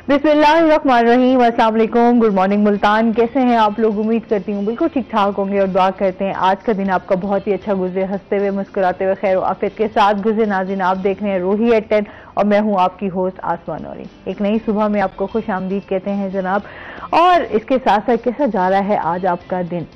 बिस्मिल्लाहिर्रहमानिर्रहीम, अस्सलाम वालेकुम, गुड मॉर्निंग मुल्तान। कैसे हैं आप लोग? उम्मीद करती हूँ बिल्कुल ठीक ठाक होंगे और दुआ करते हैं आज का दिन आपका बहुत ही अच्छा गुजरे, हंसते हुए मुस्कुराते हुए खैर आफियत के साथ गुजरे। नाज़रीन, आप देख रहे हैं रूही एट 10 और मैं हूँ आपकी होस्ट आसमा नौरी। एक नई सुबह में आपको खुश आमदीद कहते हैं जनाब। और इसके साथ साथ कैसा जा रहा है आज आपका दिन?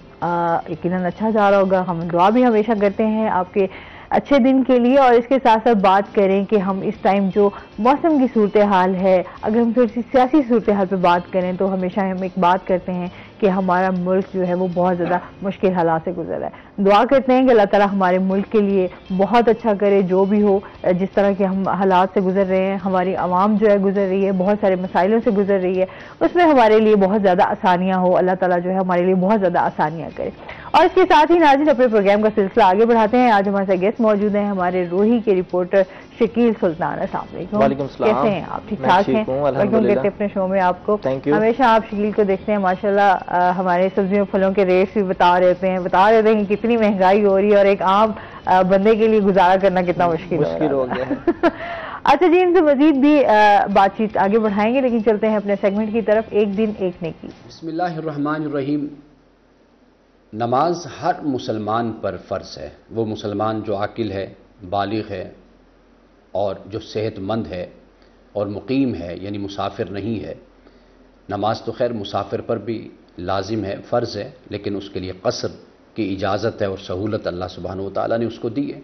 यकीनन अच्छा जा रहा होगा। हम दुआ भी हमेशा करते हैं आपके अच्छे दिन के लिए। और इसके साथ साथ बात करें कि हम इस टाइम जो मौसम की सूरत हाल है, अगर हम थोड़ी सी सियासी सूरत हाल पर बात करें तो हमेशा हम एक बात करते हैं कि हमारा मुल्क जो है वो बहुत ज़्यादा मुश्किल हालात से गुजर रहा है। दुआ करते हैं कि अल्लाह ताला हमारे मुल्क के लिए बहुत अच्छा करे। जो भी हो, जिस तरह के हम हालात से गुजर रहे हैं, हमारी आवाम जो है गुजर रही है, बहुत सारे मसाइलों से गुजर रही है, उसमें हमारे लिए बहुत ज़्यादा आसानियाँ हो। अल्लाह ताला जो है हमारे लिए बहुत ज़्यादा आसानियाँ करे। और इसके साथ ही नाज़रीन, अपने प्रोग्राम का सिलसिला आगे बढ़ाते हैं। आज हमारे साथ गेस्ट मौजूद हैं, हमारे रूही के रिपोर्टर शकील सुल्तान। अस्सलाम वालेकुम, कैसे हैं आप? ठीक ठाक हैं? वेलकम करते हैं अपने शो में आपको। हमेशा आप शकील को देखते हैं माशाल्लाह, हमारे सब्जियों फलों के रेट्स भी बता रहे हैं कि कितनी महंगाई हो रही है और एक आम बंदे के लिए गुजारा करना कितना मुश्किल हो गया है। अच्छा जी, इनसे मजीद भी बातचीत आगे बढ़ाएंगे, लेकिन चलते हैं अपने सेगमेंट की तरफ, एक दिन एक नेकी। बिस्मिल्लाहिर्रहमानिर्रहीम। नमाज हर मुसलमान पर फ़र्ज़ है। वो मुसलमान जो आकिल है, बालिग है और जो सेहतमंद है और मुकीम है, यानी मुसाफिर नहीं है। नमाज तो खैर मुसाफिर पर भी लाजिम है, फ़र्ज़ है, लेकिन उसके लिए क़स्र की इजाज़त है और सहूलत अल्लाह सुब्हानहू व तआला ने उसको दी है।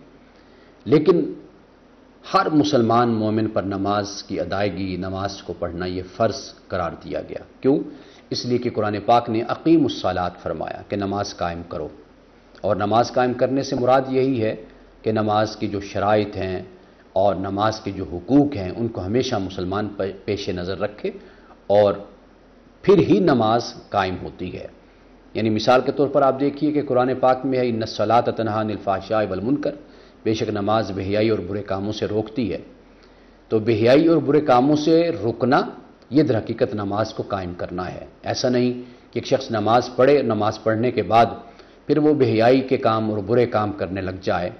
लेकिन हर मुसलमान मोमिन पर नमाज की अदायगी, नमाज को पढ़ना ये फ़र्ज़ करार दिया गया। क्यों? इसलिए कि कुरान पाक ने अक़ीमुस्सलात फरमाया कि नमाज कायम करो। और नमाज कायम करने से मुराद यही है कि नमाज की जो शराइत हैं और नमाज के जो हुकूक हैं उनको हमेशा मुसलमान पेश नज़र रखे और फिर ही नमाज कायम होती है। यानी मिसाल के तौर पर आप देखिए कि कुरान पाक में है इन्नस्सलात तन्हा अनिल फ़ाहशाइ वल मुनकर, बेशक नमाज बेहयाई और बुरे कामों से रोकती है। तो बेहयाई और बुरे कामों से रुकना ये दर हकीकत नमाज को कायम करना है। ऐसा नहीं कि एक शख्स नमाज पढ़े, नमाज पढ़ने के बाद फिर वो बेहयाई के काम और बुरे काम करने लग जाए।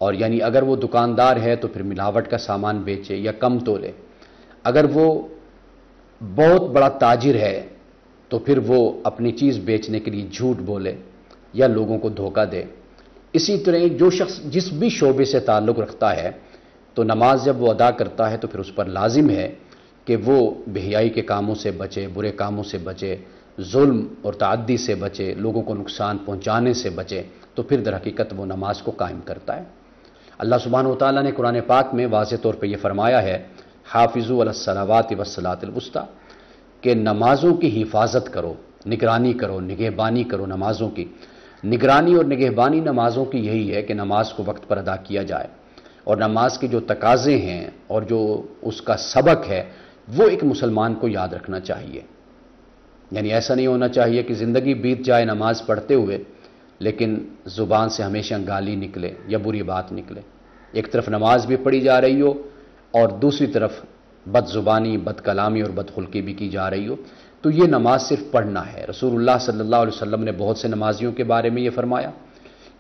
और यानी अगर वो दुकानदार है तो फिर मिलावट का सामान बेचे या कम तोले, अगर वो बहुत बड़ा ताजिर है तो फिर वो अपनी चीज़ बेचने के लिए झूठ बोले या लोगों को धोखा दे। इसी तरह जो शख्स जिस भी शोबे से ताल्लुक़ रखता है तो नमाज जब वो अदा करता है तो फिर उस पर लाजिम है कि वो बेहयाई के कामों से बचे, बुरे कामों से बचे, जुल्म और ताअद्दी से बचे, लोगों को नुकसान पहुंचाने से बचे। तो फिर दर हकीकत वो नमाज को कायम करता है। अल्लाह सुब्हानहू व तआला ने कुरान पाक में वाज़ेह तौर पे ये फरमाया है, हाफिज़ू अलस्सलावाति वस्सलातिल वुस्ता, कि नमाज़ों की हिफाजत करो, निगरानी करो, निगहबानी करो। नमाज़ों की निगरानी और निगहबानी नमाज़ों की यही है कि नमाज को वक्त पर अदा किया जाए और नमाज के जो तकाज़े हैं और जो उसका सबक है वो एक मुसलमान को याद रखना चाहिए। यानी ऐसा नहीं होना चाहिए कि ज़िंदगी बीत जाए नमाज पढ़ते हुए लेकिन ज़ुबान से हमेशा गाली निकले या बुरी बात निकले। एक तरफ नमाज भी पढ़ी जा रही हो और दूसरी तरफ बदज़ुबानी, बदकलामी और बदखुल्की भी की जा रही हो। तो ये नमाज सिर्फ पढ़ना है। रसूलुल्लाह सल्लल्लाहु अलैहि वसल्लम ने बहुत से नमाजियों के बारे में ये फरमाया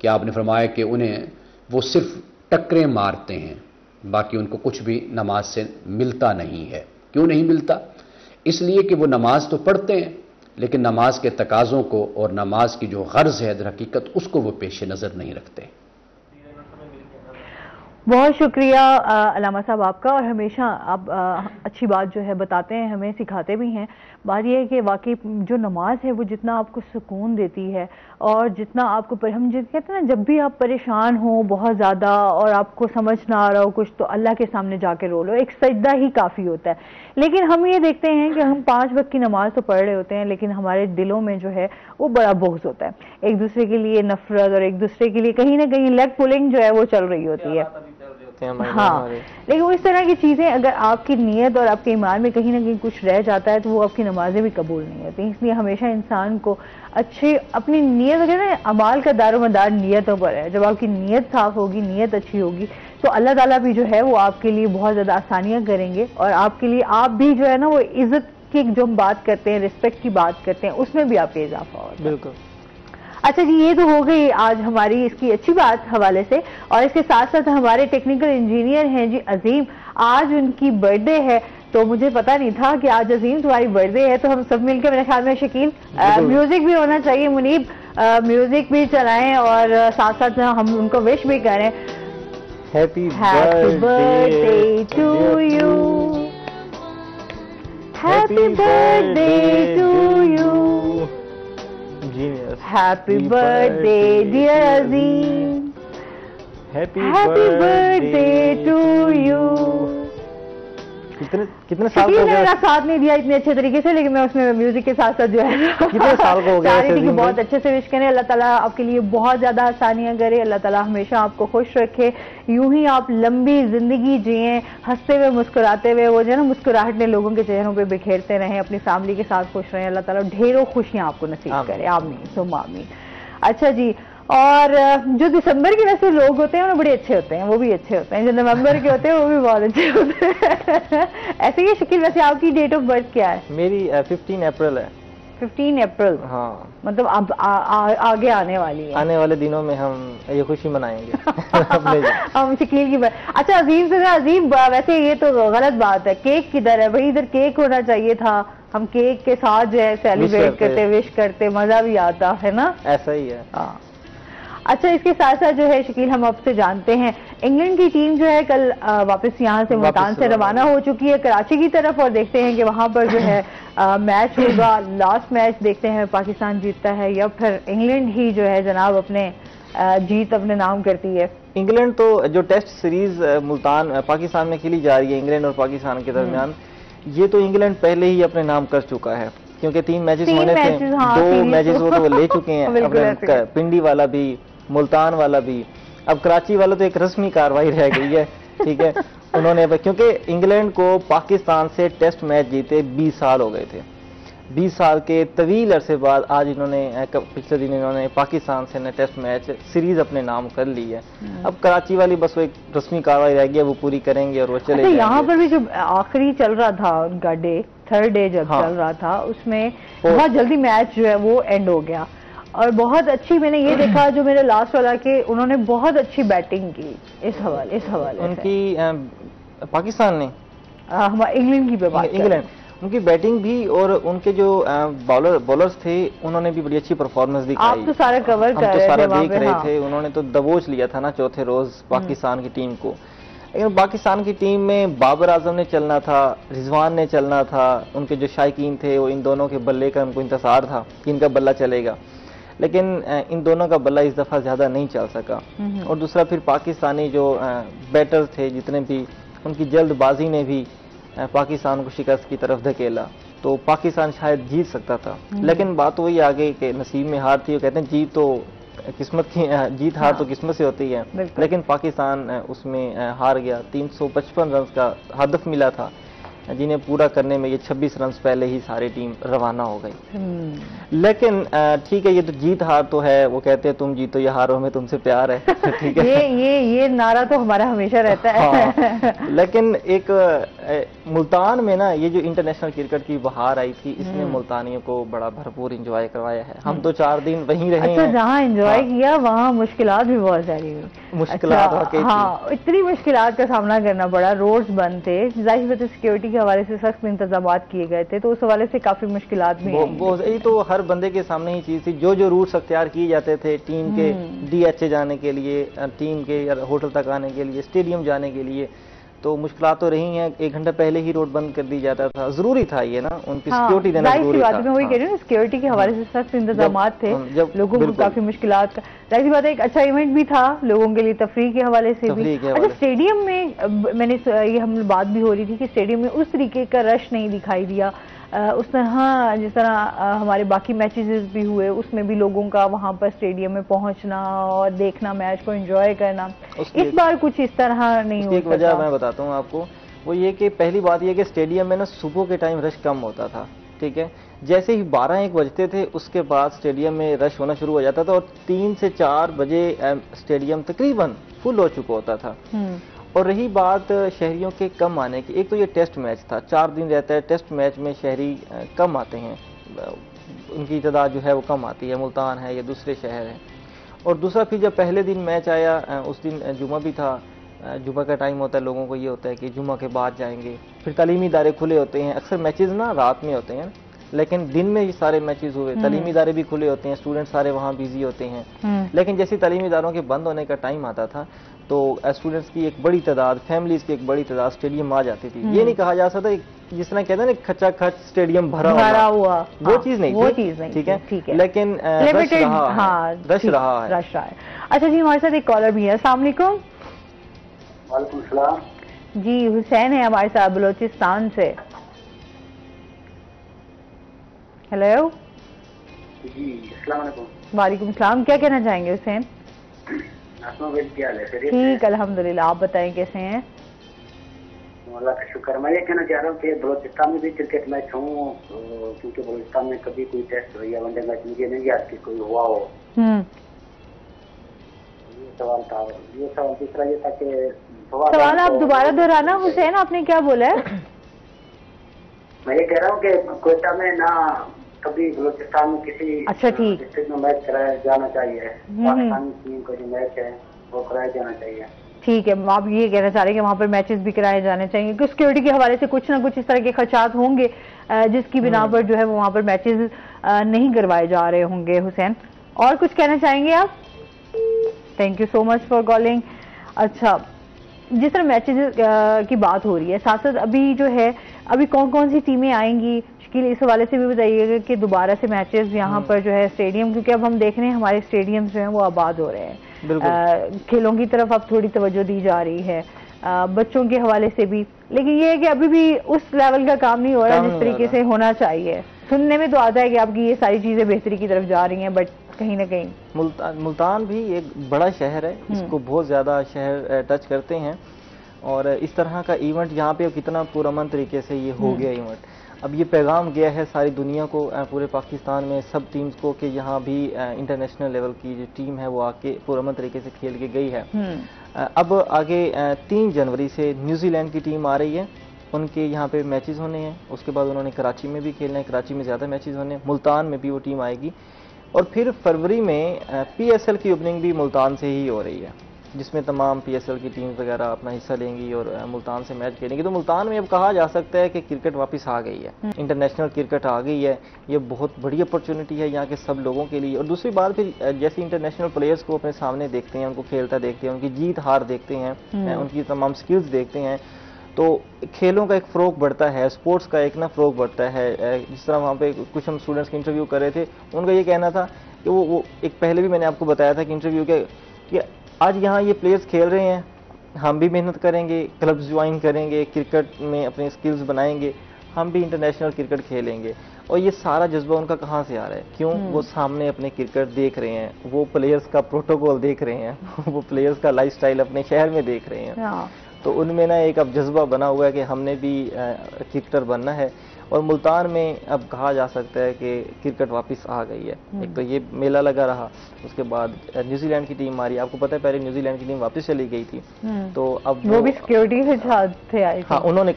कि आपने फरमाया कि उन्हें वो सिर्फ टक्करें मारते हैं, बाकी उनको कुछ भी नमाज से मिलता नहीं है। क्यों नहीं मिलता? इसलिए कि वो नमाज तो पढ़ते हैं लेकिन नमाज के तकाज़ों को और नमाज की जो गर्ज़ है दर हकीकत उसको वो पेश नज़र नहीं रखते। बहुत शुक्रिया अलामा साहब आपका। और हमेशा आप अच्छी बात जो है बताते हैं, हमें सिखाते भी हैं। बात यह है कि वाकई जो नमाज है वो जितना आपको सुकून देती है और जितना आपको हम जिस कहते हैं ना, जब भी आप परेशान हो बहुत ज़्यादा और आपको समझ ना आ रहा हो कुछ, तो अल्लाह के सामने जाके रो लो, एक सजदा ही काफ़ी होता है। लेकिन हम ये देखते हैं कि हम 5 वक्त की नमाज तो पढ़ रहे होते हैं लेकिन हमारे दिलों में जो है वो बड़ा बोझ होता है। एक दूसरे के लिए नफरत और एक दूसरे के लिए कहीं ना कहीं लेग पुलिंग जो है वो चल रही होती है। हाँ, लेकिन इस तरह की चीज़ें अगर आपकी नीयत और आपके ईमान में कहीं ना कहीं कुछ रह जाता है तो वो आपकी नमाजें भी कबूल नहीं होती। इसलिए हमेशा इंसान को अच्छी अपनी नीयत वगैरह, अमाल का दारोमदार नीयतों पर है। जब आपकी नीयत साफ होगी, नीयत अच्छी होगी तो अल्लाह ताला भी जो है वो आपके लिए बहुत ज़्यादा आसानियाँ करेंगे और आपके लिए आप भी जो है ना वो इज़्ज़त की जो हम बात करते हैं, रिस्पेक्ट की बात करते हैं, उसमें भी आपके इजाफा होगा। बिल्कुल। अच्छा जी, ये तो हो गई आज हमारी इसकी अच्छी बात हवाले से। और इसके साथ साथ हमारे टेक्निकल इंजीनियर हैं जी अजीम, आज उनकी बर्थडे है तो मुझे पता नहीं था कि आज अजीम तुम्हारी बर्थडे है, तो हम सब मिलकर, मेरे ख्याल में शकील म्यूजिक भी होना चाहिए, मुनीब म्यूजिक भी चलाएं और साथ साथ हम उनको विश भी करें। Happy birthday to you, happy birthday to you, happy birthday dear Azeem, happy birthday to you. कितने साल हो गए? मेरा साथ नहीं दिया इतने अच्छे तरीके से, लेकिन मैं उसमें म्यूजिक के साथ साथ जो है कितने साल को हो गया? चाह रही थी कि बहुत अच्छे से विश करें। अल्लाह ताला आपके लिए बहुत ज्यादा आसानियां करे, अल्लाह ताला हमेशा आपको खुश रखे, यूं ही आप लंबी जिंदगी जिए, हंसते हुए मुस्कुराते हुए, वो जो है ना मुस्कुराहटें लोगों के चेहरों पे बिखेरते रहें, अपनी फैमिली के साथ खुश रहें, अल्लाह ताला ढेरों खुशियां आपको नसीब करे, आमीन सुम आमीन। अच्छा जी, और जो दिसंबर के वैसे लोग होते हैं वो बड़े अच्छे होते हैं, वो भी अच्छे होते हैं, जो नवंबर के होते हैं वो भी बहुत अच्छे होते हैं। ऐसे ही शकील, वैसे आपकी डेट ऑफ बर्थ क्या है? मेरी 15 अप्रैल है। 15 अप्रैल? हाँ, मतलब अब आगे आने वाली है, आने वाले दिनों में हम ये खुशी मनाएंगे। हम शकील की बात। अच्छा अजीम से अजीम, वैसे ये तो गलत बात है, केक किधर है भाई? इधर केक होना चाहिए था, हम केक के साथ जो है सेलिब्रेट करते, विश करते, मजा भी आता है ना। ऐसा ही है। हाँ। अच्छा, इसके साथ साथ जो है शकील, हम आपसे जानते हैं इंग्लैंड की टीम जो है कल वापस यहाँ से मुल्तान से रवाना हो चुकी है कराची की तरफ, और देखते हैं कि वहाँ पर जो है मैच होगा, लास्ट मैच देखते हैं पाकिस्तान जीतता है या फिर इंग्लैंड ही जो है जनाब अपने जीत अपने नाम करती है। इंग्लैंड तो जो टेस्ट सीरीज मुल्तान पाकिस्तान में खेली जा रही है इंग्लैंड और पाकिस्तान के दरमियान, ये तो इंग्लैंड पहले ही अपने नाम कर चुका है, क्योंकि 3 मैचेस होने थे, 2 मैचेस वो तो ले चुके हैं, अपने पिंडी वाला भी, मुल्तान वाला भी, अब कराची वाला तो एक रस्मी कार्रवाई रह गई है। ठीक है, उन्होंने, क्योंकि इंग्लैंड को पाकिस्तान से टेस्ट मैच जीते 20 साल हो गए थे, 20 साल के तवील अरसे बाद आज इन्होंने पिछले दिन इन्होंने पाकिस्तान से टेस्ट मैच सीरीज अपने नाम कर ली है। अब कराची वाली बस वो एक रस्मी कार्रवाई रह गई है, वो पूरी करेंगे और वो चले जाएंगे। यहाँ पर भी जो आखिरी चल रहा था उनका डे, थर्ड डे जब चल रहा था, उसमें बहुत जल्दी मैच जो है वो एंड हो गया, और बहुत अच्छी मैंने ये देखा जो मेरे लास्ट वाला के उन्होंने बहुत अच्छी बैटिंग की इस हवाले उनकी पाकिस्तान ने हमारे इंग्लैंड की बात, इंग्लैंड उनकी बैटिंग भी और उनके जो बॉलर्स थे उन्होंने भी बड़ी अच्छी परफॉर्मेंस दिखाई। आप तो सारा कवर कर रहे थे, सारा देख रहे थे, उन्होंने तो दबोच लिया था ना चौथे रोज पाकिस्तान की टीम को। लेकिन पाकिस्तान की टीम में बाबर आजम ने चलना था, रिजवान ने चलना था, उनके जो शायकीन थे वो इन दोनों के बल्ले का उनको इंतजार था कि इनका बल्ला चलेगा, लेकिन इन दोनों का बल्ला इस दफा ज्यादा नहीं चल सका। और दूसरा फिर पाकिस्तानी जो बैटर थे जितने भी, उनकी जल्दबाजी ने भी पाकिस्तान को शिकस्त की तरफ धकेला, तो पाकिस्तान शायद जीत सकता था। लेकिन बात वही आ गई कि नसीब में हार थी, वो कहते हैं जीत तो किस्मत की, जीत हार तो किस्मत से होती है, लेकिन पाकिस्तान उसमें हार गया। 355 रन का हदफ मिला था जिन्हें पूरा करने में ये 26 रन पहले ही सारी टीम रवाना हो गई। लेकिन ठीक है, ये तो जीत हार तो है, वो कहते हैं तुम जीतो या हारो हमें तुमसे प्यार है। ठीक है, ये नारा तो हमारा हमेशा रहता है। हाँ, लेकिन एक मुल्तान में ना ये जो इंटरनेशनल क्रिकेट की बहार आई थी, इसने मुल्तानियों को बड़ा भरपूर इंजॉय करवाया है। हम तो 4 दिन वहीं रहे हैं। जहाँ इंजॉय किया वहाँ मुश्किलात भी बहुत सारी हुई, मुश्किलात हाँ, इतनी मुश्किलात का सामना करना पड़ा, रोड्स बंद थे, जाहिर बात है सिक्योरिटी के हवाले से सख्त इंतजाम किए गए थे, तो उस हवाले से काफी मुश्किलात भी यही तो हर बंदे के सामने ही चीज थी। जो रूट्स अख्तियार किए जाते थे टीम के DH जाने के लिए, टीम के होटल तक आने के लिए, स्टेडियम जाने के लिए, तो मुश्किलात तो रही हैं। 1 घंटा पहले ही रोड बंद कर दी जाता था, जरूरी था ये ना, उनकी सिक्योरिटी देना जरूरी था। मैं वही कह रही हूँ, सिक्योरिटी के हवाले से सख्त इंतजाम थे, लोगों को काफी मुश्किलात का, जाहिर बात है एक अच्छा इवेंट भी था लोगों के लिए, तफरीह के हवाले से भी। अच्छा, स्टेडियम में मैंने ये हम बात भी हो रही थी कि स्टेडियम में उस तरीके का रश नहीं दिखाई दिया, उस तरह जिस तरह हमारे बाकी मैचेस भी हुए, उसमें भी लोगों का वहां पर स्टेडियम में पहुंचना और देखना, मैच को एंजॉय करना, इस बार कुछ इस तरह नहीं हुआ। एक वजह मैं बताता हूँ आपको, वो ये कि पहली बात ये कि स्टेडियम में ना सुबह के टाइम रश कम होता था। ठीक है, जैसे ही 12-1 बजते थे उसके बाद स्टेडियम में रश होना शुरू हो जाता था, और 3 से 4 बजे स्टेडियम तकरीबन फुल हो चुका होता था। और रही बात शहरियों के कम आने की, एक तो ये टेस्ट मैच था, 4 दिन रहता है, टेस्ट मैच में शहरी कम आते हैं, उनकी तादाद जो है वो कम आती है, मुल्तान है या दूसरे शहर हैं। और दूसरा फिर जब पहले दिन मैच आया, उस दिन जुमा भी था, जुमा का टाइम होता है, लोगों को ये होता है कि जुमा के बाद जाएंगे। फिर तालीमी इदारे खुले होते हैं, अक्सर मैचेस ना रात में होते हैं, लेकिन दिन में ये सारे मैचेस हुए। तालीमी इदारे भी खुले होते हैं, स्टूडेंट सारे वहाँ बिजी होते हैं। लेकिन जैसे तालीमी इदारों के बंद होने का टाइम आता था तो स्टूडेंट्स की एक बड़ी तादाद, फैमिलीज की एक बड़ी तादाद स्टेडियम आ जाती थी। ये नहीं कहा जा सकता जिस तरह कहते हैं ना खचा खच स्टेडियम भरा हुआ, वो चीज नहीं, वो चीज नहीं, ठीक है, लेकिन रश रहा है। अच्छा जी, हमारे साथ एक कॉलर भी है। अस्सलाम वालेकुम। वालेकुम सलाम जी, हुसैन है हमारे साथ बलोचिस्तान से। हेलो जी, अस्सलाम वालेकुम। वालेकुम सलाम। क्या कहना चाहेंगे हुसैन? क्या हाल है? ठीक अल्हम्दुलिल्लाह, आप बताएं कैसे हैं? अल्लाह का शुक्र। मैं ये कहना चाह रहा हूँ कि बलोचिस्तान में भी क्रिकेट मैच हूँ, क्योंकि बलोचिस्तान में कभी कोई टेस्ट या वनडे मैच मुझे नहीं याद कि कोई हुआ हो। ये सवाल था। ये सवाल दूसरा ये था कि सवाल आप दोबारा दोहराना हुसैन, आपने क्या बोला है? मैं ये कह रहा हूँ कि कोयटा में ना कभी बलोचिस्तान में किसी अच्छा ठीक डिस्ट्रिक्ट में मैच कराया जाना चाहिए। पाकिस्तानी टीम का जो मैच है वो कराया जाना चाहिए। ठीक है, आप ये कहना चाह रहे हैं कि वहाँ पर मैचेस भी कराए जाने चाहिए, क्योंकि सिक्योरिटी के हवाले से कुछ ना कुछ इस तरह के खर्चात होंगे जिसकी बिना पर जो है वो वहाँ पर मैचेस नहीं करवाए जा रहे होंगे। हुसैन, और कुछ कहना चाहेंगे आप? Thank you so much for calling. अच्छा, जिस तरह मैचेस की बात हो रही है, साथ साथ अभी जो है अभी कौन कौन सी टीमें आएंगी, इस हवाले से भी बताइएगा कि दोबारा से मैचेस यहाँ पर जो है स्टेडियम, क्योंकि अब हम देख रहे हैं हमारे स्टेडियम जो हैं वो आबाद हो रहे हैं। खेलों की तरफ अब थोड़ी तवज्जो दी जा रही है बच्चों के हवाले से भी, लेकिन ये है कि अभी भी उस लेवल का काम नहीं हो रहा जिस तरीके से होना चाहिए। सुनने में तो आता है कि आपकी ये सारी चीजें बेहतरी की तरफ जा रही हैं, बट कहीं ना कहीं मुल्तान भी एक बड़ा शहर है, इसको बहुत ज्यादा शहर टच करते हैं, और इस तरह का इवेंट यहाँ पे कितना पुरअमन तरीके से ये हो गया इवेंट। अब ये पैगाम गया है सारी दुनिया को, पूरे पाकिस्तान में सब टीम्स को, कि यहाँ भी इंटरनेशनल लेवल की जो टीम है वो आके पुरअमन तरीके से खेल के गई है। अब आगे 3 जनवरी से न्यूजीलैंड की टीम आ रही है, उनके यहाँ पे मैचेस होने हैं। उसके बाद उन्होंने कराची में भी खेलना है, कराची में ज़्यादा मैचेस होने हैं, मुल्तान में भी वो टीम आएगी। और फिर फरवरी में PSL की ओपनिंग भी मुल्तान से ही हो रही है, जिसमें तमाम PSL की टीम्स वगैरह अपना हिस्सा लेंगी और मुल्तान से मैच खेलेंगी। तो मुल्तान में अब कहा जा सकता है कि क्रिकेट वापस आ गई है, इंटरनेशनल क्रिकेट आ गई है। ये बहुत बड़ी अपॉर्चुनिटी है यहाँ के सब लोगों के लिए। और दूसरी बात, फिर जैसे इंटरनेशनल प्लेयर्स को अपने सामने देखते हैं, उनको खेलता देखते हैं, उनकी जीत हार देखते हैं, उनकी तमाम स्किल्स देखते हैं, तो खेलों का एक फ़रोग बढ़ता है, स्पोर्ट्स का एक ना फ़रोग बढ़ता है। जिस तरह वहाँ पे कुछ हम स्टूडेंट्स के इंटरव्यू कर रहे थे, उनका ये कहना था कि वो एक पहले भी मैंने आपको बताया था कि इंटरव्यू के कि आज यहाँ ये प्लेयर्स खेल रहे हैं, हम भी मेहनत करेंगे, क्लब्स ज्वाइन करेंगे, क्रिकेट में अपने स्किल्स बनाएंगे, हम भी इंटरनेशनल क्रिकेट खेलेंगे। और ये सारा जज्बा उनका कहाँ से आ रहा है? क्यों? वो सामने अपने क्रिकेट देख रहे हैं, वो प्लेयर्स का प्रोटोकॉल देख रहे हैं, वो प्लेयर्स का लाइफस्टाइल अपने शहर में देख रहे हैं। तो उनमें ना एक अब जज्बा बना हुआ है कि हमने भी क्रिकेटर बनना है। और मुल्तान में अब कहा जा सकता है कि क्रिकेट वापस आ गई है। एक तो ये मेला लगा रहा, उसके बाद न्यूजीलैंड की टीम आ रही है। आपको पता है पहले न्यूजीलैंड की टीम वापस चली गई थी, तो अब वो भी सिक्योरिटी के साथ थे आए थे। हाँ, उन्होंने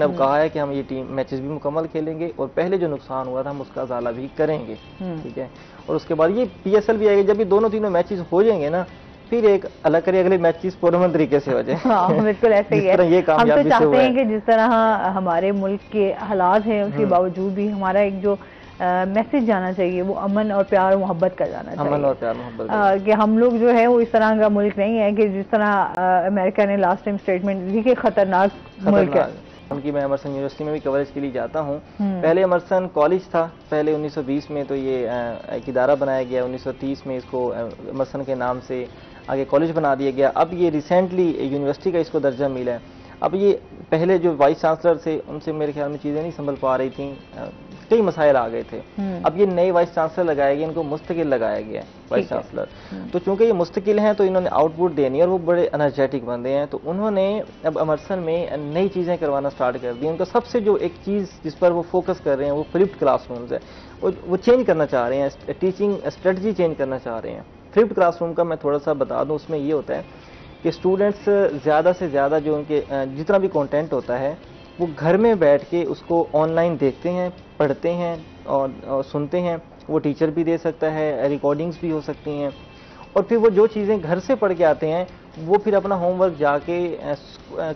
अब कहा है कि हम ये टीम मैचेस भी मुकम्मल खेलेंगे और पहले जो नुकसान हुआ था हम उसका अजाला भी करेंगे। ठीक है, और उसके बाद ये PSL भी आएगी। जब ये दोनों तीनों मैचेस हो जाएंगे ना, फिर एक अलग करिए अगले मैचेस पुरअमन तरीके से हो जाए। हाँ, बिल्कुल ऐसे ही है। ये हम तो चाहते हैं कि जिस तरह हमारे मुल्क के हालात हैं उसके बावजूद भी हमारा एक जो मैसेज जाना चाहिए वो अमन और प्यार और मोहब्बत का जाना चाहिए। अमन और प्यार मोहब्बत कि हम लोग जो है वो इस तरह का मुल्क नहीं है कि जिस तरह अमेरिका ने लास्ट टाइम स्टेटमेंट दी कि खतरनाक मुल्क है। उनकी मैं अमरसन यूनिवर्सिटी में भी कवरेज के लिए जाता हूँ। पहले अमरसन कॉलेज था, पहले 1920 में तो ये एक इदारा बनाया गया, 1930 में इसको अमरसन के नाम से आगे कॉलेज बना दिया गया। अब ये रिसेंटली यूनिवर्सिटी का इसको दर्जा मिला है। अब ये पहले जो वाइस चांसलर थे उनसे मेरे ख्याल में चीज़ें नहीं संभल पा रही थी, कई मसाइल आ गए थे। अब ये नए वाइस चांसलर लगाए गए, इनको मुस्तकिल लगाया गया वाइस चांसलर। तो चूंकि ये मुस्तकिल हैं तो इन्होंने आउटपुट देनी है और वो बड़े एनर्जेटिक बंदे हैं, तो उन्होंने अब अमरसन में नई चीज़ें करवाना स्टार्ट कर दी। उनका सबसे जो एक चीज़ जिस पर वो फोकस कर रहे हैं वो फ्लिप्ड क्लासरूम्स है। वो चेंज करना चाह रहे हैं, टीचिंग स्ट्रेटजी चेंज करना चाह रहे हैं। फ्लिप्ड क्लासरूम का मैं थोड़ा सा बता दूं, उसमें ये होता है कि स्टूडेंट्स ज़्यादा से ज़्यादा जो उनके जितना भी कंटेंट होता है वो घर में बैठ के उसको ऑनलाइन देखते हैं, पढ़ते हैं और सुनते हैं। वो टीचर भी दे सकता है, रिकॉर्डिंग्स भी हो सकती हैं, और फिर वो जो चीज़ें घर से पढ़ के आते हैं वो फिर अपना होमवर्क जाके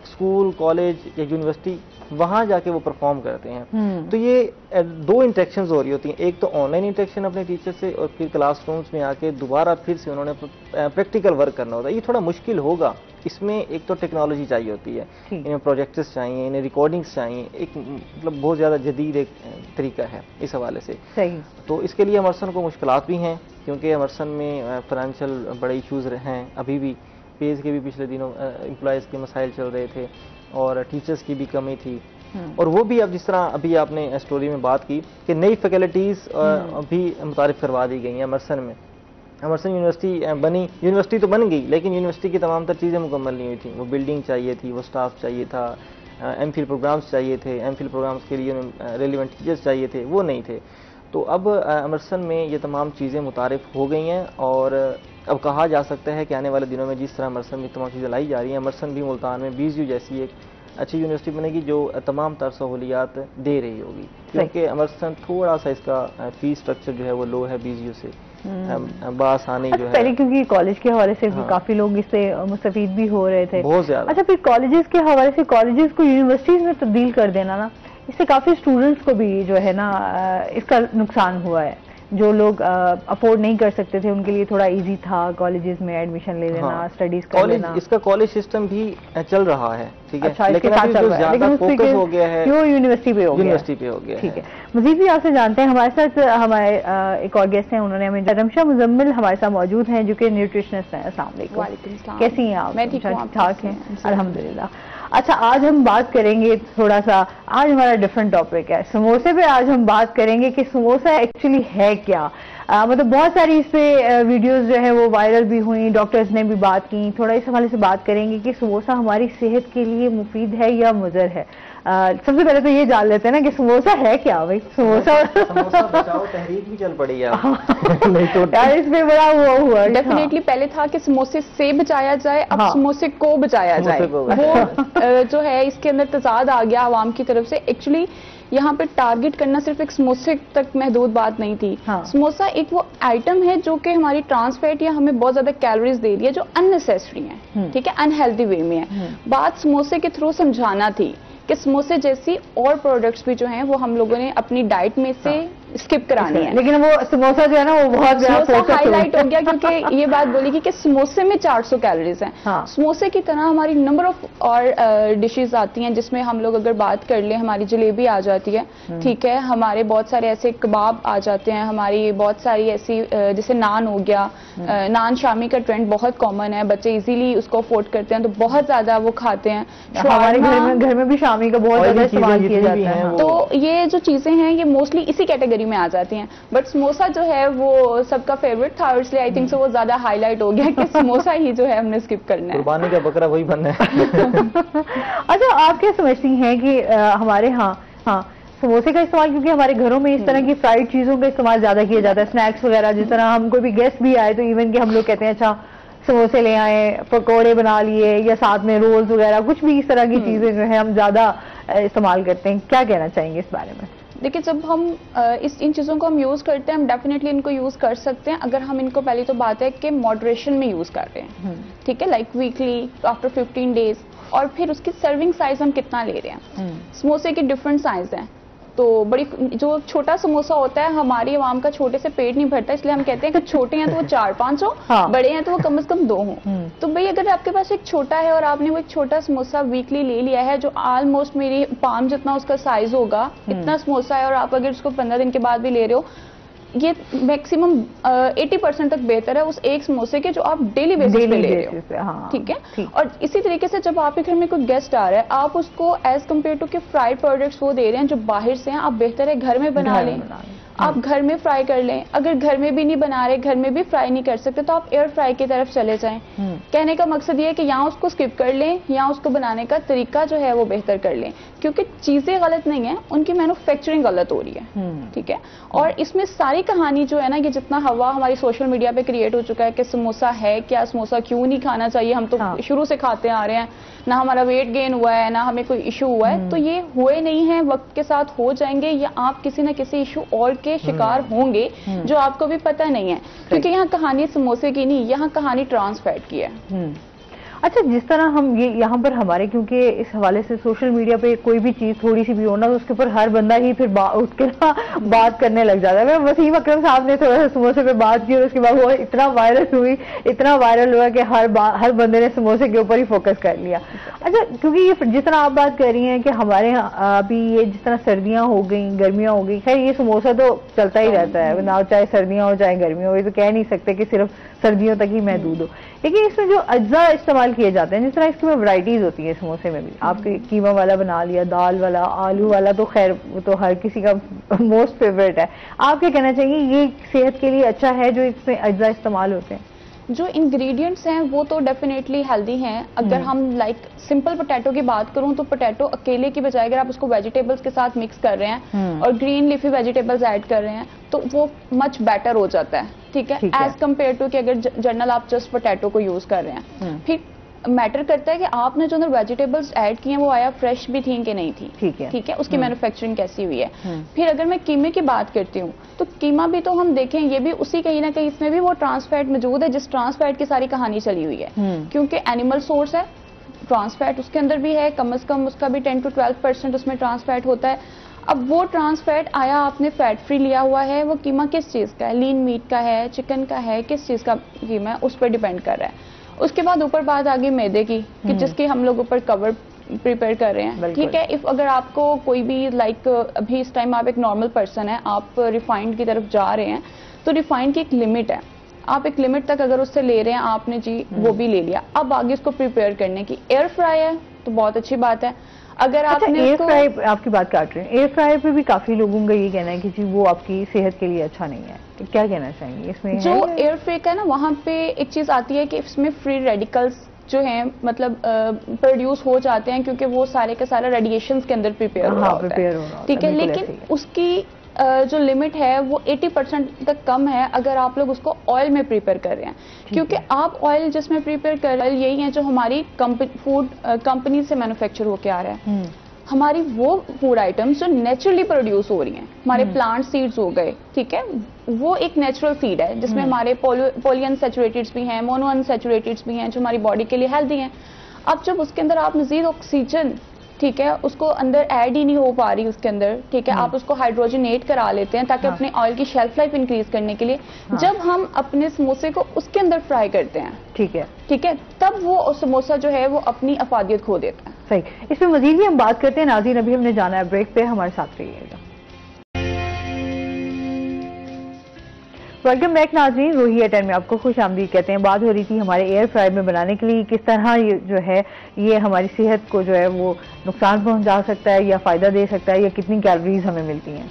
स्कूल, कॉलेज या यूनिवर्सिटी वहां जाके वो परफॉर्म करते हैं। तो ये दो इंटरेक्शंस हो रही होती हैं, एक तो ऑनलाइन इंटरेक्शन अपने टीचर से, और फिर क्लासरूम्स में आके दोबारा फिर से उन्होंने प्रैक्टिकल वर्क करना होता है। ये थोड़ा मुश्किल होगा, इसमें एक तो टेक्नोलॉजी चाहिए होती है, इन्हें प्रोजेक्टर्स चाहिए, इन्हें रिकॉर्डिंग्स चाहिए, एक मतलब बहुत ज़्यादा जदीद एक तरीका है इस हवाले से। सही। तो इसके लिए अमरसन को मुश्किलात भी हैं, क्योंकि अमरसन में फाइनेंशियल बड़े इशूज़ हैं अभी भी। पेज के भी पिछले दिनों एम्प्लॉयज़ के मसाइल चल रहे थे और टीचर्स की भी कमी थी। और वो भी अब जिस तरह अभी आपने स्टोरी में बात की कि नई फैकल्टीज़ भी मुतारिफ करवा दी गई हैं अमरसन में। अमरसन यूनिवर्सिटी बनी, यूनिवर्सिटी तो बन गई, लेकिन यूनिवर्सिटी की तमाम तर चीज़ें मुकम्मल नहीं हुई थी। वो बिल्डिंग चाहिए थी, वो स्टाफ चाहिए था, एमफिल प्रोग्राम्स चाहिए थे, एमफिल प्रोग्राम्स के लिए रेलिवेंट टीचर्स चाहिए थे, वो नहीं थे। तो अब अमरसन में ये तमाम चीज़ें मुतारिफ हो गई हैं और अब कहा जा सकता है कि आने वाले दिनों में जिस तरह अमरसन में तमाम चीज़ें लाई जा रही हैं, अमरसन भी मुल्तान में BZU जैसी एक अच्छी यूनिवर्सिटी बनेगी जो तमाम तर सहूलियात दे रही होगी, क्योंकि अमरसन थोड़ा सा इसका फीस स्ट्रक्चर जो है वो लो है BZU से बासानी जो है। पहले क्योंकि कॉलेज के हवाले से भी काफी लोग इससे मुस्तफीद भी हो रहे थे बहुत ज्यादा। अच्छा, फिर कॉलेजेस के हवाले से कॉलेजेस को यूनिवर्सिटीज में तब्दील कर देना ना, इससे काफी स्टूडेंट्स को भी जो है ना इसका नुकसान हुआ है। जो लोग अफोर्ड नहीं कर सकते थे उनके लिए थोड़ा इजी था कॉलेजेस में एडमिशन ले लेना, स्टडीज कर लेना। इसका कॉलेज सिस्टम भी चल रहा है, ठीक है। अच्छा, लेकिन अभी जो ज्यादा फोकस हो गया है वो यूनिवर्सिटी पे हो गया। ठीक है, मजीद भी आपसे जानते हैं। हमारे साथ हमारे एक और गेस्ट हैं, उन्होंने हमें रमशा मुजम्मिल हमारे साथ मौजूद हैं जो कि न्यूट्रिशनिस्ट हैं। अस्सलाम वालेकुम, कैसी हैं आप? मैं ठीक ठाक हैं अल्हम्दुलिल्लाह। अच्छा, आज हम बात करेंगे थोड़ा सा, आज हमारा डिफरेंट टॉपिक है समोसे पे। आज हम बात करेंगे कि समोसा एक्चुअली है क्या। मतलब बहुत सारी इस पे वीडियोस जो है वो वायरल भी हुई, डॉक्टर्स ने भी बात की। थोड़ा इस हवाले से बात करेंगे कि समोसा हमारी सेहत के लिए मुफीद है या मुज़र है। सबसे पहले तो ये जान लेते हैं ना कि समोसा है क्या भाई। समोसा बचाओ तहरीक भी चल पड़ी है नहीं तो यार इसमें बड़ा हुआ डेफिनेटली पहले था कि समोसे से बचाया जाए, अब समोसे को बचाया जाए। वो जो है इसके अंदर तजाद आ गया आवाम की तरफ से। एक्चुअली यहाँ पे टारगेट करना सिर्फ एक समोसे तक महदूद बात नहीं थी। समोसा एक वो आइटम है जो कि हमारी ट्रांस फैट या हमें बहुत ज्यादा कैलोरीज दे रही है, जो अननेसेसरी है, ठीक है, अनहेल्दी वे में है। बात समोसे के थ्रू समझाना थी कि समोसे जैसी और प्रोडक्ट्स भी जो हैं वो हम लोगों ने अपनी डाइट में से स्किप करानी है। लेकिन वो समोसा जो है ना वो बहुत हाईलाइट हो गया क्योंकि ये बात बोली कि समोसे में 400 कैलोरीज हैं। समोसे की तरह हमारी नंबर ऑफ और डिशेस आती हैं जिसमें हम लोग अगर बात कर लें, हमारी जलेबी आ जाती है, ठीक है, हमारे बहुत सारे ऐसे कबाब आ जाते हैं, हमारी बहुत सारी ऐसी जैसे नान हो गया, नान शामी का ट्रेंड बहुत कॉमन है, बच्चे इजीली उसको अफोर्ड करते हैं तो बहुत ज्यादा वो खाते हैं। हमारे घर में भी शामी का बहुत ज्यादा इस्तेमाल किया जाता है। तो ये जो चीजें हैं ये मोस्टली इसी कैटेगरी में आ जाती हैं। बट समोसा जो है वो सबका फेवरेट था और इसलिए आई थिंक सो वो ज्यादा हाईलाइट हो गया कि समोसा ही जो है हमने स्किप करना है। कुर्बानी का बकरा वही बनना है। अच्छा, आप क्या समझती हैं कि हमारे हाँ समोसे का इस्तेमाल, क्योंकि हमारे घरों में इस तरह की फ्राइड चीजों का इस्तेमाल ज्यादा किया जाता है, स्नैक्स वगैरह, जिस तरह हम कोई भी गेस्ट भी आए तो इवन कि हम लोग कहते हैं अच्छा समोसे ले आए, पकौड़े बना लिए, या साथ में रोल्स वगैरह, कुछ भी इस तरह की चीजें जो है हम ज्यादा इस्तेमाल करते हैं। क्या कहना चाहेंगे इस बारे में? देखिए, जब हम इन चीज़ों को हम यूज़ करते हैं, हम डेफिनेटली इनको यूज़ कर सकते हैं अगर हम इनको, पहली तो बात है कि मॉडरेशन में यूज़ कर रहे हैं, ठीक है, लाइक वीकली, आफ्टर 15 डेज, और फिर उसकी सर्विंग साइज हम कितना ले रहे हैं। समोसे की डिफरेंट साइज हैं, तो बड़ी जो छोटा समोसा होता है हमारी आवाम का छोटे से पेट नहीं भरता, इसलिए हम कहते हैं कि छोटे हैं तो वो 4-5 हो, बड़े हैं तो वो कम से कम 2 हो। तो भाई अगर आपके पास एक छोटा है और आपने वो एक छोटा समोसा वीकली ले लिया है जो ऑलमोस्ट मेरी पाम जितना उसका साइज होगा, इतना समोसा है, और आप अगर उसको 15 दिन के बाद भी ले रहे हो, ये मैक्सिमम 80% तक बेहतर है उस एक समोसे के जो आप डेली बेसिस पे ले रहे हो, ठीक है। और इसी तरीके से जब आपके घर में कोई गेस्ट आ रहा है, आप उसको एज कम्पेयर टू के फ्राइड प्रोडक्ट्स वो दे रहे हैं जो बाहर से हैं, आप बेहतर है घर में बना लें, आप घर में फ्राई कर लें। अगर घर में भी नहीं बना रहे, घर में भी फ्राई नहीं कर सकते, तो आप एयर फ्राई की तरफ चले जाएं। कहने का मकसद ये है कि यहाँ उसको स्किप कर लें, यहाँ उसको बनाने का तरीका जो है वो बेहतर कर लें, क्योंकि चीजें गलत नहीं है, उनकी मैन्युफैक्चरिंग गलत हो रही है, ठीक है। और इसमें सारी कहानी जो है ना, ये जितना हवा हमारी सोशल मीडिया पे क्रिएट हो चुका है कि समोसा है क्या, समोसा क्यों नहीं खाना चाहिए, हम तो शुरू से खाते आ रहे हैं, ना हमारा वेट गेन हुआ है, ना हमें कोई इशू हुआ है, तो ये हुए नहीं है, वक्त के साथ हो जाएंगे, या आप किसी न किसी इशू और के शिकार होंगे जो आपको भी पता नहीं है, क्योंकि यहाँ कहानी समोसे की नहीं, यहाँ कहानी ट्रांस फैट की है। अच्छा, जिस तरह हम ये यहाँ पर हमारे, क्योंकि इस हवाले से सोशल मीडिया पे कोई भी चीज थोड़ी सी भी हो ना तो उसके ऊपर हर बंदा ही फिर उठ के ना बात करने लग जाता है। वसीम अकरम साहब ने थोड़ा सा समोसे पे बात की और उसके बाद वो इतना वायरल हुआ कि हर बंदे ने समोसे के ऊपर ही फोकस कर लिया। अच्छा, क्योंकि ये जिस तरह आप बात कर रही हैं कि हमारे यहाँ अभी ये जिस तरह सर्दियां हो गई, गर्मियां हो गई, खैर ये समोसा तो चलता ही रहता है ना, चाहे सर्दियां हो चाहे गर्मियां हो, ये तो कह नहीं सकते कि सिर्फ सर्दियों तक ही महदूद हो। लेकिन इसमें जो अज्जा इस्तेमाल किए जाते हैं, जिस तरह इसकी वैरायटीज होती है समोसे में भी, आपके कीमा वाला बना लिया, दाल वाला, आलू वाला, तो खैर वो तो हर किसी का मोस्ट फेवरेट है। आप क्या कहना चाहिए, ये सेहत के लिए अच्छा है जो इसमें अज्जा इस्तेमाल होते हैं? जो इंग्रेडिएंट्स हैं वो तो डेफिनेटली हेल्दी हैं। अगर हम लाइक सिंपल पोटैटो की बात करूं तो पोटैटो अकेले की बजाय अगर आप उसको वेजिटेबल्स के साथ मिक्स कर रहे हैं और ग्रीन लीफी वेजिटेबल्स ऐड कर रहे हैं तो वो मच बेटर हो जाता है, ठीक है, एज कम्पेयर टू कि अगर जनरल आप जस्ट पोटैटो को यूज कर रहे हैं। फिर मैटर करता है कि आपने जो अंदर वेजिटेबल्स ऐड किए हैं वो आया फ्रेश भी थी कि नहीं थी, ठीक है, उसकी मैन्युफैक्चरिंग कैसी हुई है। फिर अगर मैं कीमे की बात करती हूँ तो कीमा भी तो हम देखें, ये भी उसी कहीं ना कहीं इसमें भी वो ट्रांस फैट मौजूद है जिस ट्रांस फैट की सारी कहानी चली हुई है, क्योंकि एनिमल सोर्स है, ट्रांस फैट उसके अंदर भी है, कम से कम उसका भी 10 to 12% उसमें ट्रांस फैट होता है। अब वो ट्रांस फैट आया, आपने फैट फ्री लिया हुआ है, वो कीमा किस चीज का है, लीन मीट का है, चिकन का है, किस चीज का कीमा है, उस पर डिपेंड कर रहा है। उसके बाद ऊपर बात आ गई मैदे की कि जिसकी हम लोग ऊपर कवर प्रिपेयर कर रहे हैं, ठीक है। इफ अगर आपको कोई भी लाइक अभी इस टाइम आप एक नॉर्मल पर्सन है, आप रिफाइंड की तरफ जा रहे हैं तो रिफाइंड की एक लिमिट है, आप एक लिमिट तक अगर उससे ले रहे हैं आपने जी वो भी ले लिया। अब आगे इसको प्रिपेयर करने की एयर फ्राई है तो बहुत अच्छी बात है। अगर आपने एयर फ्राई, आपकी बात काट रहे हैं, एयर फ्राई पे भी काफी लोगों का ये कहना है कि जी वो आपकी सेहत के लिए अच्छा नहीं है, तो क्या कहना चाहेंगे इसमें? जो एयर फ्राई का है ना, वहाँ पे एक चीज आती है कि इसमें फ्री रेडिकल्स जो हैं मतलब प्रोड्यूस हो जाते हैं क्योंकि वो सारे के सारे रेडिएशन के अंदर प्रिपेयर हो रहा होता है, ठीक है। लेकिन उसकी जो लिमिट है वो 80% तक कम है अगर आप लोग उसको ऑयल में प्रिपेयर कर रहे हैं, क्योंकि आप ऑयल जिसमें प्रिपेयर कर रहे हैं यही है जो हमारी फूड कंपनी से मैन्युफैक्चर होके आ रहा है। हमारी वो फूड आइटम्स जो नेचुरली प्रोड्यूस हो रही हैं, हमारे प्लांट सीड्स हो गए, ठीक है, वो एक नेचुरल सीड है जिसमें हमारे पॉली अनसैचुरेटेड्स भी हैं, मोनो अनसैचुरेटेड्स भी हैं जो हमारी बॉडी के लिए हेल्दी हैं। अब जब उसके अंदर आप मजीद ऑक्सीजन, ठीक है, उसको अंदर ऐड ही नहीं हो पा रही उसके अंदर, ठीक है, आप उसको हाइड्रोजनेट करा लेते हैं ताकि अपने ऑयल की शेल्फ लाइफ इंक्रीज करने के लिए। जब हम अपने समोसे को उसके अंदर फ्राई करते हैं, ठीक है, तब वो समोसा जो है वो अपनी अफादियत खो देता है। सही, इसमें मजीद भी हम बात करते हैं। नाज़रीन, अभी हमने जाना है ब्रेक पे, हमारे साथ रहिएगा। वेलकम बैक नाज़रीन, रोही एट10 में आपको खुश आमदीद कहते हैं। बात हो रही थी हमारे एयर फ्राई में बनाने के लिए किस तरह ये जो है ये हमारी सेहत को जो है वो नुकसान पहुंचा सकता है या फ़ायदा दे सकता है, या कितनी कैलोरीज हमें मिलती हैं।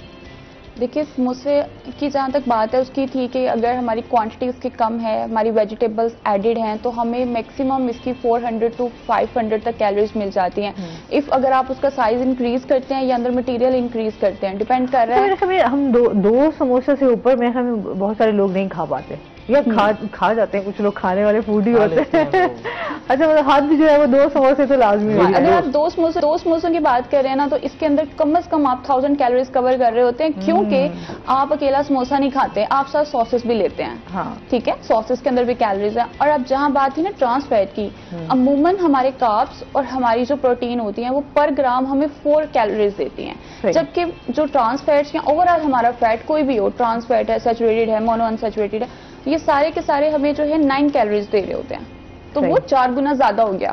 देखिए, समोसे की जहाँ तक बात है उसकी थी कि अगर हमारी क्वांटिटी उसकी कम है, हमारी वेजिटेबल्स एडेड हैं, तो हमें मैक्सिमम इसकी 400 to 500 तक कैलोरीज मिल जाती हैं। इफ अगर आप उसका साइज इंक्रीज करते हैं या अंदर मटेरियल इंक्रीज करते हैं, डिपेंड कर रहा है। मेरे ख्याल में हम दो समोसे से ऊपर मेरे ख्याल में बहुत सारे लोग नहीं खा पाते, या खा जाते हैं, कुछ लोग खाने वाले फूड ही होते हैं। अच्छा, मतलब हाथ भी जो है वो 2 समोसे तो लाजमी है। अगर आप 2 समोसों की बात कर रहे हैं ना तो इसके अंदर कम से कम आप 1000 कैलोरीज कवर कर रहे होते हैं, क्योंकि आप अकेला समोसा नहीं खाते, आप साथ सॉसेस भी लेते हैं, ठीक है, सॉसेस के अंदर भी कैलोरीज है। और अब जहां बात थी ना ट्रांस फैट की, अमूमन हमारे कार्ब्स और हमारी जो प्रोटीन होती है वो पर ग्राम हमें 4 कैलोरीज देती हैं, जबकि जो ट्रांस फैट्स या ओवरऑल हमारा फैट कोई भी हो, ट्रांस फैट है, सैचुरेटेड है, मोनो अनसैचुरेटेड है, ये सारे के सारे हमें जो है 9 कैलोरीज दे रहे होते हैं, तो वो 4 गुना ज्यादा हो गया,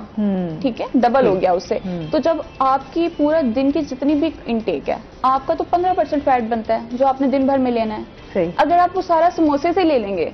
ठीक है, डबल हो गया उससे। तो जब आपकी पूरा दिन की जितनी भी इनटेक है, आपका तो 15% फैट बनता है जो आपने दिन भर में लेना है। अगर आप वो सारा समोसे से ले लेंगे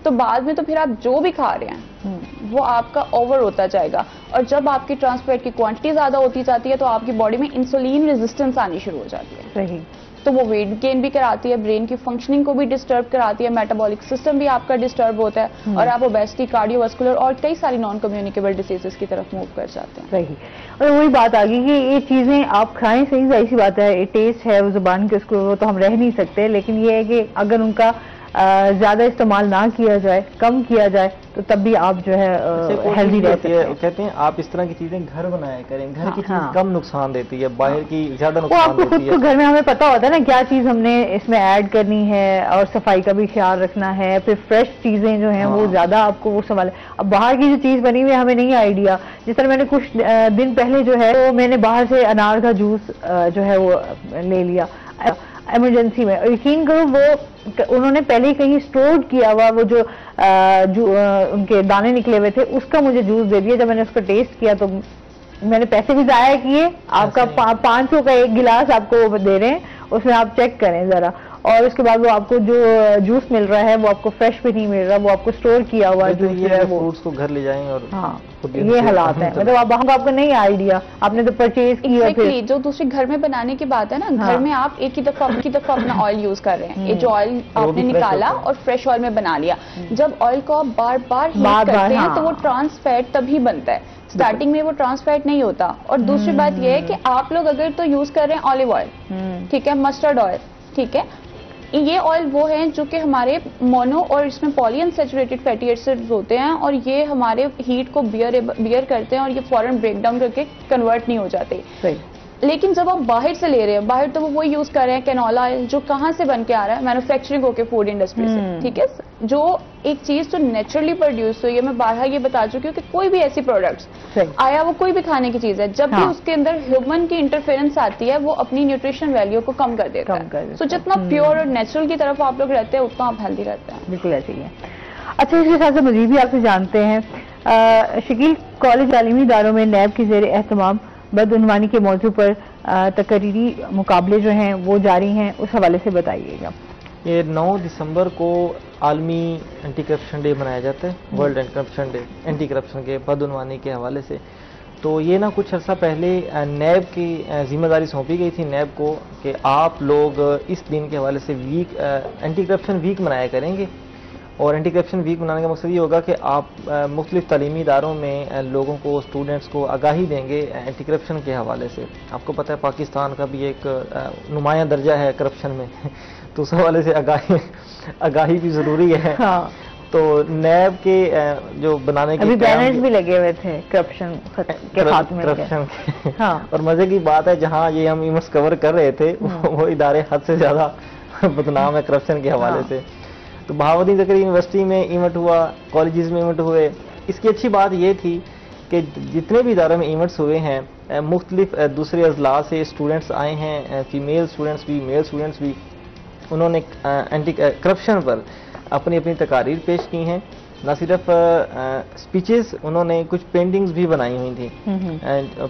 तो बाद में तो फिर आप जो भी खा रहे हैं वो आपका ओवर होता जाएगा, और जब आपकी ट्रांस फैट की क्वांटिटी ज्यादा होती जाती है तो आपकी बॉडी में इंसुलिन रेजिस्टेंस आनी शुरू हो जाती है। सही, तो वो वेट गेन भी कराती है, ब्रेन की फंक्शनिंग को भी डिस्टर्ब कराती है, मेटाबॉलिक सिस्टम भी आपका डिस्टर्ब होता है और आप ओबेसिटी, कार्डियोवास्कुलर और कई सारी नॉन कम्युनिकेबल डिसीजेस की तरफ मूव कर जाते हैं। सही, और वही बात आ गई कि ये चीजें आप खाएं, सही जाहिर सी बात है, टेस्ट है, वो जुबान के उसको वो तो हम रह नहीं सकते, लेकिन ये है कि अगर उनका ज्यादा इस्तेमाल ना किया जाए, कम किया जाए, तो तब भी आप जो है हेल्दी रहती है। कहते हैं आप इस तरह की चीजें घर बनाया करें, घर की चीज हाँ। कम नुकसान देती है, बाहर की ज्यादा वो नुकसान आपको खुद देती को है। घर में हमें पता होता है ना क्या चीज हमने इसमें ऐड करनी है, और सफाई का भी ख्याल रखना है, फिर फ्रेश चीजें जो हैं वो ज्यादा आपको वो संभाले। अब बाहर की जो चीज बनी हुई है हमें नहीं आइडिया, जिस तरह मैंने कुछ दिन पहले जो है तो मैंने बाहर से अनार का जूस जो है वो ले लिया इमरजेंसी में, और यकीन करो वो उन्होंने पहले ही कहीं स्टोर किया हुआ वो जो उनके दाने निकले हुए थे उसका मुझे जूस दे दिया। जब मैंने उसको टेस्ट किया तो मैंने पैसे भी जाया किए, आपका 500 का एक गिलास आपको दे रहे हैं, उसमें आप चेक करें जरा, और उसके बाद वो आपको जो जूस मिल रहा है वो आपको फ्रेश भी नहीं मिल रहा, वो आपको स्टोर किया हुआ जूस ये है वो फ्रूट्स को घर ले जाएं और हाँ ये हालात है। मतलब आपको नहीं आइडिया, आपने तो परचेज किया। फिर जो दूसरे घर में बनाने की बात है ना, घर में आप एक ही दफा अपना ऑयल यूज कर रहे हैं, ये जो ऑयल आपने निकाला और फ्रेश ऑयल में बना लिया, जब ऑयल को आप बार बार हीट करते हैं तो वो ट्रांस फैट तभी बनता है, स्टार्टिंग में वो ट्रांस फैट नहीं होता। और दूसरी बात ये है कि आप लोग अगर तो यूज कर रहे हैं ऑलिव ऑयल, ठीक है, मस्टर्ड ऑयल, ठीक है, ये ऑयल वो है जो कि हमारे मोनो और इसमें पॉलीअनसैचुरेटेड फैटी एसिड्स होते हैं, और ये हमारे हीट को बियर करते हैं और ये फौरन ब्रेक डाउन करके कन्वर्ट नहीं हो जाते। लेकिन जब आप बाहर से ले रहे हैं, बाहर तो वो वही यूज कर रहे हैं कैनोला ऑयल, जो कहाँ से बन के आ रहा है, मैन्युफैक्चरिंग होके फूड इंडस्ट्री से, ठीक है। जो एक चीज तो नेचुरली प्रोड्यूस हुई है, मैं बारहा ये बता चुकी हूँ कि कोई भी ऐसी प्रोडक्ट्स आया वो कोई भी खाने की चीज है, जब भी उसके अंदर ह्यूमन की इंटरफेरेंस आती है वो अपनी न्यूट्रिशन वैल्यू को कम कर देता है। सो जितना प्योर और नेचुरल की तरफ आप लोग रहते हैं उतना आप हेल्दी रहते हैं। बिल्कुल ऐसे ही है। अच्छा, इसके साथ मजीद भी आपसे जानते हैं, शकील कॉलेज तालीमी इदारों में नैब की जेर एहतमाम बदउनवानी के मौजू पर तकरीरी मुकाबले जो हैं वो जारी हैं, उस हवाले से बताइएगा। ये 9 दिसंबर को आलमी एंटी करप्शन डे मनाया जाता है, world anti corruption day, anti corruption के बदउनवानी के हवाले से। तो ये ना कुछ अर्सा पहले नैब की जिम्मेदारी सौंपी गई थी नैब को कि आप लोग इस दिन के हवाले से वीक एंटी करप्शन वीक मनाया करेंगे। और एंटी करप्शन वीक मनाने का मकसद ये होगा कि आप मुख्तलिफ तालीमी इदारों में लोगों को, स्टूडेंट्स को आगाही देंगे एंटी करप्शन के हवाले से। आपको पता है पाकिस्तान का भी एक नुमाया दर्जा है करप्शन में तो उस हवाले से आगाही भी ज़रूरी है। हाँ। तो नैब के जो बनाने के बैनर्स भी लगे हुए थे करप्शन के खात्मे के। हाँ। और मज़े की बात है, जहाँ ये हम इवेंट्स कवर कर रहे थे वो इदारे हद से ज़्यादा बदनाम है करप्शन के हवाले से। तो बहाउद्दीन ज़करिया यूनिवर्सिटी में इवेंट हुआ, कॉलेजेस में इवेंट हुए। इसकी अच्छी बात ये थी कि जितने भी इदारों में इवेंट्स हुए हैं, मुख्तलिफ दूसरे अजला से स्टूडेंट्स आए हैं, फीमेल स्टूडेंट्स भी, मेल स्टूडेंट्स भी, उन्होंने एंटी करप्शन पर अपनी अपनी तकारीर पेश की हैं। न सिर्फ स्पीचेस, उन्होंने कुछ पेंटिंग्स भी बनाई हुई थी,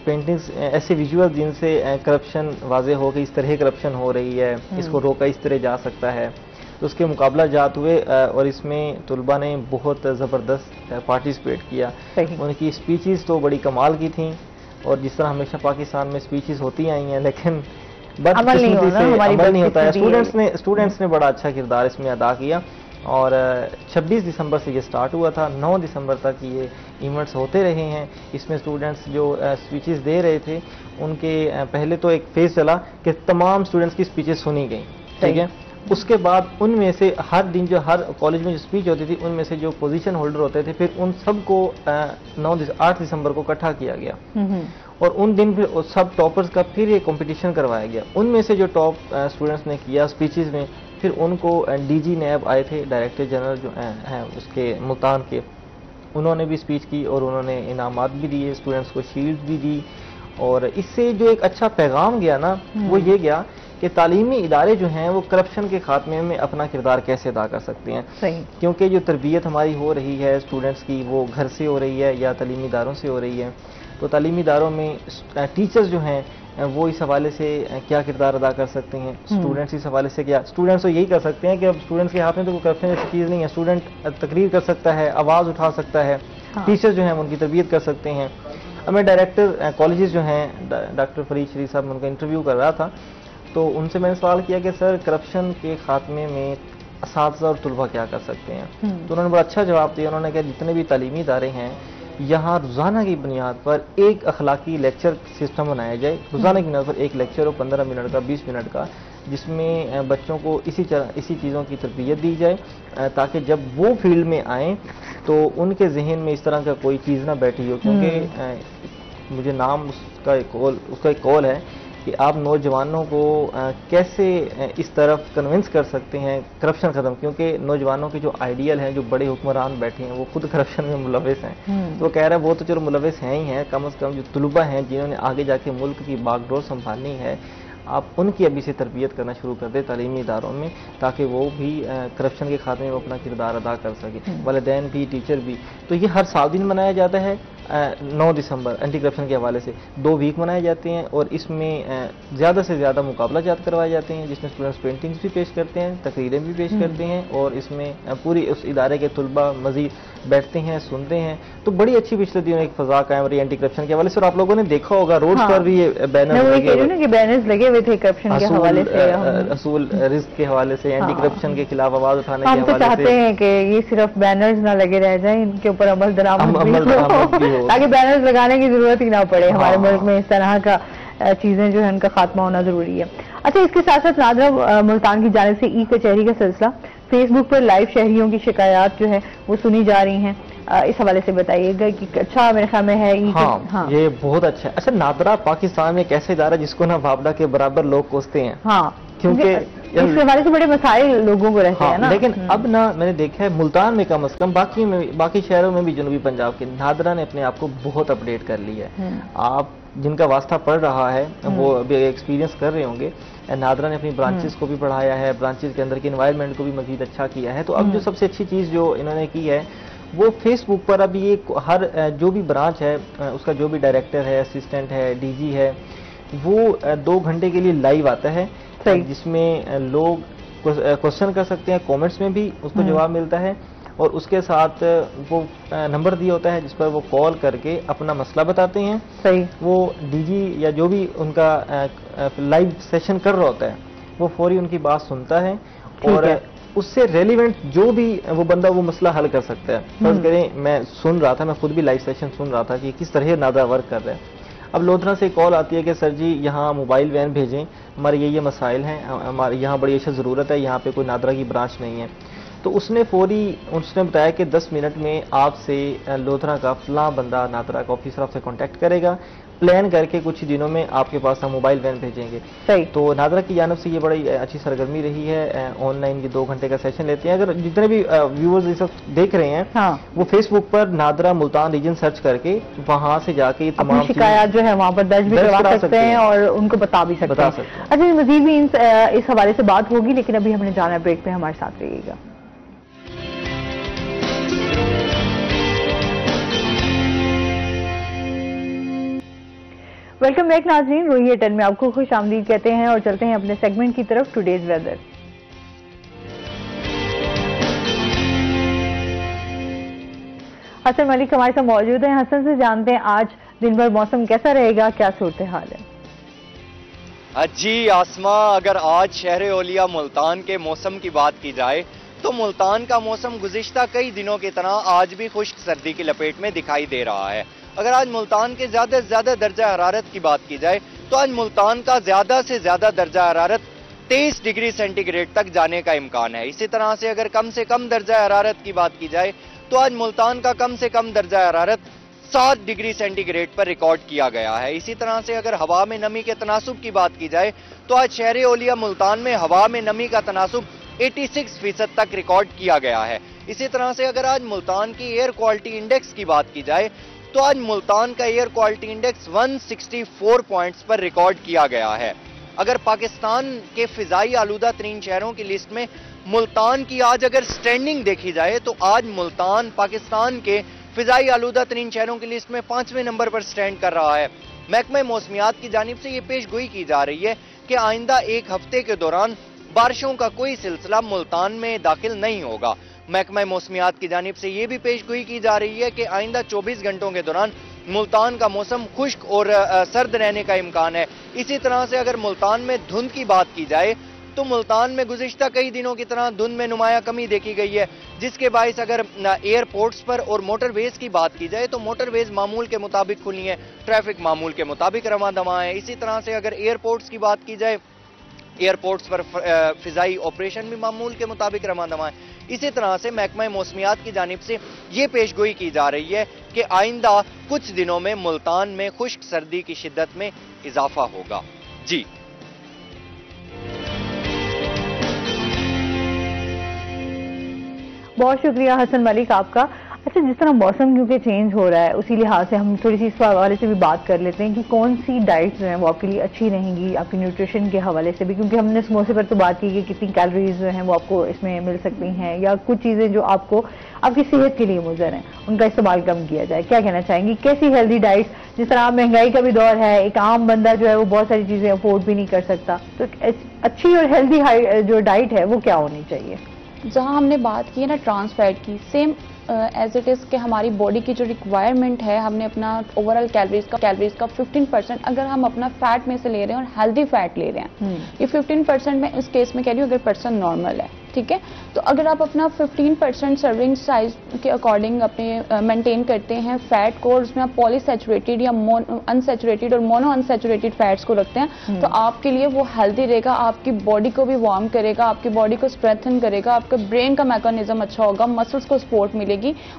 पेंटिंग्स ऐसे विजुअल जिनसे करप्शन वाजे हो कि इस तरह करप्शन हो रही है, इसको रोका इस तरह जा सकता है। तो उसके मुकाबला जात हुए और इसमें तुलबा ने बहुत ज़बरदस्त पार्टिसिपेट किया। उनकी स्पीचेस तो बड़ी कमाल की थी, और जिस तरह हमेशा पाकिस्तान में स्पीचेस होती आई हैं लेकिन अमल नहीं होता है। स्टूडेंट्स ने बड़ा अच्छा किरदार इसमें अदा किया। और 26 दिसंबर से ये स्टार्ट हुआ था, 9 दिसंबर तक ये इवेंट्स होते रहे हैं। इसमें स्टूडेंट्स जो स्पीचेस दे रहे थे उनके पहले तो एक फेज चला कि तमाम स्टूडेंट्स की स्पीचें सुनी गई, ठीक है। उसके बाद उनमें से हर दिन जो हर कॉलेज में जो स्पीच होती थी उनमें से जो पोजीशन होल्डर होते थे, फिर उन सबको 8 दिसंबर को इकट्ठा किया गया, और उन दिन फिर सब टॉपर्स का फिर ये कंपटीशन करवाया गया। उनमें से जो टॉप स्टूडेंट्स ने किया स्पीचेस में, फिर उनको डीजी नैब आए थे, डायरेक्टर जनरल जो हैं उसके मुल्तान के, उन्होंने भी स्पीच की और उन्होंने इनामात भी दिए, स्टूडेंट्स को शील्ड भी दी। और इससे जो एक अच्छा पैगाम गया ना, वो ये गया कि तालीमी इदारे जो हैं वो करप्शन के खात्मे में अपना किरदार कैसे अदा कर सकते हैं। सही। क्योंकि जो तरबियत हमारी हो रही है स्टूडेंट्स की, वो घर से हो रही है या तालीमी इदारों से हो रही है। तो तालीमी इदारों में टीचर्स जो हैं वो इस हवाले से क्या किरदार अदा कर सकते हैं, स्टूडेंट्स इस हवाले से क्या, स्टूडेंट्स तो यही कर सकते हैं कि अब स्टूडेंट्स के हाथ में तो कोई करप्शन जैसी चीज़ नहीं है। स्टूडेंट तकरीर कर सकता है, आवाज़ उठा सकता है, टीचर्स जो हैं उनकी तरबियत कर सकते हैं। अब मैं डायरेक्टर कॉलेजेस जो हैं, डॉक्टर फरीद शरीफ साहब, उनका इंटरव्यू कर रहा था, तो उनसे मैंने सवाल किया कि सर करप्शन के खात्मे में असातिज़ा और तुलबा क्या कर सकते हैं। तो उन्होंने बड़ा अच्छा जवाब दिया। उन्होंने कहा जितने भी तालीमी इदारे हैं यहाँ रोज़ाना की बुनियाद पर एक अखलाकी लेक्चर सिस्टम बनाया जाए, रोज़ाना की बुनियाद पर एक लेक्चर हो 15 मिनट का, 20 मिनट का, जिसमें बच्चों को इसी चीज़ों की तरबियत दी जाए, ताकि जब वो फील्ड में आएँ तो उनके जहन में इस तरह का कोई चीज़ ना बैठी हो। क्योंकि मुझे नाम उसका एक कॉल है कि आप नौजवानों को कैसे इस तरफ कन्विंस कर सकते हैं करप्शन खत्म, क्योंकि नौजवानों के जो आइडियल हैं, जो बड़े हुक्मरान बैठे हैं, वो खुद करप्शन में मुलविस हैं। तो वो कह रहे हैं वो तो चलो मुलविस हैं ही हैं, कम से कम जो तलबा हैं जिन्होंने आगे जाके मुल्क की बागडोर संभालनी है, आप उनकी अभी से तरबियत करना शुरू कर दें तालीमी इदारों में, ताकि वो भी करप्शन के खात्मे में अपना किरदार अदा कर सके, वालिदैन भी, टीचर भी। तो ये हर साल दिन मनाया जाता है 9 दिसंबर एंटी करप्शन के हवाले से 2 वीक मनाए जाते हैं, और इसमें ज़्यादा से ज़्यादा मुकाबला जात करवाए जाते हैं, जिसमें स्टूडेंट्स पेंटिंग्स भी पेश करते हैं, तकरीरें भी पेश करते हैं, और इसमें पूरी उस इदारे के तलबा मजीद बैठते हैं, सुनते हैं। तो बड़ी अच्छी पिछले दिनों एक फजा कायम रही एंटी करप्शन के हवाले से, और आप लोगों ने देखा होगा रोड पर भी ये बैनर्स लगे हुए थे करप्शन के हवाले से, असूल रिस्क के हवाले से, एंटी करप्शन के खिलाफ आवाज उठाने के हवाले से। हम तो चाहते हैं कि ये सिर्फ बैनर्स ना लगे रह जाएं, इनके ऊपर अमल दरामद भी हो, ताकि बैनर्स लगाने की जरूरत ही ना पड़े। हमारे मुल्क में इस तरह का चीजें जो है उनका खात्मा होना जरूरी है। अच्छा, इसके साथ साथ नादरा मुल्तान की जानिब से ई कचहरी का सिलसिला, फेसबुक पर लाइव शहरियों की शिकायत जो है वो सुनी जा रही हैं, इस हवाले से बताइएगा कि अच्छा मेरे ख्याल में है ई। हाँ, ये बहुत अच्छा है। अच्छा, नादरा पाकिस्तान में एक ऐसा इदारा जिसको ना बाबला के बराबर लोग कोसते हैं। हाँ, क्योंकि इस हवाले से बड़े मसाइल लोगों को रहते हैं ना। लेकिन अब ना मैंने देखा है मुल्तान में कम से कम, बाकी शहरों में भी, जनूबी पंजाब के, नादरा ने अपने आप को बहुत अपडेट कर लिया है। आप जिनका वास्ता पड़ रहा है वो अभी एक्सपीरियंस कर रहे होंगे, नादरा ने अपनी ब्रांचेस को भी बढ़ाया है, ब्रांचेस के अंदर के एनवायरनमेंट को भी मजीद अच्छा किया है। तो अब जो सबसे अच्छी चीज़ जो इन्होंने की है वो फेसबुक पर अभी ये हर जो भी ब्रांच है उसका जो भी डायरेक्टर है, असिस्टेंट है, डीजी है, वो 2 घंटे के लिए लाइव आता है, जिसमें लोग क्वेश्चन कर सकते हैं, कमेंट्स में भी उसको जवाब मिलता है, और उसके साथ वो नंबर दिया होता है जिस पर वो कॉल करके अपना मसला बताते हैं। सही, वो डीजी या जो भी उनका लाइव सेशन कर रहा होता है वो फौरी उनकी बात सुनता है, और उससे रेलिवेंट जो भी वो बंदा वो मसला हल कर सकता है। फर्ज करें मैं सुन रहा था, मैं खुद भी लाइव सेशन सुन रहा था कि किस तरह नादरा वर्क कर रहा है। अब लोधरा से कॉल आती है कि सर जी यहाँ मोबाइल वैन भेजें, हमारे ये मसाइल हैं, हमारे यहाँ बड़ी अच्छी ज़रूरत है, यहाँ पे कोई नादरा की ब्रांच नहीं है। तो उसने बताया कि 10 मिनट में आपसे लोधरा का फलां बंदा नादरा का ऑफिसर आपसे कांटेक्ट करेगा, प्लान करके कुछ ही दिनों में आपके पास हम मोबाइल वैन भेजेंगे। सही। तो नादरा की जानब से ये बड़ी अच्छी सरगर्मी रही है। ऑनलाइन ये 2 घंटे का सेशन लेते हैं। अगर जितने भी व्यूअर्स इस वक्त देख रहे हैं, हाँ, वो फेसबुक पर नादरा मुल्तान रीजन सर्च करके वहां से जाके ये तमाम शिकायत जो है वहां पर दर्ज भी करवा सकते हैं और उनको बता भी सकते हैं। अच्छा, मजीद भी इस हवाले से बात होगी, लेकिन अभी हमने जाना है ब्रेक पे, हमारे साथ रहिएगा। वेलकम बैक नाज़रीन, रोही 10 में आपको खुश आमदीद कहते हैं और चलते हैं अपने सेगमेंट की तरफ, टुडेज वेदर। हसन मलिक हमारे साथ मौजूद हैं। हसन से जानते हैं आज दिन भर मौसम कैसा रहेगा, क्या सूरत हाल है? जी आसमा, अगर आज शहर ओलिया मुल्तान के मौसम की बात की जाए तो मुल्तान का मौसम गुज़िश्ता कई दिनों की तरह आज भी खुश्क सर्दी की लपेट में दिखाई दे रहा है। अगर आज मुल्तान के ज्यादा से ज्यादा दर्जा हरारत की बात की जाए तो आज मुल्तान का ज्यादा से ज्यादा दर्जा हरारत 23 डिग्री सेंटीग्रेड तक जाने का इम्कान है। इसी तरह से अगर कम से कम दर्जा हरारत की बात की जाए तो आज मुल्तान का कम से कम दर्जा हरारत 7 डिग्री सेंटीग्रेड पर रिकॉर्ड किया गया है। इसी तरह से अगर हवा में नमी के तनासुब की बात की जाए तो आज शहर ओलिया मुल्तान में हवा में नमी का तनासुब 86% तक रिकॉर्ड किया गया है। इसी तरह से अगर आज मुल्तान की एयर क्वालिटी इंडेक्स की बात की जाए तो आज मुल्तान का एयर क्वालिटी इंडेक्स 164 पॉइंट्स पर रिकॉर्ड किया गया है। अगर पाकिस्तान के फिजाई आलूदा तरीन शहरों की लिस्ट में मुल्तान की आज अगर स्टैंडिंग देखी जाए तो आज मुल्तान पाकिस्तान के फिजाई आलूदा तरीन शहरों की लिस्ट में 5वें नंबर पर स्टैंड कर रहा है। महकमा मौसमियात की जानिब से ये पेशगोई की जा रही है कि आइंदा 1 हफ्ते के दौरान बारिशों का कोई सिलसिला मुल्तान में दाखिल नहीं होगा। महकमा मौसमियात की जानिब से यह भी पेशगोई की जा रही है कि आइंदा 24 घंटों के दौरान मुल्तान का मौसम खुश्क और सर्द रहने का इम्कान है। इसी तरह से अगर मुल्तान में धुंध की बात की जाए तो मुल्तान में गुज़िश्ता कई दिनों की तरह धुंध में नुमाया कमी देखी गई है, जिसके बायस अगर एयरपोर्ट्स पर और मोटरवेज की बात की जाए तो मोटरवेज मामूल के मुताबिक खुली हैं, ट्रैफिक मामूल के मुताबिक रवां दवा है। इसी तरह से अगर एयरपोर्ट्स की बात की जाए एयरपोर्ट्स पर फिजाई ऑपरेशन भी मामूल के मुताबिक रवा दवा है। इसी तरह से महकमा मौसमियात की जानिब से ये पेशगोई की जा रही है कि आइंदा कुछ दिनों में मुल्तान में खुश्क सर्दी की शिद्दत में इजाफा होगा। जी बहुत शुक्रिया हसन मलिक आपका। अच्छा, जिस तरह मौसम क्योंकि चेंज हो रहा है उसी लिहाज से हम थोड़ी सी इस हवाले से भी बात कर लेते हैं कि कौन सी डाइट जो है वो आपके लिए अच्छी रहेंगी आपकी न्यूट्रिशन के हवाले से भी, क्योंकि हमने समोसे पर तो बात की कि कितनी कैलोरीज जो हैं वो आपको इसमें मिल सकती हैं या कुछ चीज़ें जो आपको आपकी सेहत के लिए मुज़र हैं उनका इस्तेमाल कम किया जाए। क्या कहना चाहेंगी, कैसी हेल्दी डाइट, जिस तरह महंगाई का भी दौर है, एक आम बंदा जो है वो बहुत सारी चीज़ें अफोर्ड भी नहीं कर सकता, तो अच्छी और हेल्दी जो डाइट है वो क्या होनी चाहिए? जहां हमने बात की है ना ट्रांस फैट की, सेम एज इट इज़ कि हमारी बॉडी की जो रिक्वायरमेंट है, हमने अपना ओवरऑल कैलोरीज का 15% अगर हम अपना फैट में से ले रहे हैं और हेल्दी फैट ले रहे हैं, ये 15% मैं इस केस में कह रही हूँ अगर पर्सन नॉर्मल है, ठीक है, तो अगर आप अपना 15% सर्विंग साइज के अकॉर्डिंग अपने मेंटेन करते हैं फैट को और उसमें आप पॉलीसैचुरेटेड या अनसैचुरेटेड और मोनो अनसैचुरेटेड फैट्स को रखते हैं, तो आपके लिए वो हेल्दी रहेगा, आपकी बॉडी को भी वार्म करेगा, आपकी बॉडी को स्ट्रेंथन करेगा, आपका ब्रेन का मैकेनिज्म अच्छा होगा, मसल्स को सपोर्ट मिलेगी।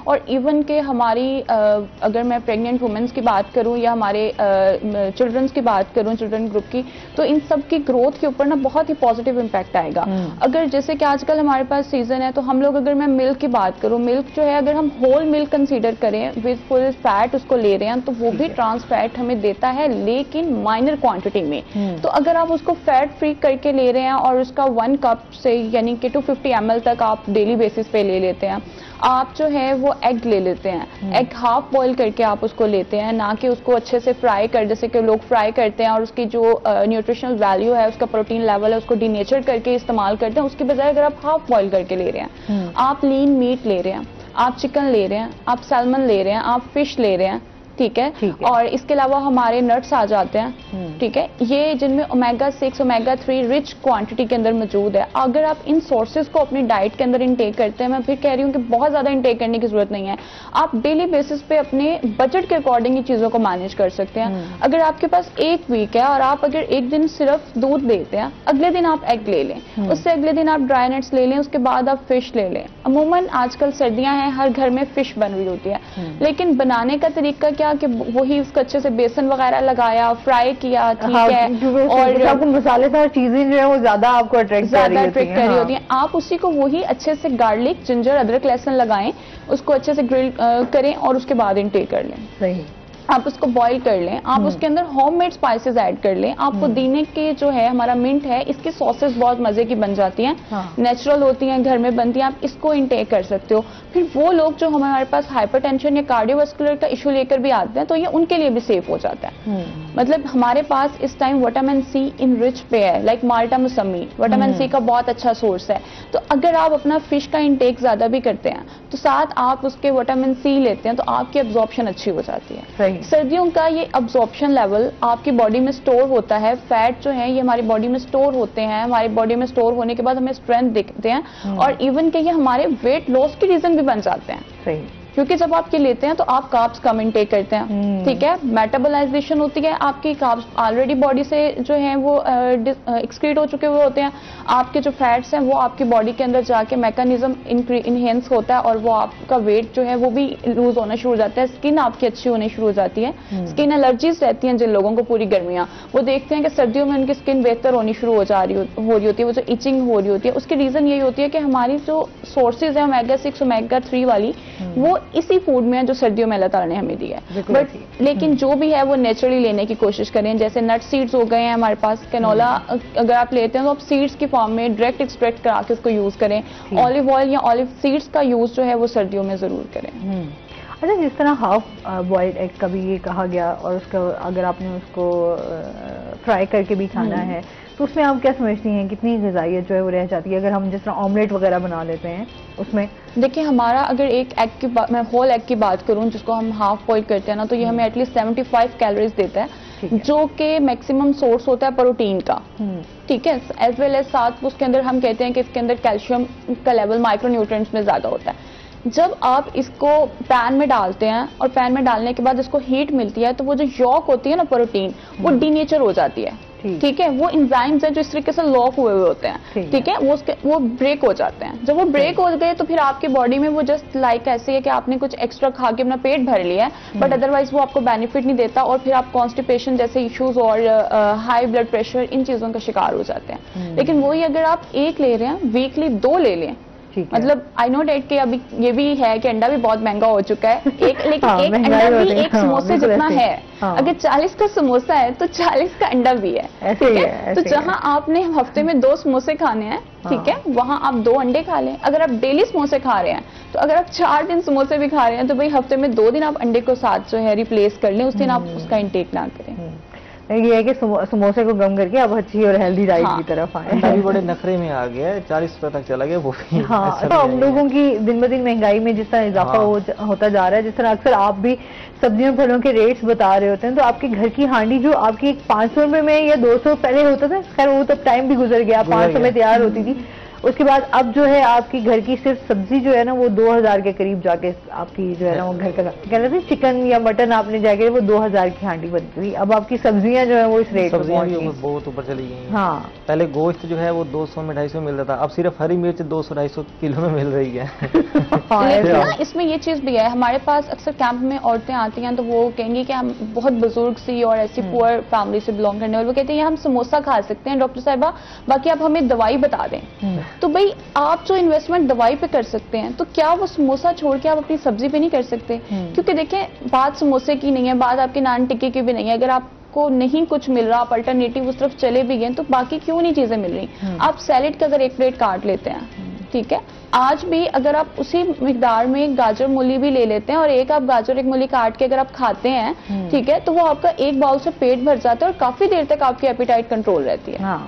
और इवन के हमारी अगर मैं प्रेग्नेंट वुमेन्स की बात करूं या हमारे चिल्ड्रंस की बात करूं, चिल्ड्रन ग्रुप की, तो इन सब की ग्रोथ के ऊपर ना बहुत ही पॉजिटिव इंपैक्ट आएगा। अगर जैसे कि आजकल हमारे पास सीजन है तो हम लोग, अगर मैं मिल्क की बात करूं, मिल्क जो है अगर हम होल मिल्क कंसीडर करें विद फुल फैट उसको ले रहे हैं तो वो भी ट्रांस फैट हमें देता है, लेकिन माइनर क्वांटिटी में। तो अगर आप उसको फैट फ्री करके ले रहे हैं और उसका 1 कप से यानी कि 250 ml तक आप डेली बेसिस पे ले लेते हैं, आप जो है वो एग ले लेते हैं, एग हाफ बॉईल करके आप उसको लेते हैं, ना कि उसको अच्छे से फ्राई कर, जैसे कि लोग फ्राई करते हैं और उसकी जो न्यूट्रिशनल वैल्यू है, उसका प्रोटीन लेवल है, उसको डीनेचर करके इस्तेमाल करते हैं। उसकी बजाय अगर आप हाफ बॉईल करके ले रहे हैं, आप लीन मीट ले रहे हैं, आप चिकन ले रहे हैं, आप सैल्मन ले रहे हैं, आप फिश ले रहे हैं, ठीक है, और इसके अलावा हमारे नट्स आ जाते हैं, ठीक है, ये जिनमें ओमेगा 6 ओमेगा 3 रिच क्वांटिटी के अंदर मौजूद है। अगर आप इन सोर्सेज को अपनी डाइट के अंदर इंटेक करते हैं, मैं फिर कह रही हूँ कि बहुत ज्यादा इंटेक करने की जरूरत नहीं है, आप डेली बेसिस पे अपने बजट के अकॉर्डिंग ही चीजों को मैनेज कर सकते हैं। अगर आपके पास एक वीक है और आप अगर एक दिन सिर्फ दूध लेते हैं, अगले दिन आप एग ले लें, उससे अगले दिन आप ड्राई नट्स ले लें, उसके बाद आप फिश ले लें। अमूमन आजकल सर्दियां हैं, हर घर में फिश बन रही होती है, लेकिन बनाने का तरीका क्या कि वही उसको अच्छे से बेसन वगैरह लगाया, फ्राई किया, ठीक है, और आपको मसालेदार चीजें जो है वो ज्यादा आपको अट्रैक्ट कर रही होती हैं। आप उसी को वही अच्छे से गार्लिक, जिंजर, अदरक, लहसुन लगाएं, उसको अच्छे से ग्रिल करें और उसके बाद इनटेक कर लें। सही, आप उसको बॉईल कर लें, आप उसके अंदर होममेड स्पाइसेस ऐड कर लें। आपको दीने के जो है हमारा मिंट है, इसकी सॉसेस बहुत मजे की बन जाती हैं, नेचुरल होती हैं, घर में बनती हैं, आप इसको इंटेक कर सकते हो। फिर वो लोग जो हमारे पास हाइपरटेंशन या कार्डियोवास्कुलर का इशू लेकर भी आते हैं, तो ये उनके लिए भी सेफ हो जाता है। मतलब हमारे पास इस टाइम विटामिन सी इन रिच पे है, लाइक माल्टा मौसमी विटामिन सी का बहुत अच्छा सोर्स है। तो अगर आप अपना फिश का इंटेक ज्यादा भी करते हैं तो साथ आप उसके विटामिन सी लेते हैं, तो आपकी एब्जॉर्प्शन अच्छी हो जाती है। सर्दियों का ये अब्जॉर्प्शन लेवल आपकी बॉडी में स्टोर होता है, फैट जो है ये हमारी बॉडी में स्टोर होते हैं, हमारी बॉडी में स्टोर होने के बाद हमें स्ट्रेंथ दिखते हैं, और इवन के ये हमारे वेट लॉस की रीजन भी बन जाते हैं। सही, क्योंकि जब आप ये लेते हैं तो आप कार्ब्स कम इनटेक करते हैं, ठीक है, मेटाबोलाइजेशन होती है, आपकी कार्ब्स ऑलरेडी बॉडी से जो है वो एक्सक्रीट हो चुके हुए होते हैं, आपके जो फैट्स हैं वो आपकी बॉडी के अंदर जाके मैकेनिज्म इनहेंस होता है और वो आपका वेट जो है वो भी लूज होना शुरू हो जाता है, स्किन आपकी अच्छी होनी शुरू हो जाती है। स्किन एलर्जीज रहती हैं जिन लोगों को पूरी गर्मियां, वो देखते हैं कि सर्दियों में उनकी स्किन बेहतर होनी शुरू हो रही होती है, वो जो इचिंग हो रही होती है, उसकी रीजन यही होती है कि हमारी जो सोर्सेज है ओमेगा 6 ओमेगा 3 वाली, वो इसी फूड में है जो सर्दियों में अल्लाह ताला ने हमें दिया है। बट लेकिन जो भी है वो नेचुरली लेने की कोशिश करें, जैसे नट सीड्स हो गए हैं हमारे पास, कैनोला अगर आप लेते हैं तो आप सीड्स की फॉर्म में डायरेक्ट एक्सट्रैक्ट करा के उसको यूज करें। ऑलिव ऑयल या ऑलिव सीड्स का यूज जो है वो सर्दियों में जरूर करें। अच्छा, जिस तरह हाफ बॉइल्ड एग का भी ये कहा गया और उसका अगर आपने उसको फ्राई करके भी खाना है तो उसमें आप क्या समझती हैं कितनी ग़िज़ाइयत जो है वो रह जाती है अगर हम जिस तरह ऑमलेट वगैरह बना लेते हैं उसमें? देखिए, हमारा अगर एक एग की बात, मैं होल एग की बात करूं जिसको हम हाफ बॉइल करते हैं ना, तो ये हमें एटलीस्ट 75 कैलोरीज देता है, जो कि मैक्सिमम सोर्स होता है प्रोटीन का, ठीक है, एज वेल एज साथ उसके अंदर हम कहते हैं कि इसके अंदर कैल्शियम का लेवल माइक्रोन्यूट्रिएंट्स में ज्यादा होता है। जब आप इसको पैन में डालते हैं और पैन में डालने के बाद इसको हीट मिलती है तो वो जो यॉक होती है ना प्रोटीन, वो डीनेचर हो जाती है, ठीक है, वो एंजाइम्स हैं जो इस तरीके से लॉक हुए हुए होते हैं, ठीक है, वो ब्रेक हो जाते हैं। जब वो ब्रेक हो गए तो फिर आपकी बॉडी में वो जस्ट लाइक ऐसे है कि आपने कुछ एक्स्ट्रा खा के अपना पेट भर लिया है, बट अदरवाइज वो आपको बेनिफिट नहीं देता, और फिर आप कॉन्स्टिपेशन जैसे इश्यूज और हाई ब्लड प्रेशर इन चीजों का शिकार हो जाते हैं। लेकिन वही अगर आप एक ले रहे हैं, वीकली 2 ले लें, मतलब आई नो डेट कि अभी ये भी है कि अंडा भी बहुत महंगा हो चुका है, लेकिन एक अंडा भी एक समोसे जितना है। अगर 40 का समोसा है तो 40 का अंडा भी है, ठीक है। तो जहां आपने हफ्ते में 2 समोसे खाने हैं, ठीक है, वहां आप 2 अंडे खा लें। अगर आप डेली समोसे खा रहे हैं तो अगर आप 4 दिन समोसे भी खा रहे हैं तो भाई हफ्ते में 2 दिन आप अंडे को साथ जो है रिप्लेस कर लें, उस दिन आप उसका इंटेक ना करें। ये है कि समोसे को कम करके अब अच्छी और हेल्दी डाइट की तरफ आए। अभी बड़े नखरे में आ गया है, 40 रुपए तक चला गया वो भी। हाँ, तो हम लोगों की दिन ब दिन महंगाई में जिस तरह इजाफा होता जा रहा है, जिस तरह अक्सर आप भी सब्जियों फलों के रेट्स बता रहे होते हैं, तो आपके घर की हांडी जो आपकी 500 रुपए में या 200 पहले होता था, खैर वो तो टाइम भी गुजर गया, 500 में तैयार होती थी, उसके बाद अब जो है आपकी घर की सिर्फ सब्जी जो है ना वो 2000 के करीब जाके आपकी जो है ना वो घर का कह रहे थे चिकन या मटन आपने जाके वो 2000 की हांडी बनती थी। अब आपकी सब्जियां जो है वो इस रेट सब्जियां भी बहुत ऊपर चली गई हैं। हाँ, पहले गोश्त जो है वो 200 में 250 मिल रहा था, अब सिर्फ हरी मिर्च 200-250 किलो में मिल रही है। लेकिन ना इसमें ये चीज भी है, हमारे पास अक्सर कैंप में औरतें आती हैं तो वो कहेंगी कि हम बहुत बुजुर्ग सी और ऐसी पुअर फैमिली से बिलोंग करने वाले, वो कहते हैं हम समोसा खा सकते हैं डॉक्टर साहिबा, बाकी आप हमें दवाई बता दें। तो भाई आप जो इन्वेस्टमेंट दवाई पे कर सकते हैं तो क्या वो समोसा छोड़ के आप अपनी सब्जी पे नहीं कर सकते? क्योंकि देखें बात समोसे की नहीं है, बात आपके नान टिक्के की भी नहीं है। अगर आपको नहीं कुछ मिल रहा, आप अल्टरनेटिव उस तरफ चले भी गए तो बाकी क्यों नहीं चीजें मिल रही? आप सैलेड का अगर 1 प्लेट काट लेते हैं, ठीक है, आज भी अगर आप उसी मिकदार में गाजर मूली भी ले लेते हैं और एक आप गाजर 1 मूली काट के अगर आप खाते हैं, ठीक है, तो वो आपका एक बाउल से पेट भर जाता है और काफी देर तक आपकी एपिटाइट कंट्रोल रहती है।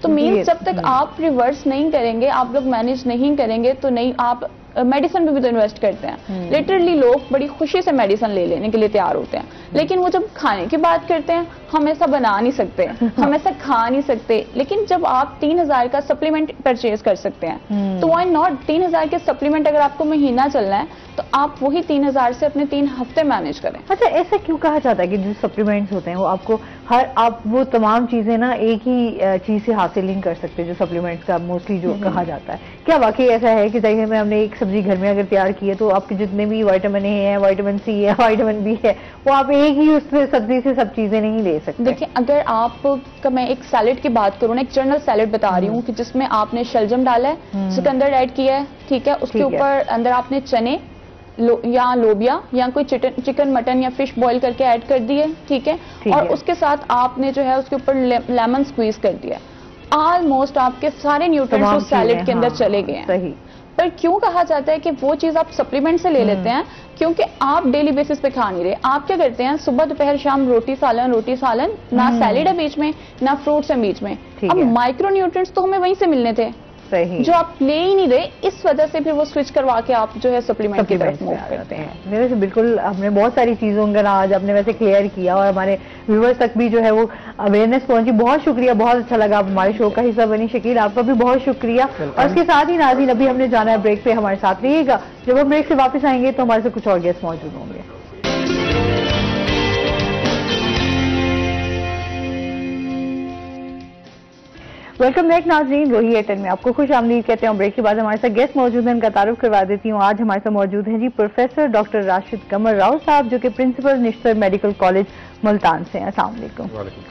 तो मीन्स जब तक आप रिवर्स नहीं करेंगे, आप लोग मैनेज नहीं करेंगे तो नहीं। आप मेडिसिन में भी तो इन्वेस्ट करते हैं, लिटरली लोग बड़ी खुशी से मेडिसिन ले लेने के लिए तैयार होते हैं, लेकिन वो जब खाने की बात करते हैं हम ऐसा बना नहीं सकते, हम ऐसा खा नहीं सकते। लेकिन जब आप 3000 का सप्लीमेंट परचेज कर सकते हैं तो व्हाई नॉट? 3000 के सप्लीमेंट अगर आपको महीना चलना है तो आप वही 3000 से अपने 3 हफ्ते मैनेज करें। अच्छा, ऐसा क्यों कहा जाता है कि जो सप्लीमेंट्स होते हैं वो आपको आप वो तमाम चीजें ना एक ही चीज से हासिल नहीं कर सकते, जो सप्लीमेंट्स का मोस्टली जो कहा जाता है? क्या वाकई ऐसा है कि देखिए में हमने एक सब्जी घर में अगर तैयार की है तो आपके जितने भी विटामिन ए है, विटामिन सी है, विटामिन बी है, वो आप एक ही उस सब्जी से सब चीजें नहीं ले सकते? देखिए अगर आप मैं एक सैलेड की बात करूँ ना, एक जनरल सैलेड बता रही हूँ कि जिसमें आपने शलजम डाला है, चुकंदर ऐड किया है, ठीक है, उसके ऊपर अंदर आपने चने या लोबिया या कोई चिकन मटन या फिश बॉईल करके ऐड कर दिए, ठीक है, और उसके साथ आपने जो है उसके ऊपर लेमन स्क्वीज कर दिया, ऑलमोस्ट आपके सारे न्यूट्रिएंट्स उस सैलेड के अंदर चले गए हैं। सही। पर क्यों कहा जाता है कि वो चीज आप सप्लीमेंट से ले लेते हैं? क्योंकि आप डेली बेसिस पे खा नहीं रहे। आप क्या करते हैं, सुबह दोपहर शाम रोटी सालन, ना सैलेड है बीच में, ना फ्रूट्स है बीच में। अब माइक्रो न्यूट्रिएंट्स तो हमें वहीं से मिलने थे, सही, जो आप ले ही नहीं रहे, इस वजह से फिर वो स्विच करवा के आप जो है सप्लीमेंट की तरफ मूव करते हैं। वैसे बिल्कुल हमने बहुत सारी चीजों का आज आपने वैसे क्लियर किया और हमारे व्यूअर्स तक भी जो है वो अवेयरनेस पहुंची। बहुत शुक्रिया, बहुत अच्छा लगा, आप हमारे शो का हिस्सा बनी। शकील आपका भी बहुत शुक्रिया। और इसके साथ ही नाज़रीन अभी हमने जाना है ब्रेक पे, हमारे साथ रहिएगा। जब हम ब्रेक से वापस आएंगे तो हमारे से कुछ और गेस्ट मौजूद होंगे। वेलकम बैक नाज़रीन, वही एयरटेल में आपको खुश आमदीद कहते हैं। ब्रेक के बाद हमारे साथ गेस्ट मौजूद हैं, उनका तारुफ करवा देती हूँ। आज हमारे साथ मौजूद हैं जी प्रोफेसर डॉक्टर राशिद कमर राव साहब, जो कि principal Nishtar medical college Multan से हैं। अस्सलाम वालेकुम,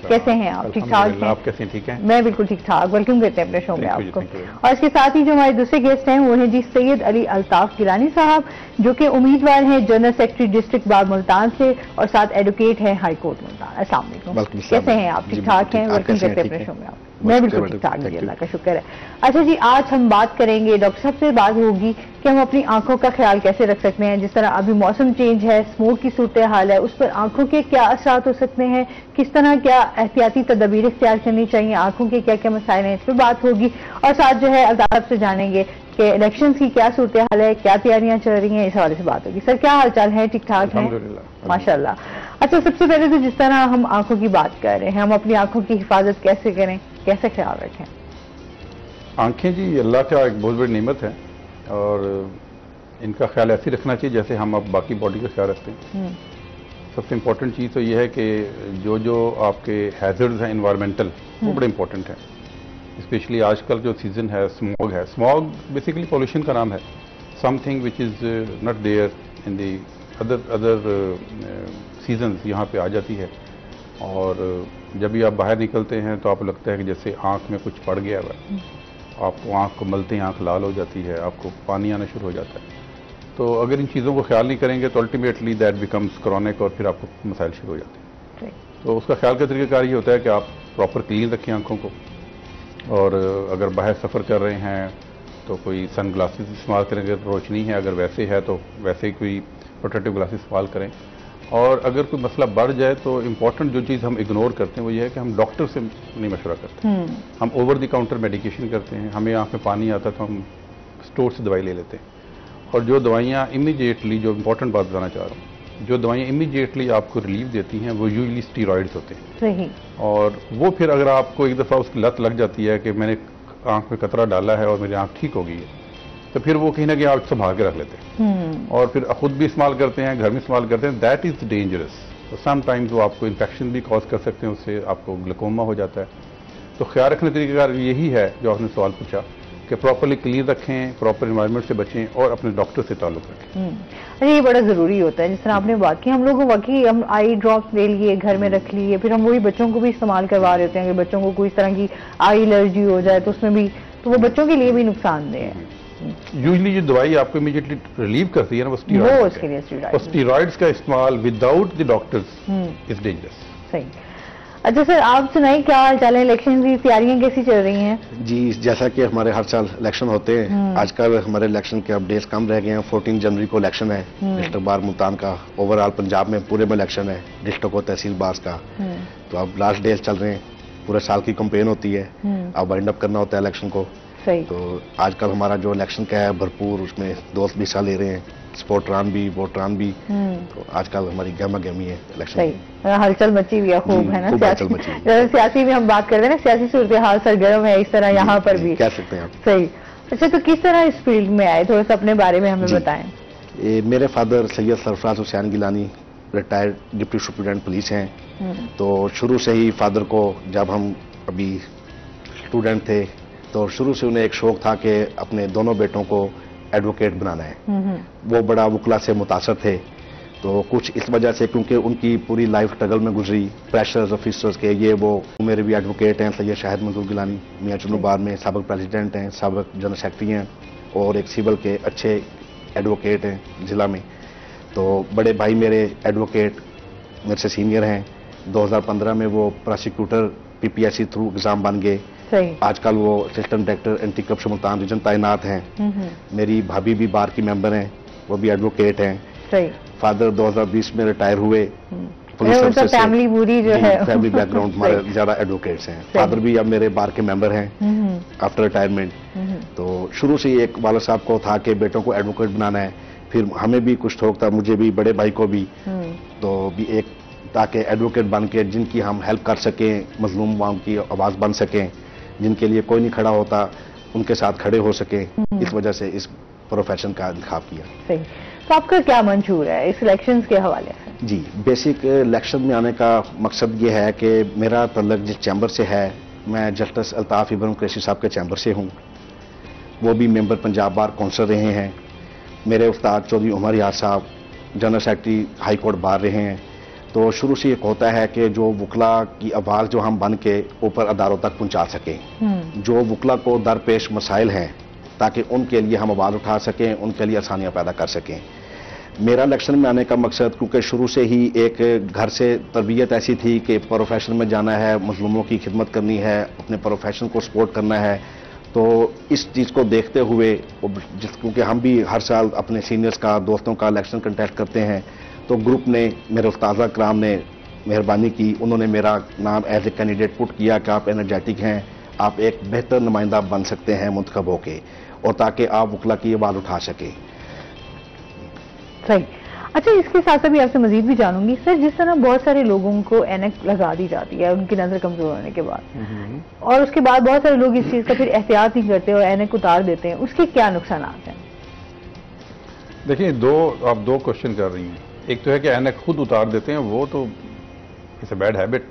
कैसे हैं आप? ठीक ठाक हैं? आप कैसे? ठीक है, मैं बिल्कुल ठीक ठाक। वेलकम करते हैं अपने शो में आपको। और इसके साथ ही जो हमारे दूसरे गेस्ट हैं वो हैं जी सैयद अली अल्ताफ गिलानी साहब, जो कि उम्मीदवार हैं general secretary district bar Multan से और साथ एडवोकेट हैं हाई कोर्ट मुल्तान। अस्सलाम वालेकुम, कैसे हैं आप? ठीक ठाक हैं? वेलकम करते हैं अपने शो में आप। मैं बिल्कुल ठीक ठाक, अल्लाह का शुक्र है। अच्छा जी, आज हम बात करेंगे, डॉक्टर साहब से बात होगी कि हम अपनी आंखों का ख्याल कैसे रख सकते हैं। जिस तरह अभी मौसम चेंज है, स्मोक की सूरत हाल है, उस पर आंखों के क्या असरात हो सकते हैं, किस तरह क्या एहतियाती तदबीर इख्तियार करनी चाहिए, आंखों के क्या क्या मसाइल हैं, इस पर बात होगी। और साथ जो है अल्ताफ साहब से जानेंगे कि इलेक्शन की क्या सूरत हाल है, क्या तैयारियां चल रही हैं, इस हवाले से बात होगी। सर क्या हाल चाल है? ठीक ठाक है माशाल्लाह। अच्छा, सबसे पहले तो जिस तरह हम आंखों की बात कर रहे हैं, हम अपनी आंखों की हिफाजत कैसे करें, कैसे ख्याल रखें? आंखें जी अल्लाह का एक बहुत बड़ी नेमत है और इनका ख्याल ऐसे रखना चाहिए जैसे हम अब बाकी बॉडी का ख्याल रखते हैं। सबसे इम्पोर्टेंट चीज़ तो ये है कि जो आपके हैजर्ड्स हैं इन्वायरमेंटल वो बड़े इंपॉर्टेंट हैं। स्पेशली आजकल जो सीज़न है स्मॉग बेसिकली पॉल्यूशन का नाम है, something which is not there in the other seasons यहाँ पे आ जाती है। और जब भी आप बाहर निकलते हैं तो आपको लगता है कि जैसे आँख में कुछ पड़ गया है, आपको आँख को मलते ही आँख लाल हो जाती है, आपको पानी आना शुरू हो जाता है। तो अगर इन चीज़ों को ख्याल नहीं करेंगे तो अल्टीमेटली दैट बिकम्स क्रॉनिक और फिर आपको मसाइल शुरू हो जाते हैं। तो उसका ख्याल का तरीक़ाकार ये होता है कि आप प्रॉपर क्लीन रखें आँखों को, और अगर बाहर सफ़र कर रहे हैं तो कोई सन ग्लासेस इस्तेमाल करें, अगर रोशनी है, अगर वैसे है तो वैसे ही कोई प्रोटेक्टिव ग्लासेस इस्तेमाल करें। और अगर कोई मसला बढ़ जाए तो इम्पॉर्टेंट जो चीज़ हम इग्नोर करते हैं वो ये है कि हम डॉक्टर से नहीं मशवरा करते, हम ओवर द काउंटर मेडिकेशन करते हैं। हमें आँख में पानी आता तो हम स्टोर से दवाई ले लेते हैं, और जो दवाइयाँ इमीडिएटली, जो इम्पोर्टेंट बात बताना चाह रहा हूँ, जो दवाइयाँ इमीडिएटली आपको रिलीफ देती हैं वो यूजुअली स्टीरॉइड्स होते हैं। सही। और वो फिर अगर आपको एक दफ़ा उसकी लत लग जाती है कि मैंने आँख में कतरा डाला है और मेरी आँख ठीक हो गई है, तो फिर वो कहीं ना कहीं आप संभाल के रख लेते हैं और फिर खुद भी इस्तेमाल करते हैं, घर में इस्तेमाल करते हैं। That is dangerous. तो समटाइम्स वो आपको इन्फेक्शन भी कॉज कर सकते हैं, उससे आपको ग्लूकोमा हो जाता है। तो ख्याल रखने का तरीका यही है जो आपने सवाल पूछा कि प्रॉपरली क्लीन रखें, प्रॉपर इन्वायरमेंट से बचें और अपने डॉक्टर से ताल्लुक रखें। अरे ये बड़ा ज़रूरी होता है, जिस तरह आपने बात की। हम लोग वाकई हम आई ड्रॉप्स ले लिए, घर में रख लिए, फिर हम वही बच्चों को भी इस्तेमाल करवा रहे होते हैं कि बच्चों को कोई इस तरह की आई एलर्जी हो जाए तो उसमें भी, तो वो बच्चों के लिए भी नुकसानदेह है। यूजली जो दवाई आपको इमीडिएटली रिलीव करती है ना वो स्टीरॉइड्स का इस्तेमाल without the doctors is dangerous. सही। अच्छा सर, आप सुनाइए क्या हाल चाल है, इलेक्शन की तैयारियां कैसी चल रही हैं? जी, जैसा कि हमारे हर साल इलेक्शन होते हैं, आजकल हमारे इलेक्शन के अपडेट्स कम रह गए हैं। 14 जनवरी को इलेक्शन है डिस्ट्रिक्ट बार मुल्तान का। ओवरऑल पंजाब में पूरे में इलेक्शन है, डिस्ट्रिक्ट और तहसील बार्स का। तो अब लास्ट डेज चल रहे हैं, पूरे साल की कंपेन होती है, अब वाइंड अप करना होता है इलेक्शन को। तो आजकल हमारा जो इलेक्शन का है भरपूर, उसमें दोस्त भी हिस्सा ले रहे हैं, स्पोर्टरान भी, वोटरान भी। तो आजकल हमारी गहमा गहमी है इलेक्शन। हलचल मची हुई है खूब, है ना? सियासी में हम बात करते हैं ना, सियासी सूरत हाल सरगर्म है, इस तरह यहाँ पर भी कह सकते हैं आप। सही। अच्छा, तो किस तरह इस फील्ड में आए, थोड़ा सा अपने बारे में हमें बताएं। मेरे father Syed Sarfaraz Hussain Gilani retired deputy superintendent police हैं। तो शुरू से ही फादर को, जब हम अभी स्टूडेंट थे तो शुरू से उन्हें एक शौक था कि अपने दोनों बेटों को एडवोकेट बनाना है। वो बड़ा वकला से मुतासर थे। तो कुछ इस वजह से, क्योंकि उनकी पूरी लाइफ स्ट्रगल में गुजरी, प्रेशर्स ऑफिसर्स के, ये वो। मेरे भी एडवोकेट हैं, सैयद शाहिद मंजूर गिलानी मियां चुन्नू बार में सबक प्रेसिडेंट हैं, सबक जनरल सेक्रेटरी हैं, और एक सिविल के अच्छे एडवोकेट हैं जिला में। तो बड़े भाई मेरे एडवोकेट मेरे से सीनियर हैं। 2015 में वो प्रोसिक्यूटर PPSC थ्रू एग्जाम बन गए। आजकल वो assistant director anti corruption Multan region तैनात हैं। मेरी भाभी भी बार की मेंबर हैं, वो भी एडवोकेट हैं। फादर 2020 में रिटायर हुए पुलिस सर्विस से। फैमिली पूरी जो है, फैमिली बैकग्राउंड हमारे ज्यादा एडवोकेट्स हैं। फादर भी अब मेरे बार के मेंबर हैं आफ्टर रिटायरमेंट। तो शुरू से एक वाला साहब को था कि बेटों को एडवोकेट बनाना है। फिर हमें भी कुछ शौक था, मुझे भी, बड़े भाई को भी। तो भी एक, ताकि एडवोकेट बन के जिनकी हम हेल्प कर सकें, मजलूम अवाम की आवाज़ बन सकें, जिनके लिए कोई नहीं खड़ा होता उनके साथ खड़े हो सकें। इस वजह से इस प्रोफेशन का इंतखाब किया। सही। तो आपका क्या मंशूर है इस इलेक्शंस के हवाले से? जी, बेसिक इलेक्शन में आने का मकसद ये है कि मेरा तल्लक जिस चैम्बर से है, मैं जस्टिस अल्ताफ इब्राहिम कुरैशी साहब के चैम्बर से हूँ। वो भी मेंबर पंजाब बार कौंसल रहे हैं। मेरे उस्ताद चौधरी उमर यार साहब general secretary high court bar रहे हैं। तो शुरू से एक होता है कि जो वकला की आवाज़ जो हम बन के ऊपर अदारों तक पहुंचा सकें, जो वकला को दरपेश मसाइल हैं, ताकि उनके लिए हम आवाज़ उठा सकें, उनके लिए आसानियां पैदा कर सकें। मेरा इलेक्शन में आने का मकसद, क्योंकि शुरू से ही एक घर से तरबियत ऐसी थी कि प्रोफेशन में जाना है, मजलूमों की खिदमत करनी है, अपने प्रोफेशन को सपोर्ट करना है। तो इस चीज़ को देखते हुए, क्योंकि हम भी हर साल अपने सीनियर्स का, दोस्तों का इलेक्शन कंटेस्ट करते हैं, तो ग्रुप ने, मेरे उस्ताद कराम ने मेहरबानी की, उन्होंने मेरा नाम एज ए कैंडिडेट पुट किया कि आप एनर्जेटिक हैं, आप एक बेहतर नुमाइंदा बन सकते हैं मुंतखब होके, और ताकि आप वकला की आवाज़ उठा सके। सही। अच्छा, इसके साथ साथ भी आपसे मजीद भी जानूंगी सर, जिस तरह बहुत सारे लोगों को एनक लगा दी जाती है उनकी नजर कमजोर होने के बाद, और उसके बाद बहुत सारे लोग इस चीज का फिर एहतियात नहीं करते और एनक उतार देते हैं, उसके क्या नुकसान हैं? देखिए, आप दो क्वेश्चन कर रही हैं। एक तो है कि ऐनक खुद उतार देते हैं, वो तो इट्स अ बैड हैबिट,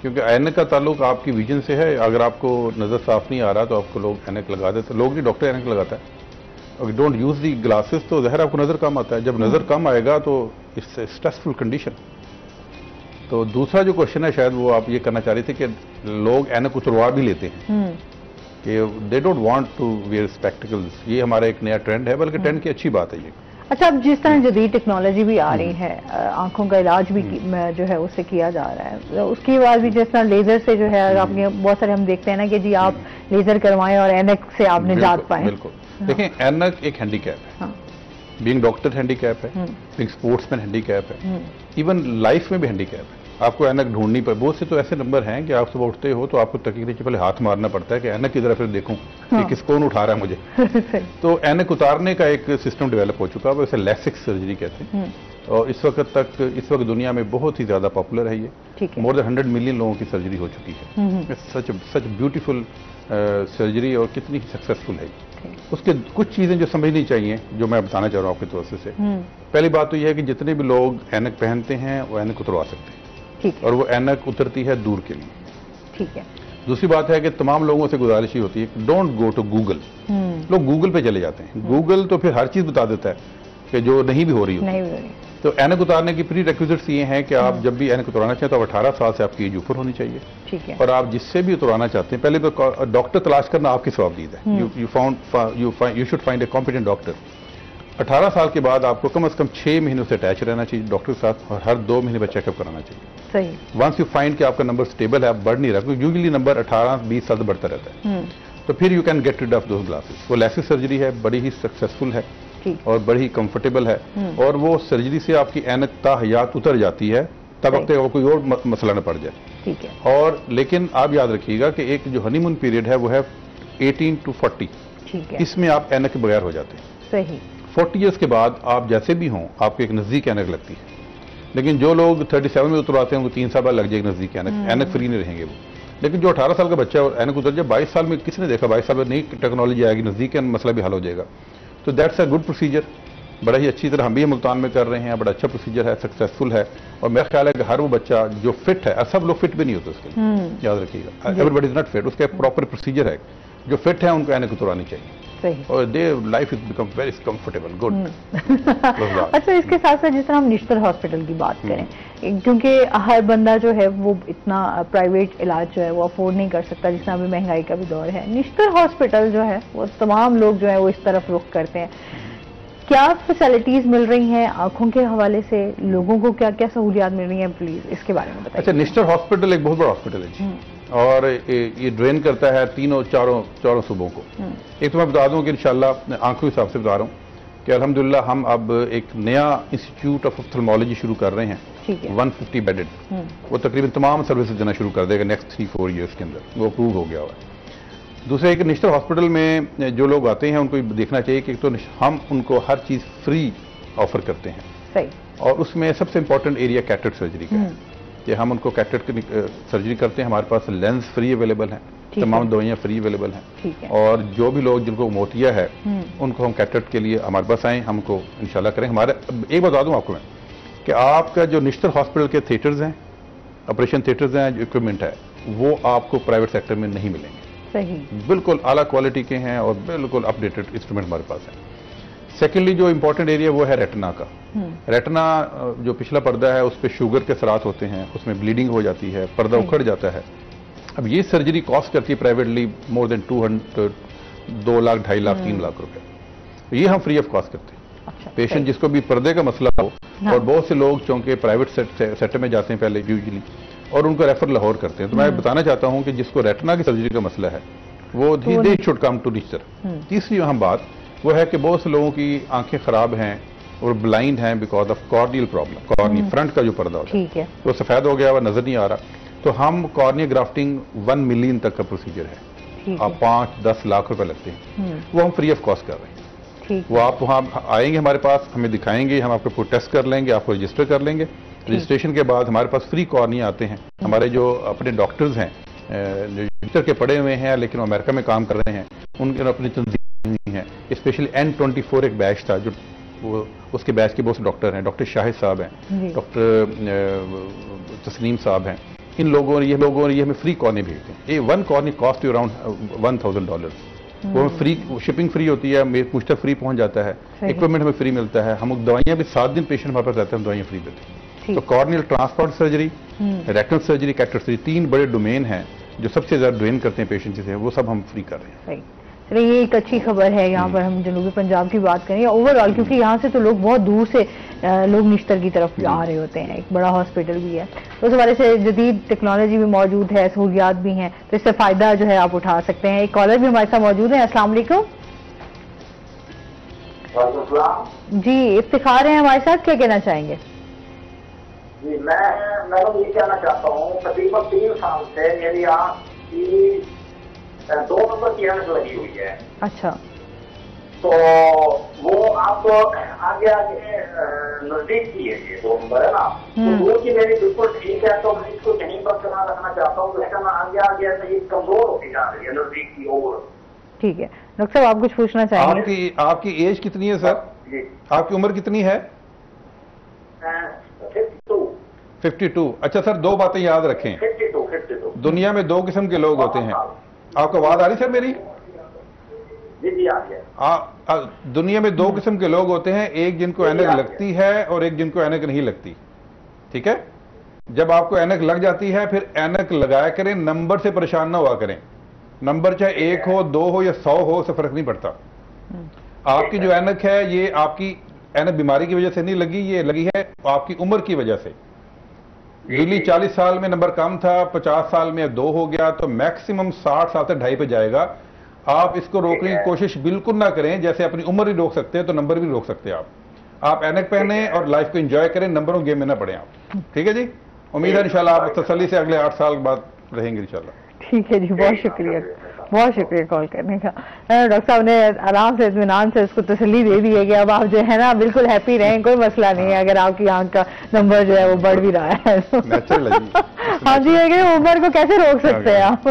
क्योंकि ऐनक का ताल्लुक आपकी विजन से है। अगर आपको नज़र साफ नहीं आ रहा तो आपको लोग ऐनक लगा देते, लोग नहीं, डॉक्टर ऐनक लगाता है। अगर डोंट यूज दी ग्लासेस तो ज़ाहिर आपको नज़र कम आता है। जब नज़र कम आएगा तो इट्स ए स्ट्रेसफुल कंडीशन। तो दूसरा जो क्वेश्चन है, शायद वो आप ये करना चाह रहे थे कि लोग ऐनक उतरवा भी लेते हैं कि they don't want to wear spectacles. ये हमारा एक नया ट्रेंड है, बल्कि ट्रेंड की अच्छी बात है ये। अच्छा, अब जिस तरह जदीद टेक्नोलॉजी भी आ रही है, आंखों का इलाज भी जो है उससे किया जा रहा है, तो उसके बाद भी जिस तरह लेजर से जो है, आपने बहुत सारे हम देखते हैं ना कि जी आप लेजर करवाएं और ऐनक से आप निजात पाएं। बिल्कुल, देखें ऐनक एक हैंडीकैप है, बीइंग डॉक्टर हैंडीकैप है, बीइंग स्पोर्ट्समैन हैंडीकैप है, इवन लाइफ में भी हैंडीकैप है। आपको ऐनक ढूंढनी पड़े। बहुत से तो ऐसे नंबर हैं कि आप सुबह उठते हो तो आपको तकलीफ से पहले हाथ मारना पड़ता है कि ऐनक की तरफ फिर देखूं कि किस कौन उठा रहा है मुझे। तो ऐनक उतारने का एक सिस्टम डेवलप हो चुका है, वैसे लैसिक सर्जरी कहते हैं, और इस वक्त दुनिया में बहुत ही ज्यादा पॉपुलर है ये। मोर देन 100 मिलियन लोगों की सर्जरी हो चुकी है। सच ब्यूटीफुल सर्जरी, और कितनी सक्सेसफुल है। उसके कुछ चीजें जो समझनी चाहिए, जो मैं बताना चाह रहा हूँ आपके तौर से। पहली बात तो यह है कि जितने भी लोग ऐनक पहनते हैं वो ऐनक उतरवा सकते हैं, और वो ऐनक उतरती है दूर के लिए। ठीक है। दूसरी बात है कि तमाम लोगों से गुजारिश ही होती है, डोंट गो टू गूगल। लोग गूगल पे चले जाते हैं, गूगल तो फिर हर चीज बता देता है कि जो नहीं भी हो रही हो। तो ऐनक उतारने की प्री रिक्विजिट्स ये हैं कि आप जब भी ऐनक उतरवाना चाहें तो 18 साल से आपकी एज ऊपर होनी चाहिए। ठीक है। और आप जिससे भी उतरवाना चाहते हैं, पहले तो डॉक्टर तलाश करना आपकी सवाबदीद है। You should find a competent doctor. 18 साल के बाद आपको कम से कम 6 महीनों से अटैच रहना चाहिए डॉक्टर के साथ, और हर 2 महीने बाद चेकअप कराना चाहिए। सही। वंस यू फाइंड कि आपका नंबर स्टेबल है, आप बढ़ नहीं रहा, क्योंकि यूजुअली नंबर 18-20 साल बढ़ता रहता है, तो फिर you can get rid of those glasses. वो लैसिक सर्जरी है, बड़ी ही सक्सेसफुल है और बड़ी ही कंफर्टेबल है, और वो सर्जरी से आपकी ऐनक ताहयात उतर जाती है, तब वक्त कोई और मसला न पड़ जाए। ठीक है। और लेकिन आप याद रखिएगा कि एक जो हनीमून पीरियड है वो है 18 to 40। ठीक है। इसमें आप ऐनक के बगैर हो जाते हैं। सही। 40 ईयर्स के बाद आप जैसे भी हों, आपको एक नजदीक ऐनक लगती है। लेकिन जो लोग 37 में उतरवाते हैं उनको 3 साल बाद लग जाएगी नजदीक ऐनक, ऐनक फ्री नहीं रहेंगे वो। लेकिन जो 18 साल का बच्चा है ऐनक उतर जाए, 22 साल में किसने देखा, 22 साल में नई टेक्नोलॉजी आएगी, नजदीक का मसला भी हल हो जाएगा। तो दैट्स अ गुड प्रोसीजर, बड़ा ही अच्छी तरह हम भी मुल्तान में कर रहे हैं, बड़ा अच्छा प्रोसीजर है, सक्सेसफुल है। और मेरा ख्याल है कि हर वो बच्चा जो फिट है, सब लोग फिट भी नहीं होते उसके लिए, याद रखिएगा, एवरीबॉडी इज नॉट फिट, उसका एक प्रॉपर प्रोसीजर है। जो फिट है उनको ऐनक उतरवानी चाहिए। सही। और they life is become very comfortable, good. अच्छा, इसके साथ साथ जिस तरह हम निश्तर हॉस्पिटल की बात करें, क्योंकि हर बंदा जो है वो इतना प्राइवेट इलाज जो है वो अफोर्ड नहीं कर सकता, जिस तरह अभी महंगाई का भी दौर है। निश्तर हॉस्पिटल जो है वो तमाम लोग जो है वो इस तरफ रुख करते हैं। क्या फैसिलिटीज मिल रही हैं आंखों के हवाले से, लोगों को क्या क्या सहूलियात मिल रही हैं, प्लीज इसके बारे में बताइए। अच्छा, निश्तर हॉस्पिटल एक बहुत बड़ा हॉस्पिटल है और ये ड्रेन करता है चारों सूबों को। एक तो मैं बता दूं कि इंशाल्लाह आंखों के हिसाब से बता रहा हूं कि अल्हम्दुलिल्लाह हम अब एक नया इंस्टीट्यूट ऑफ ऑफ्थल्मोलॉजी शुरू कर रहे हैं, 150 बेडेड। वो तकरीबन तमाम सर्विसेज देना शुरू कर देगा नेक्स्ट 3-4 ईयर्स के अंदर, वो अप्रूव हो गया हुआ है। दूसरा, एक निश्तर हॉस्पिटल में जो लोग आते हैं उनको देखना चाहिए कि तो हम उनको हर चीज फ्री ऑफर करते हैं। सही। और उसमें सबसे इंपॉर्टेंट एरिया कैटरेक्ट सर्जरी का है कि हम उनको कैटरेक्ट सर्जरी करते हैं। हमारे पास लेंस फ्री अवेलेबल है, तमाम दवाइयाँ फ्री अवेलेबल हैं, और जो भी लोग जिनको मोतिया है उनको हम कैटरेक्ट के लिए हमारे पास आए, हमको इंशाल्लाह करें। हमारे एक बता दूं आपको मैं कि आपका जो निश्तर हॉस्पिटल के थिएटर्स हैं, ऑपरेशन थिएटर्स हैं, जो इक्विपमेंट है, वो आपको प्राइवेट सेक्टर में नहीं मिलेंगे। सही। बिल्कुल आला क्वालिटी के हैं और बिल्कुल अपडेटेड इंस्ट्रूमेंट हमारे पास है। सेकेंडली, जो इंपॉर्टेंट एरिया वो है रेटिना का। रेटिना जो पिछला पर्दा है उस पर शुगर के असरात होते हैं, उसमें ब्लीडिंग हो जाती है, पर्दा उखड़ जाता है। अब ये सर्जरी कॉस्ट करती है privately more than 2 lakh, 2.5 lakh, 3 lakh रुपए। ये हम फ्री ऑफ कॉस्ट करते हैं। अच्छा, पेशेंट जिसको भी पर्दे का मसला हो, और बहुत से लोग चूंकि प्राइवेट सेक्टर में जाते हैं पहले यूजुअली, और उनको रेफर लाहौर करते हैं। तो मैं बताना चाहता हूं कि जिसको रेटिना की सर्जरी का मसला है वो they should come to Nishtar. तीसरी अहम बात वो है कि बहुत से लोगों की आंखें खराब हैं और ब्लाइंड हैं because of corneal problem. Corny front का जो पर्दा होता है वो सफेद हो गया हुआ, नजर नहीं आ रहा। तो हम कॉर्निया ग्राफ्टिंग 1 मिलियन तक का प्रोसीजर है, आप 5-10 लाख रुपए लगते हैं, वो हम फ्री ऑफ कॉस्ट कर रहे हैं। वो आप वहां आएंगे हमारे पास, हमें दिखाएंगे, हम आपको टेस्ट कर लेंगे, आपको रजिस्टर कर लेंगे। रजिस्ट्रेशन के बाद हमारे पास फ्री कॉर्निया आते हैं। हमारे जो अपने डॉक्टर्स हैं जो भीतर के पढ़े हुए हैं लेकिन अमेरिका में काम कर रहे हैं, उनके अपनी तंजीम है, स्पेशली N24 एक बैच था जो वो उसके बैच के बहुत से डॉक्टर हैं, डॉक्टर शाहिद साहब हैं, डॉक्टर तस्लीम साहब हैं, इन लोगों ने ये हमें फ्री कॉर्नी भेजते हैं। ये 1 कॉर्नी कॉस्ट यू अराउंड $1000। वो फ्री, शिपिंग फ्री होती है, मुझ तक फ्री पहुंच जाता है, इक्विपमेंट हमें फ्री मिलता है, हम दवाइयां भी 7 दिन पेशेंट हमारे पास रहते हैं, हम दवाइयां फ्री देते हैं। तो corneal transplant surgery, retinal surgery, cataract surgery, 3 बड़े डोमेन हैं जो सबसे ज्यादा ड्रेन करते हैं पेशेंट से, वो सब हम फ्री कर रहे हैं। चलिए, ये एक अच्छी खबर है। यहाँ पर हम जनूबी पंजाब की बात करें या ओवरऑल, क्योंकि यहाँ से तो लोग बहुत दूर से लोग निश्तर की तरफ आ रहे होते हैं, एक बड़ा हॉस्पिटल भी है, तो उस हवाले से जदीद टेक्नोलॉजी भी मौजूद है, सहूलियात भी हैं, तो इससे फायदा जो है आप उठा सकते हैं। एक कॉलर भी हमारे साथ मौजूद है। अस्सलाम वालेकुम जी, इफ्तिखार हैं हमारे साथ, क्या कहना चाहेंगे? जी, मैं तो ये कहना चाहता हूँ, तकरीबन 3 साल से मेरी आँख की 2 नंबर की ऐनक लगी हुई है। अच्छा, तो वो आप आगे नजदीक की है, ये 2 नंबर है ना, तो दूर की मेरी बिल्कुल ठीक है, तो मैं इसको यहीं पर बना रखना चाहता हूँ, तो इसका ना आगे ये कमजोर होती जा रही है नजदीक की ओर। ठीक है डॉक्टर साहब, आप कुछ पूछना चाहेंगे? आपकी एज कितनी है सर? जी, आपकी उम्र कितनी है? 52। अच्छा सर, 2 बातें याद रखें। 52। दुनिया में 2 किस्म के लोग होते हैं। आपको आवाज आ रही सर मेरी? जी आ गया। दुनिया में 2 किस्म के लोग होते हैं, एक जिनको ऐनक लगती है और एक जिनको ऐनक नहीं लगती। ठीक है, जब आपको ऐनक लग जाती है फिर ऐनक लगाया करें, नंबर से परेशान ना हुआ करें। नंबर चाहे 1 हो, 2 हो या 100 हो, उससे फर्क नहीं पड़ता। आपकी जो ऐनक है, ये आपकी ऐनक बीमारी की वजह से नहीं लगी, ये लगी है आपकी उम्र की वजह से। यूजली 40 साल में नंबर कम था, 50 साल में 2 हो गया, तो मैक्सिमम 60 साल से 2.5 पे जाएगा। आप इसको रोकने की कोशिश बिल्कुल ना करें, जैसे अपनी उम्र ही रोक सकते हैं तो नंबर भी रोक सकते हैं आप ऐनक पहने और लाइफ को एंजॉय करें, नंबरों गेम में ना पड़े आप। ठीक है जी, उम्मीद है इंशाल्लाह आप तसल्ली से अगले 8 साल बाद रहेंगे इंशाल्लाह। ठीक है जी, बहुत शुक्रिया कॉल करने का। डॉक्टर साहब ने आराम से इत्मीनान से उसको तसल्ली दे दी है कि अब आप जो है ना बिल्कुल हैप्पी रहें, कोई मसला नहीं है अगर आपकी आंख का नंबर जो है वो बढ़ भी रहा है। हाँ जी, उम्र को कैसे रोक सकते हैं आप?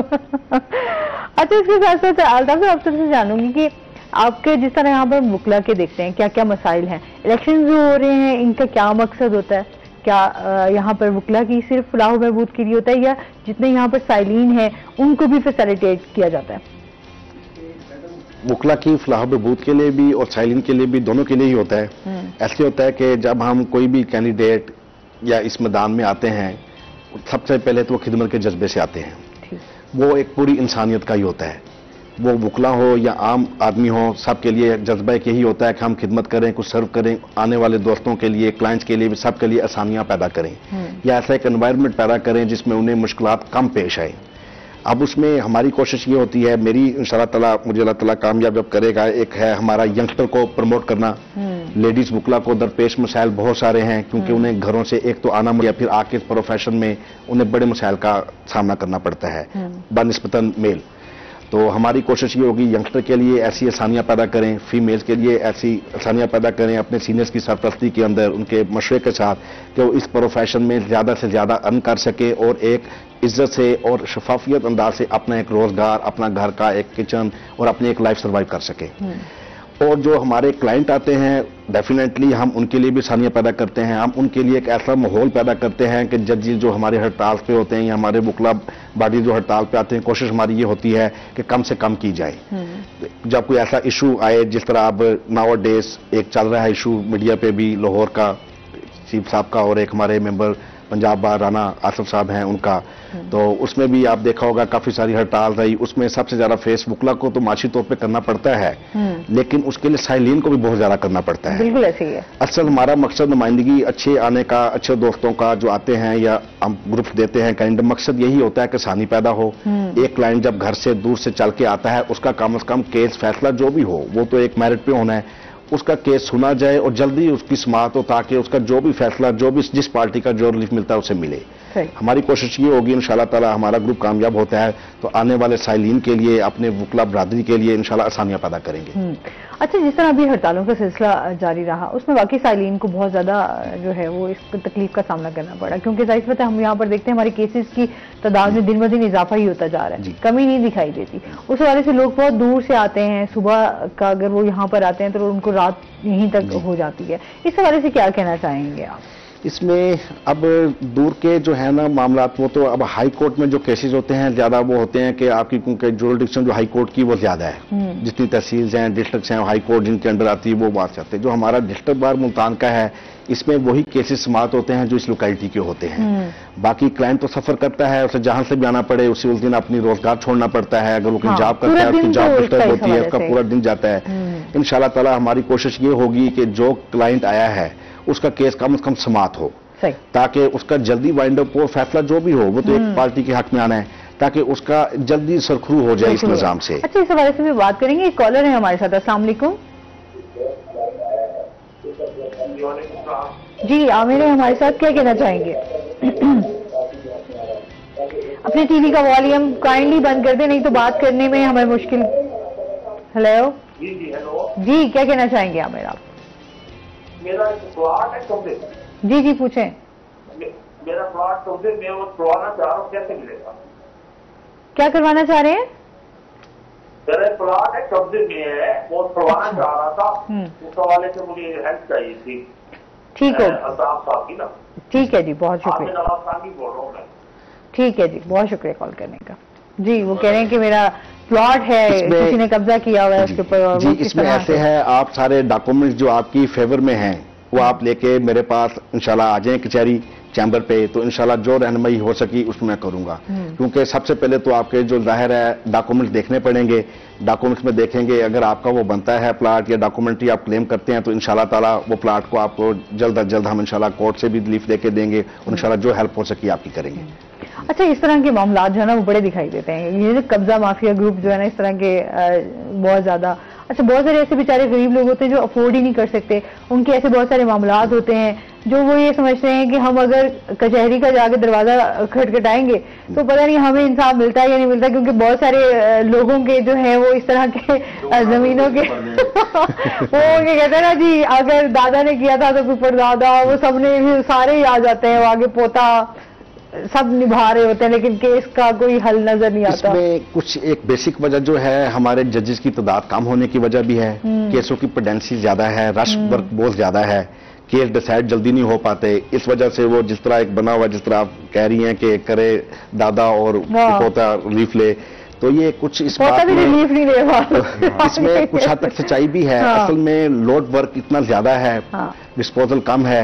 अच्छा, इसके साथ साथ अल्ताफ साहब आपसे जानूंगी कि आपके जिस तरह यहाँ पर वकला के देखते हैं, क्या क्या मसाइल हैं, इलेक्शन जो हो रहे हैं, इनका क्या मकसद होता है? क्या यहाँ पर वकला की सिर्फ फलाह बहबूद के लिए होता है या जितने यहाँ पर साइलिन हैं उनको भी फैसिलिटेट किया जाता है? वकला की फलाह बहबूद के लिए भी और साइलिन के लिए भी, दोनों के लिए ही होता है। ऐसे होता है कि जब हम कोई भी कैंडिडेट या इस मैदान में आते हैं, सबसे पहले तो वो खिदमत के जज्बे से आते हैं। वो एक पूरी इंसानियत का ही होता है, वो वकला हो या आम आदमी हो, सबके लिए जज्बा एक यही होता है कि हम खिदमत करें, कुछ सर्व करें, आने वाले दोस्तों के लिए, क्लाइंट्स के लिए, सबके लिए आसानियां पैदा करें या ऐसा एक एनवायरनमेंट पैदा करें जिसमें उन्हें मुश्किलात कम पेश आए। अब उसमें हमारी कोशिश ये होती है, मेरी इंशाअल्लाह ताला, मुझे अल्लाह ताला कामयाब जब करेगा, एक है हमारा यंगस्टर को प्रमोट करना। लेडीज वकला को दरपेश मसाइल बहुत सारे हैं, क्योंकि उन्हें घरों से एक तो आना या फिर आके प्रोफेशन में उन्हें बड़े मसाइल का सामना करना पड़ता है बनिस्बतन मेल। तो हमारी कोशिश ये होगी यंगस्टर के लिए ऐसी आसानियां पैदा करें, फीमेल्स के लिए ऐसी आसानियां पैदा करें अपने सीनियर्स की सरपरस्ती के अंदर, उनके मशवरे के साथ, कि वो इस प्रोफेशन में ज़्यादा से ज़्यादा अर्न कर सके और एक इज्जत से और शफाफियत अंदाज से अपना एक रोजगार, अपना घर का एक किचन और अपनी एक लाइफ सर्वाइव कर सके। और जो हमारे क्लाइंट आते हैं, डेफिनेटली हम उनके लिए भी आसानियां पैदा करते हैं। हम उनके लिए एक ऐसा माहौल पैदा करते हैं कि जज जो हमारे हड़ताल पे होते हैं या हमारे वकला बॉडी जो हड़ताल पे आते हैं, कोशिश हमारी ये होती है कि कम से कम की जाए। जब कोई ऐसा इशू आए, जिस तरह अब नाउ डेज एक चल रहा है इशू मीडिया पे भी, लाहौर का चीफ साहब का और एक हमारे मेंबर पंजाब बार राना आसिफ साहब हैं उनका, तो उसमें भी आप देखा होगा काफी सारी हड़ताल रही। उसमें सबसे ज्यादा फेस वकला को तो माशी तौर पे करना पड़ता है, लेकिन उसके लिए साइलिन को भी बहुत ज्यादा करना पड़ता है। बिल्कुल ऐसे ही है। असल हमारा मकसद नुमाइंदगी अच्छे आने का, अच्छे दोस्तों का जो आते हैं या हम ग्रुप देते हैं काइंड, मकसद यही होता है कि आसानी पैदा हो। एक क्लाइंट जब घर से दूर से चल के आता है, उसका कम से कम केस फैसला जो भी हो, वो तो एक मेरिट पे होना है, उसका केस सुना जाए और जल्दी उसकी समाअत हो, ताकि उसका जो भी फैसला, जो भी जिस पार्टी का जो रिलीफ मिलता है उसे मिले। हमारी कोशिश ये होगी इंशाल्लाह ताला हमारा ग्रुप कामयाब होता है तो आने वाले साइलिन के लिए, अपने वकला बरादरी के लिए इंशाल्लाह आसानियां पैदा करेंगे। अच्छा, जिस तरह अभी हड़तालों का सिलसिला जारी रहा उसमें वाकई साइलिन को बहुत ज्यादा जो है वो इस तकलीफ का सामना करना पड़ा, क्योंकि जाहिर बात है हम यहाँ पर देखते हैं हमारे केसेस की तादाद में दिन ब दिन इजाफा ही होता जा रहा है, कमी नहीं दिखाई देती। उस हवाले से लोग बहुत दूर से आते हैं, सुबह का अगर वो यहाँ पर आते हैं तो उनको रात यहीं तक हो जाती है। इस हवाले से क्या कहना चाहेंगे आप? इसमें अब दूर के जो है ना मामला, वो तो अब हाई कोर्ट में जो केसेस होते हैं ज्यादा वो होते हैं कि आपकी, क्योंकि जुरिडिक्शन जो हाई कोर्ट की वो ज्यादा है, जितनी तहसील हैं, डिस्ट्रिक्ट हैं, हाई कोर्ट जिनके अंडर आती है वो बात करते हैं। जो हमारा डिस्ट्रिक्ट बार मुल्तान का है इसमें वही केसेस समाप्त होते हैं जो इस लोकेलिटी के होते हैं। बाकी क्लाइंट तो सफर करता है, उसे जहां से भी आना पड़े उसी उस दिन अपनी रोजगार छोड़ना पड़ता है। अगर वो कहीं जॉब करता है उसकी जॉब डिस्टर्ब होती है, उसका पूरा दिन जाता है। इंशाल्लाह ताला हमारी कोशिश ये होगी कि जो क्लाइंट आया है उसका केस कम से कम समाप्त हो, ताकि उसका जल्दी वाइंड अप हो, फैसला जो भी हो वो तो एक पार्टी के हक में आना है, ताकि उसका जल्दी सरखरू हो जाए इस निजाम से। अच्छा, इस हवाले से भी बात करेंगे। एक कॉलर है हमारे साथ। अस्सलाम वालेकुम जी, आमिर है हमारे साथ, क्या कहना चाहेंगे? अपने टीवी का वॉल्यूम काइंडली बंद कर दे, नहीं तो बात करने में हमें मुश्किल। हेलो जी, क्या कहना चाहेंगे आमिर आप? मेरा प्लॉट है कब्जे। जी पूछें। मेरा प्लॉट कब्जे में, वो करवाना चाह रहा हूँ, कैसे मिलेगा? क्या करवाना चाह रहे हैं? मेरा प्लॉट है कब्जे में है, वो करवाना चाह रहा था, उस हवाले से मुझे हेल्प चाहिए थी। ठीक है अल्ताफ साहब की ना। ठीक है जी, बहुत शुक्रिया। नवाब साहब की बोल रहा हूँ मैं। ठीक है जी, बहुत शुक्रिया कॉल करने का। जी, वो कह रहे हैं कि मेरा प्लॉट है, किसी ने कब्जा किया हुआ है उसके ऊपर। जी, इसमें ऐसे है, आप सारे डॉक्यूमेंट्स जो आपकी फेवर में हैं वो आप लेके मेरे पास इंशाल्लाह आ जाएं कचहरी चैम्बर पे, तो इंशाल्लाह जो रहनुमाई हो सकी उसमें मैं करूंगा। क्योंकि सबसे पहले तो आपके जो जाहिर है डॉक्यूमेंट्स देखने पड़ेंगे। डॉक्यूमेंट्स में देखेंगे अगर आपका वो बनता है प्लाट या डॉक्यूमेंट्री आप क्लेम करते हैं तो इंशाल्लाह ताला वो प्लाट को आपको जल्द अज जल्द हम इंशाल्लाह कोर्ट से भी रिलीफ लेके देंगे और इंशाल्लाह जो हेल्प हो सकी आपकी करेंगे। अच्छा, इस तरह के मामला जो है ना वो बड़े दिखाई देते हैं, ये जो कब्जा माफिया ग्रुप जो है ना इस तरह के बहुत ज्यादा। अच्छा, बहुत सारे ऐसे बेचारे गरीब लोग होते हैं जो अफोर्ड ही नहीं कर सकते, उनके ऐसे बहुत सारे मामला होते हैं जो वो ये समझते हैं कि हम अगर कचहरी का जाके दरवाजा खटखटाएंगे तो पता नहीं हमें इंसाफ मिलता है या नहीं मिलता, क्योंकि बहुत सारे लोगों के जो है वो इस तरह के जमीनों के वो कहते हैं ना जी, अगर दादा ने किया था तो फिर परदादा, वो सबने भी सारे ही आ जाते हैं, वो आगे पोता सब निभा रहे होते हैं, लेकिन केस का कोई हल नजर नहीं आता। इसमें कुछ एक बेसिक वजह जो है हमारे जजेस की तादाद कम होने की वजह भी है, केसों की पेंडेंसी ज्यादा है, रश वर्क बहुत ज्यादा है, केस डिसाइड जल्दी नहीं हो पाते। इस वजह से वो जिस तरह एक बना हुआ, जिस तरह आप कह रही हैं कि करे दादा और पोता रिलीफ ले, तो ये कुछ इस बात में रिलीफ नहीं दे पा इसमें कुछ हद तक सच्चाई भी है। असल में लोड वर्क इतना ज्यादा है, डिस्पोजल कम है,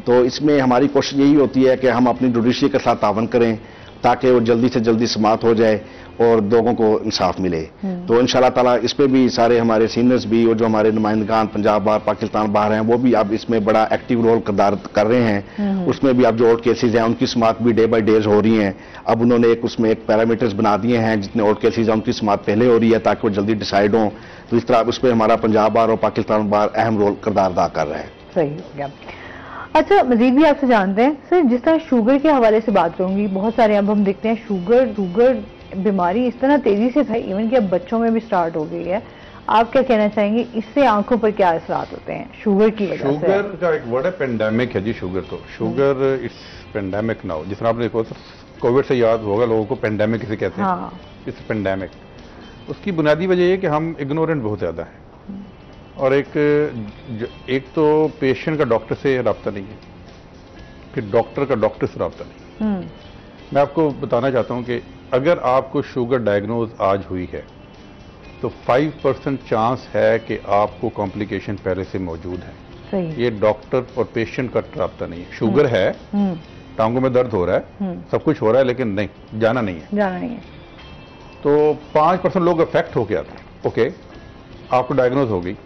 तो इसमें हमारी कोशिश यही होती है कि हम अपनी जुडिशरी के साथ तावन करें ताकि वो जल्दी से जल्दी समाप्त हो जाए और लोगों को इंसाफ मिले। तो इंशाल्लाह ताला इस पे भी सारे हमारे सीनियर्स भी और जो हमारे नुमाइंदगान पंजाब बार पाकिस्तान बाहर हैं वो भी अब इसमें बड़ा एक्टिव रोल कर रहे हैं। उसमें भी अब जो ओल्ड केसेज हैं उनकी समाप्त भी डे बाय डेज हो रही हैं। अब उन्होंने एक उसमें एक पैरामीटर्स बना दिए हैं, जितने ओल्ड केसेज हैं उनकी समाप्त पहले हो रही है ताकि वो जल्दी डिसाइड हों। तो इस तरह उस पर हमारा पंजाब बार और पाकिस्तान बार अहम रोल किरदार अदा कर रहा है। सही हो गया। अच्छा, मजीद भी आपसे जानते हैं सर, जिस तरह शुगर के हवाले से बात करूंगी, बहुत सारे अब हम देखते हैं शुगर बीमारी इस तरह तेजी से था, इवन कि अब बच्चों में भी स्टार्ट हो गई है। आप क्या कहना चाहेंगे, इससे आंखों पर क्या असरात होते हैं शुगर की वजह से? शुगर का एक वर्ड है पेंडेमिक है जी। Sugar it's pandemic now. जिस तरह आपने देखो कोविड से याद होगा लोगों को, पेंडेमिक किसे कहते हैं? It's pandemic. उसकी बुनियादी वजह ये कि हम इग्नोरेंट बहुत ज्यादा है, और एक तो पेशेंट का डॉक्टर से रब्ता नहीं है, फिर डॉक्टर का डॉक्टर से रब्ता नहीं। मैं आपको बताना चाहता हूं कि अगर आपको शुगर डायग्नोज आज हुई है तो 5% चांस है कि आपको कॉम्प्लिकेशन पहले से मौजूद है। सही। ये डॉक्टर और पेशेंट का रब्ता नहीं है। शुगर है, टांगों में दर्द हो रहा है, सब कुछ हो रहा है, लेकिन नहीं, जाना नहीं है। तो 5% लोग अफेक्ट हो गया था, ओके, आपको डायग्नोज हो गई,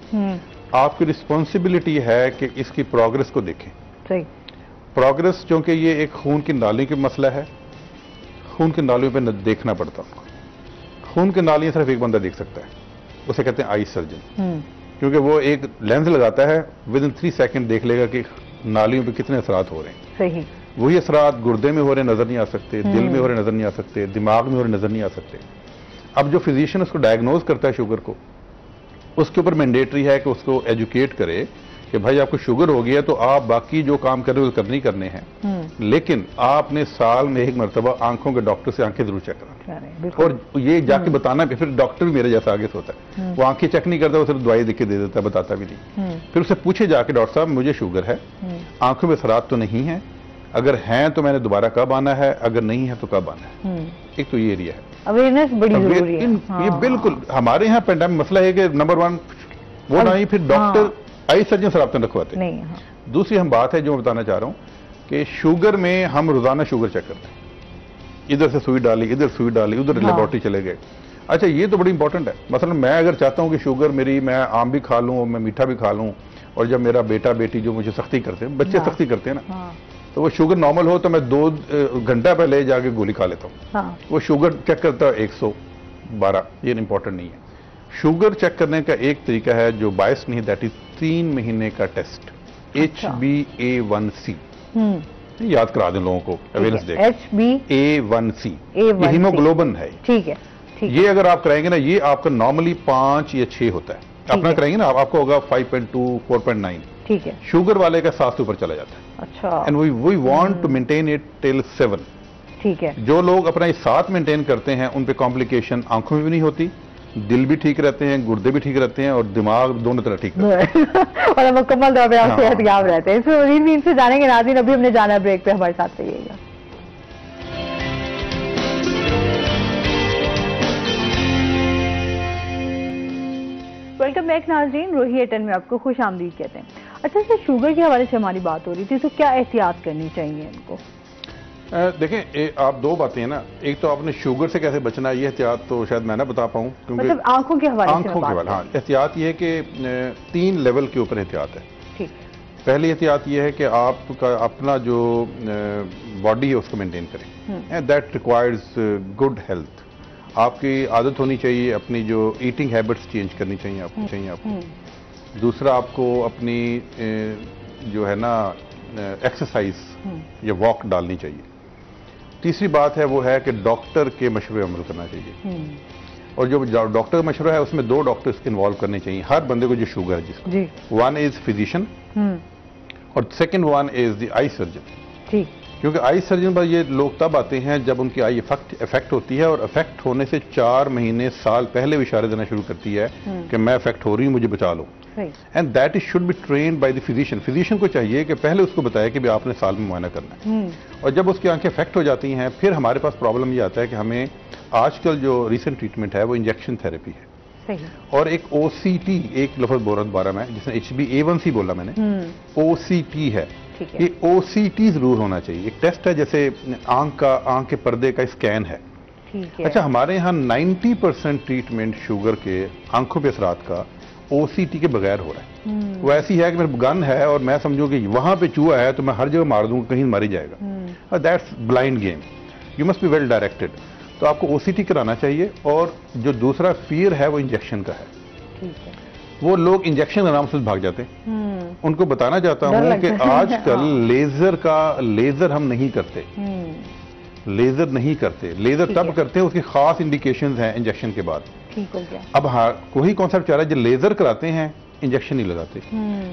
आपकी रिस्पॉन्सिबिलिटी है कि इसकी प्रोग्रेस को देखें। सही। प्रोग्रेस, क्योंकि ये एक खून की नाली का मसला है, खून की नालियों पे देखना पड़ता है। खून की नालियां सिर्फ एक बंदा देख सकता है, उसे कहते हैं आई सर्जन, क्योंकि वो एक लेंस लगाता है, विद इन 3 सेकंड देख लेगा कि नालियों पे कितने असरात हो रहे हैं। सही। वही असरात गुर्दे में हो रहे नजर नहीं आ सकते, दिल में हो रहे नजर नहीं आ सकते, दिमाग में हो रहे नजर नहीं आ सकते। अब जो फिजिशियन उसको डायग्नोज करता है शुगर को, उसके ऊपर मैंडेटरी है कि उसको एजुकेट करे कि भाई आपको शुगर हो गया तो आप बाकी जो काम कर रहे हो करने ही करने हैं, लेकिन आपने साल में एक मरतबा आंखों के डॉक्टर से आंखें जरूर चेक कराना, और ये जाके बताना भी। फिर डॉक्टर भी मेरे जैसा आगे से होता है, वो आंखें चेक नहीं करता, वो सिर्फ दवाई देके दे देता है, बताता भी नहीं। फिर उससे पूछे जाके डॉक्टर साहब मुझे शुगर है, आंखों में सरात तो नहीं है, अगर हैं तो मैंने दोबारा कब आना है, अगर नहीं है तो कब आना है। एक तो ये एरिया है, अवेयरनेस बड़ी जरूरी है। ये बिल्कुल हमारे यहाँ पेंडेमिक मसला है कि नंबर 1 वो नहीं, फिर डॉक्टर आई सर्जन से रब्ता रखवाते नहीं। दूसरी हम बात है जो मैं बताना चाह रहा हूँ कि शुगर में हम रोजाना शुगर चेक करते हैं, इधर से सुई डाली, इधर सुई डाली, उधर लेबोरेटरी चले गए। अच्छा, ये तो बड़ी इंपॉर्टेंट है। मसलन मैं अगर चाहता हूँ कि शुगर मेरी, मैं आम भी खा लूँ, मैं मीठा भी खा लूँ, और जब मेरा बेटा बेटी जो मुझे सख्ती करते हैं, बच्चे सख्ती करते हैं ना, तो वो शुगर नॉर्मल हो तो मैं 2 घंटा पहले जाके गोली खा लेता हूँ। वो शुगर चेक करता है 112, ये इंपॉर्टेंट नहीं है। शुगर चेक करने का एक तरीका है जो बायस नहीं, दैट इज 3 महीने का टेस्ट, HbA1c। याद करा दें लोगों को, अवेयरनेस डे। HbA1c ये हीमोग्लोबिन है। ठीक है, ये अगर आप कराएंगे ना, ये आपका नॉर्मली 5 या 6 होता है, अपना कराएंगे ना आपको होगा 5.2, 4.9। ठीक है, शुगर वाले का 7 से ऊपर चला जाता है। अच्छा, and we want to maintain it till 7। ठीक है, जो लोग अपना 7 मेंटेन करते हैं उन पे कॉम्प्लिकेशन आंखों में भी नहीं होती, दिल भी ठीक रहते हैं, गुर्दे भी ठीक रहते हैं, और दिमाग दोनों तरह ठीक रहते हैं और मुकम्मल तौर पर आप सेहतयाब रहते हैं। इसमें मजीद भी इनसे जानेंगे। नाज़रीन, अभी हमने जाना ब्रेक पे, हमारे साथ रहिएगा। वेलकम बैक नाज़रीन, रोही एटन में आपको खुश आमदीद कहते हैं। अच्छा, से शुगर के हवाले से हमारी बात हो रही थी, तो क्या एहतियात करनी चाहिए इनको? देखें, आप 2 बातें हैं ना, एक तो आपने शुगर से कैसे बचना है, ये एहतियात तो शायद मैं ना बता पाऊँ, क्योंकि मतलब आंखों के हवाले से हाँ, एहतियात ये है कि 3 लेवल के ऊपर एहतियात है। ठीक, पहली एहतियात ये है कि आपका अपना जो बॉडी है उसको मेंटेन करें, दैट रिक्वायर्स गुड हेल्थ। आपकी आदत होनी चाहिए, अपनी जो ईटिंग हैबिट्स चेंज करनी चाहिए आपको। दूसरा, आपको अपनी जो है ना एक्सरसाइज या वॉक डालनी चाहिए। तीसरी बात है वो है कि डॉक्टर के मशवरे अमल करना चाहिए, और जो डॉक्टर का मशवरा है उसमें 2 डॉक्टर्स इन्वॉल्व करने चाहिए हर बंदे को जो शुगर है जिसको। 1 इज फिजिशियन और second 1 is the eye surgeon. ठीक, क्योंकि आई सर्जन पर ये लोग तब आते हैं जब उनकी आई इफेक्ट होती है, और इफेक्ट होने से 4 महीने साल पहले इशारे देना शुरू करती है कि मैं इफेक्ट हो रही हूँ, मुझे बचा लो। And that is should be trained by the physician. Physician को चाहिए कि पहले उसको बताया कि भी आपने साल में मुआयना करना है, और जब उसकी आंखें इफेक्ट हो जाती हैं, फिर हमारे पास प्रॉब्लम ये आता है कि हमें आजकल जो रिसेंट ट्रीटमेंट है वो इंजेक्शन थेरेपी है। सही। और एक OCT, एक लफ्ज बोल रहा दोबारा मैं, जिसने HbA1c बोला मैंने, OCT है। ये OCT जरूर होना चाहिए। एक टेस्ट है जैसे आंख के पर्दे का स्कैन है। अच्छा, हमारे यहाँ 90% ट्रीटमेंट शुगर के आंखों पे असरात का OCT के बगैर हो रहा है। वो ऐसी है कि मेरे गन है और मैं समझूं कि वहां पे चूहा है तो मैं हर जगह मार दूंगा, कहीं मारी जाएगा। That's blind game, you must be well directed. तो आपको OCT कराना चाहिए। और जो दूसरा फियर है वो इंजेक्शन का है। ठीक है, वो लोग इंजेक्शन के नाम से भाग जाते हैं। उनको बताना चाहता हूं कि आजकल लेजर हम नहीं करते, लेजर नहीं करते। लेजर तब करते हैं, उसकी खास इंडिकेशंस हैं इंजेक्शन के बाद। ठीक हो गया। अब हाँ, कोई कॉन्सेप्ट चाह रहा है, जो लेजर कराते हैं इंजेक्शन नहीं लगाते।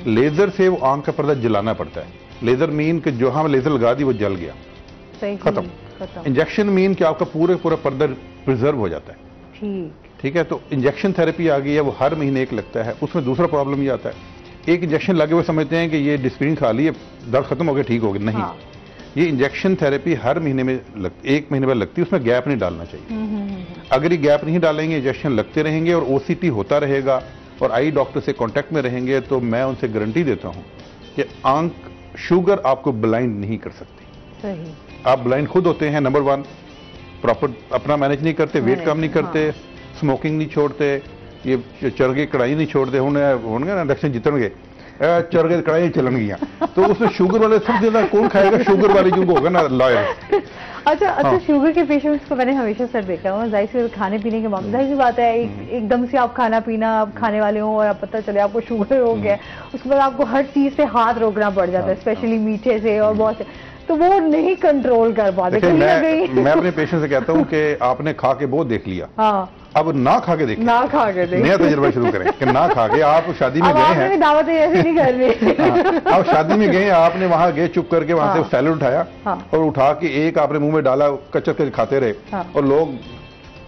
लेजर से वो आंख का पर्दा जलाना पड़ता है। लेजर मीन कि जो हम लेजर लगा दी वो जल गया, खत्म। इंजेक्शन मीन कि आपका पूरा पर्दा प्रिजर्व हो जाता है। ठीक है, तो इंजेक्शन थेरेपी आ गई है, वो हर महीने एक लगता है। उसमें दूसरा प्रॉब्लम ये आता है, एक इंजेक्शन लगे हुए समझते हैं कि ये डिस्प्रिन खा ली, दर्द खत्म हो गया, ठीक हो गया। नहीं, ये इंजेक्शन थेरेपी हर महीने में 1 महीने में लगती है, उसमें गैप नहीं डालना चाहिए। अगर ये गैप नहीं डालेंगे, इंजेक्शन लगते रहेंगे और OCT होता रहेगा और आई डॉक्टर से कांटेक्ट में रहेंगे, तो मैं उनसे गारंटी देता हूं कि आंख शुगर आपको ब्लाइंड नहीं कर सकती। सही। आप ब्लाइंड खुद होते हैं। नंबर 1, प्रॉपर अपना मैनेज नहीं करते, वेट कम नहीं करते, स्मोकिंग नहीं छोड़ते, ये चरगे कढ़ाई नहीं छोड़ते। होंगे ना इलेक्शन जीतन गए, चरगे कढ़ाई चलन गया, तो उसमें शुगर वाले सबसे ज्यादा कौन खाएगा? शुगर वाले जो होगा ना, लॉयर। अच्छा, शुगर के पेशेंट्स को मैंने हमेशा सर देखा हुआ, जाहिर सी खाने पीने के मामले, जाहिर सी बात है, एकदम से आप खाना पीना आप खाने वाले हो और आप पता चले आपको शुगर हो गया, उसके बाद आपको हर चीज से हाथ रोकना पड़ जाता है, स्पेशली मीठे से और बहुत से। तो वो नहीं कंट्रोल कर पाते कहीं ना कहीं। मैं अपने पेशेंट से कहता हूँ कि आपने खा के बहुत देख लिया, हाँ, अब ना खा के देखिए, ना खा के देखिए, नया तजुर्बा शुरू करें कि ना खा के। आप शादी में गए हैं, दावत ऐसे नहीं कर रही। आप शादी में गए, आपने वहां गए, चुप करके वहां से सैलेड उठाया और उठा के एक आपने मुंह में डाला, कच्चा खाते रहे और लोग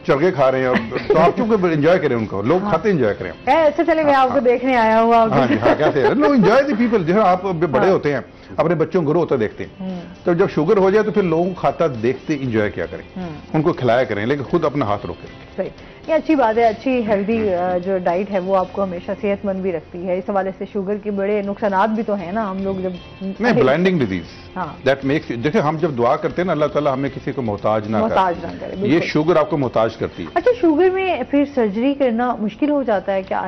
चरगे खा रहे हैं, तो आप क्यों एंजॉय करें उनको, लोग खाते एंजॉय करें। अच्छा चले, मैं आपको देखने आया हुआ। हाँ जी, हाँ, कैसे लोग एंजॉय द पीपल। जो है आप बड़े होते हैं, अपने बच्चों को ग्रो होता देखते हैं, तो जब शुगर हो जाए तो फिर लोगों को खाता देखते एंजॉय क्या करें, उनको खिलाया करें, लेकिन खुद अपना हाथ रोकें। सही, ये अच्छी बात है। अच्छी हेल्दी जो डाइट है वो आपको हमेशा सेहतमंद भी रखती है। इस हवाले से शुगर के बड़े नुकसानात भी तो है ना, हम लोग जब नहीं, ब्लाइंडिंग डिजीज दैट मेक्स, देखिए हम जब दुआ करते हैं ना, अल्लाह ताला हमें किसी को मोहताज ना करे, ये शुगर आपको मोहताज करती है। अच्छा, शुगर में फिर सर्जरी करना मुश्किल हो जाता है क्या?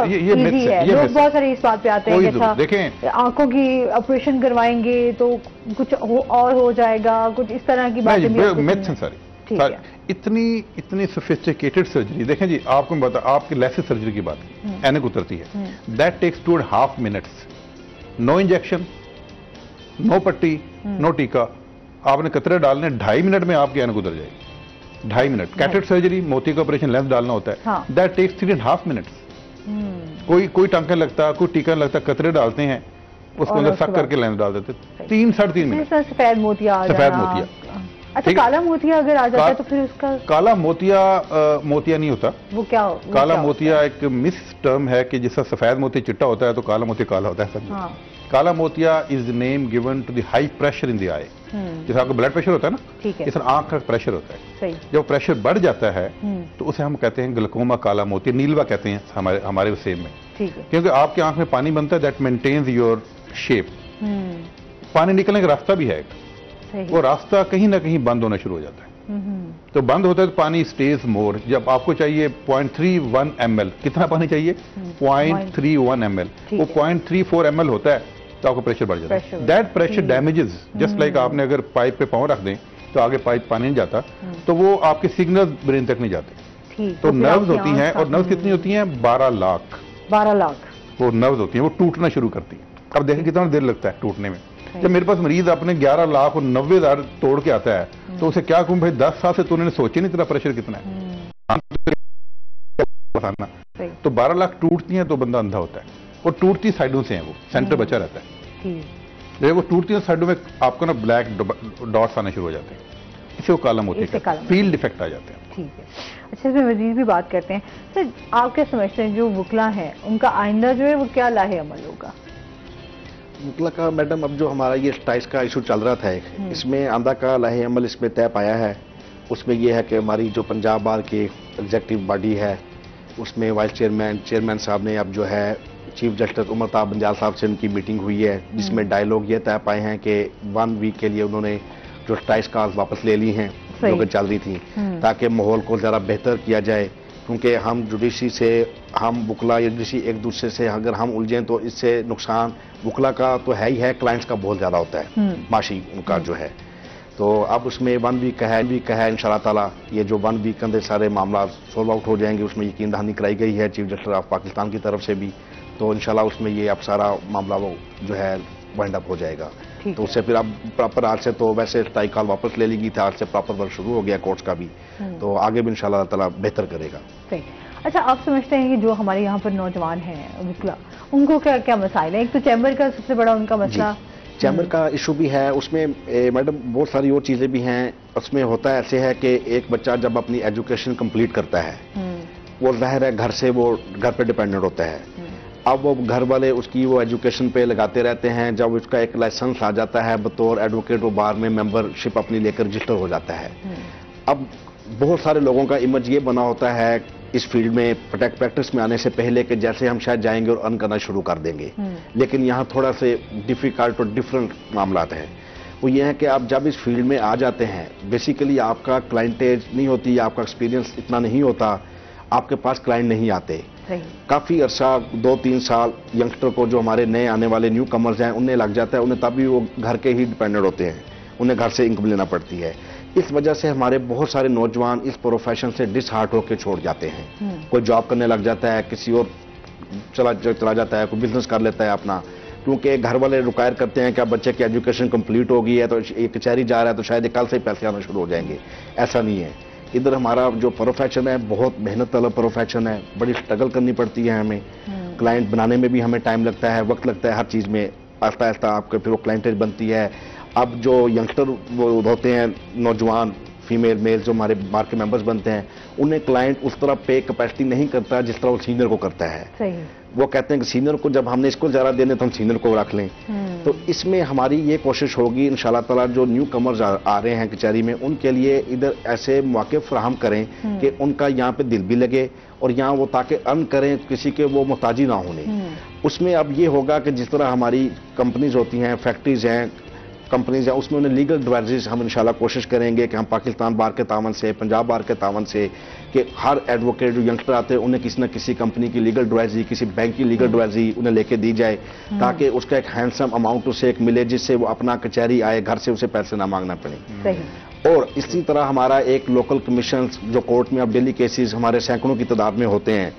ये लोग बहुत सारे इस बात पे आते हैं, जैसा देखें आंखों की ऑपरेशन करवाएंगे तो कुछ और हो जाएगा, कुछ इस तरह की बातें सारी इतनी सोफिस्टिकेटेड सर्जरी। देखें जी, आपको मैं बता, आपकी लेसिस सर्जरी की बात की, एनक उतरती है, that takes 2.5 minutes, no injection, no पट्टी, नो टीका, आपने कतरे डालने 2.5 मिनट में आपकी एनक उतर जाएगी। 2.5 मिनट। कैटेट सर्जरी, मोती का ऑपरेशन, लेंस डालना होता है, दैट टेक्स 3.5 मिनट्स। कोई टांका लगता, कोई टीका लगता, कतरे डालते हैं, उसको अंदर सक करके लेंस डाल देते, 3-3.5 मिनट। सफेद मोतिया, अच्छा, काला मोतिया अगर आ जाता है तो फिर उसका? काला मोतिया नहीं होता, वो क्या? काला मोतिया एक मिस टर्म है कि जिसका सफेद मोती चिट्टा होता है तो काला मोतिया काला होता है। हाँ। काला मोतिया is name given to the high pressure in the eye. जैसे आपको ब्लड प्रेशर होता है ना, इस आंख का प्रेशर होता है। सही। जब प्रेशर बढ़ जाता है तो उसे हम कहते हैं ग्लूकोमा, काला मोतिया, नीलवा कहते हैं हमारे सेम में, क्योंकि आपकी आंख में पानी बनता है, दैट मेंटेन्स योर शेप। पानी निकलने का रास्ता भी है, वो रास्ता कहीं ना कहीं बंद होना शुरू हो जाता है, तो बंद होता है तो पानी स्टेज मोर। जब आपको चाहिए 0.31 ml, कितना पानी चाहिए? 0.31 ml, वो 0.34 ml होता है तो आपको प्रेशर बढ़ जाता है। That pressure damages, just like आपने अगर पाइप पे पाँव रख दें तो आगे पाइप पानी नहीं जाता, तो वो आपके सिग्नल ब्रेन तक नहीं जाते। तो नर्व्स होती हैं, और नर्व्स कितनी होती हैं? 12 लाख। 12 लाख वो नर्व्स होती हैं, वो टूटना शुरू करती है। अब देखें कितना देर लगता है टूटने में। जब मेरे पास मरीज अपने 11 लाख और 90,000 तोड़ के आता है तो उसे क्या कहूं, भाई 10 साल से तूने सोचे नहीं तेरा प्रेशर कितना है। तो 12 लाख टूटती हैं तो बंदा अंधा होता है, और टूटती साइडों से है, वो सेंटर बचा रहता है। जब वो टूटती है साइडों में आपको ना ब्लैक डॉट्स आना शुरू हो जाते हैं, इसे वो काला मोती का फील्ड इफेक्ट आ जाते हैं। ठीक है, अच्छा, इसमें मजीद भी बात करते हैं। सर, आप क्या समझते हैं जो वुकला है उनका आइंदा जो है वो क्या लाहे अमल होगा? वुकला का मैडम, अब जो हमारा ये स्टाइस का इशू चल रहा था, इसमें आंदा का लाहे अमल इसमें तय पाया है। उसमें यह है कि हमारी जो पंजाब बार की एग्जेक्टिव बॉडी है, उसमें वाइस चेयरमैन साहब ने अब जो है चीफ जस्टिस उमरताब बंजाल साहब से उनकी मीटिंग हुई है, जिसमें डायलॉग ये तय पाए हैं कि 1 वीक के लिए उन्होंने जो स्टाइस कॉल्स वापस ले ली हैं जो कि चल रही थी, ताकि माहौल को ज़रा बेहतर किया जाए। क्योंकि हम जुडिशरी से, हम वुकला या जुडिशरी एक दूसरे से अगर हम उलझें तो इससे नुकसान वुकला का तो है ही है, क्लाइंट्स का बहुत ज़्यादा होता है, माशी उनका जो है। तो अब उसमें 1 वीक है इंशाल्लाह ताला, ये जो 1 वीक के अंदर सारे मामला सॉल्व आउट हो जाएंगे। उसमें यकीन दहानी कराई गई है चीफ जस्टिस ऑफ पाकिस्तान की तरफ से भी, तो इंशाल्लाह उसमें ये अब सारा मामला वो जो है वाइंड अप हो जाएगा। तो उससे फिर अब प्रॉपर आज से तो वैसे स्ट्राई कॉल वापस ले ली गई थी, आज से प्रॉपर वर्क शुरू हो गया कोर्ट्स का भी, तो आगे भी इंशाल्लाह ताला बेहतर करेगा। अच्छा, आप समझते हैं कि जो हमारे यहाँ पर नौजवान हैं वुकला, उनको क्या क्या मसाइल है? एक तो चैम्बर का सबसे बड़ा उनका मसला, चैम्बर का इशू भी है, उसमें मैडम बहुत सारी और चीज़ें भी हैं। उसमें होता ऐसे है कि एक बच्चा जब अपनी एजुकेशन कंप्लीट करता है, वो जाहिर है घर से वो घर पे डिपेंडेंट होता है। अब वो घर वाले उसकी वो एजुकेशन पे लगाते रहते हैं। जब उसका एक लाइसेंस आ जाता है बतौर एडवोकेट, वो बार में मेंबरशिप अपनी लेकर रजिस्टर हो जाता है। अब बहुत सारे लोगों का इमेज ये बना होता है इस फील्ड में प्रैक्टिस में आने से पहले कि जैसे हम शायद जाएंगे और अर्न करना शुरू कर देंगे, लेकिन यहाँ थोड़ा से डिफिकल्ट और डिफरेंट मामला है। वो ये है कि आप जब इस फील्ड में आ जाते हैं, बेसिकली आपका क्लाइंटेज नहीं होती, आपका एक्सपीरियंस इतना नहीं होता, आपके पास क्लाइंट नहीं आते। काफ़ी अरसा 2-3 साल यंगस्टर को, जो हमारे नए आने वाले न्यू कमर्स हैं, उन्हें लग जाता है, उन्हें तभी वो घर के ही डिपेंडेंट होते हैं, उन्हें घर से इनकम लेना पड़ती है। इस वजह से हमारे बहुत सारे नौजवान इस प्रोफेशन से डिसहार्ट होकर छोड़ जाते हैं। कोई जॉब करने लग जाता है, किसी और चला जाता है, कोई बिजनेस कर लेता है अपना, क्योंकि घर वाले रिक्वायर करते हैं कि अब बच्चे की एजुकेशन कंप्लीट हो गई है तो ये कचहरी जा रहा है तो शायद कल से ही पैसे आना शुरू हो जाएंगे। ऐसा नहीं है। इधर हमारा जो प्रोफेशन है बहुत मेहनत वाला प्रोफेशन है, बड़ी स्ट्रगल करनी पड़ती है हमें। क्लाइंट बनाने में भी हमें टाइम लगता है, वक्त लगता है, हर चीज़ में आहिस्ता आहिस्ता आपके फिर वो क्लाइंटेज बनती है। अब जो यंगस्टर वो होते हैं, नौजवान फीमेल मेल जो हमारे बार के मेंबर्स बनते हैं, उन्हें क्लाइंट उस तरह पे कैपेसिटी नहीं करता जिस तरह वो सीनियर को करता है। सही। वो कहते हैं कि सीनियर को जब हमने इसको ज़्यादा देने तो हम सीनियर को रख लें। तो इसमें हमारी ये कोशिश होगी इंशाल्लाह ताला जो न्यू कमर्स आ रहे हैं कचहरी में, उनके लिए इधर ऐसे मौके फराहम करें कि उनका यहाँ पे दिल भी लगे और यहाँ वो ताकि अर्न करें, किसी के वो मोहताजी ना होने। उसमें अब ये होगा कि जिस तरह हमारी कंपनीज होती हैं, फैक्ट्रीज हैं, कंपनीज हैं, उसमें उन्हें लीगल एडवाइजर्स हम इंशाल्लाह कोशिश करेंगे कि हम पाकिस्तान बार के तावन से, पंजाब बार के तावन से, कि हर एडवोकेट जो यंगस्टर आते हैं उन्हें किसी न किसी कंपनी की लीगल एडवाइजरी, किसी बैंक की लीगल एडवाइजरी उन्हें लेके दी जाए, ताकि उसका एक हैंडसम अमाउंट उसे एक मिले जिससे वो अपना कचहरी आए, घर से उसे पैसे ना मांगना पड़े। सही। और इसी तरह हमारा एक लोकल कमीशन जो कोर्ट में अब डेली केसेस हमारे सैकड़ों की तादाद में होते हैं,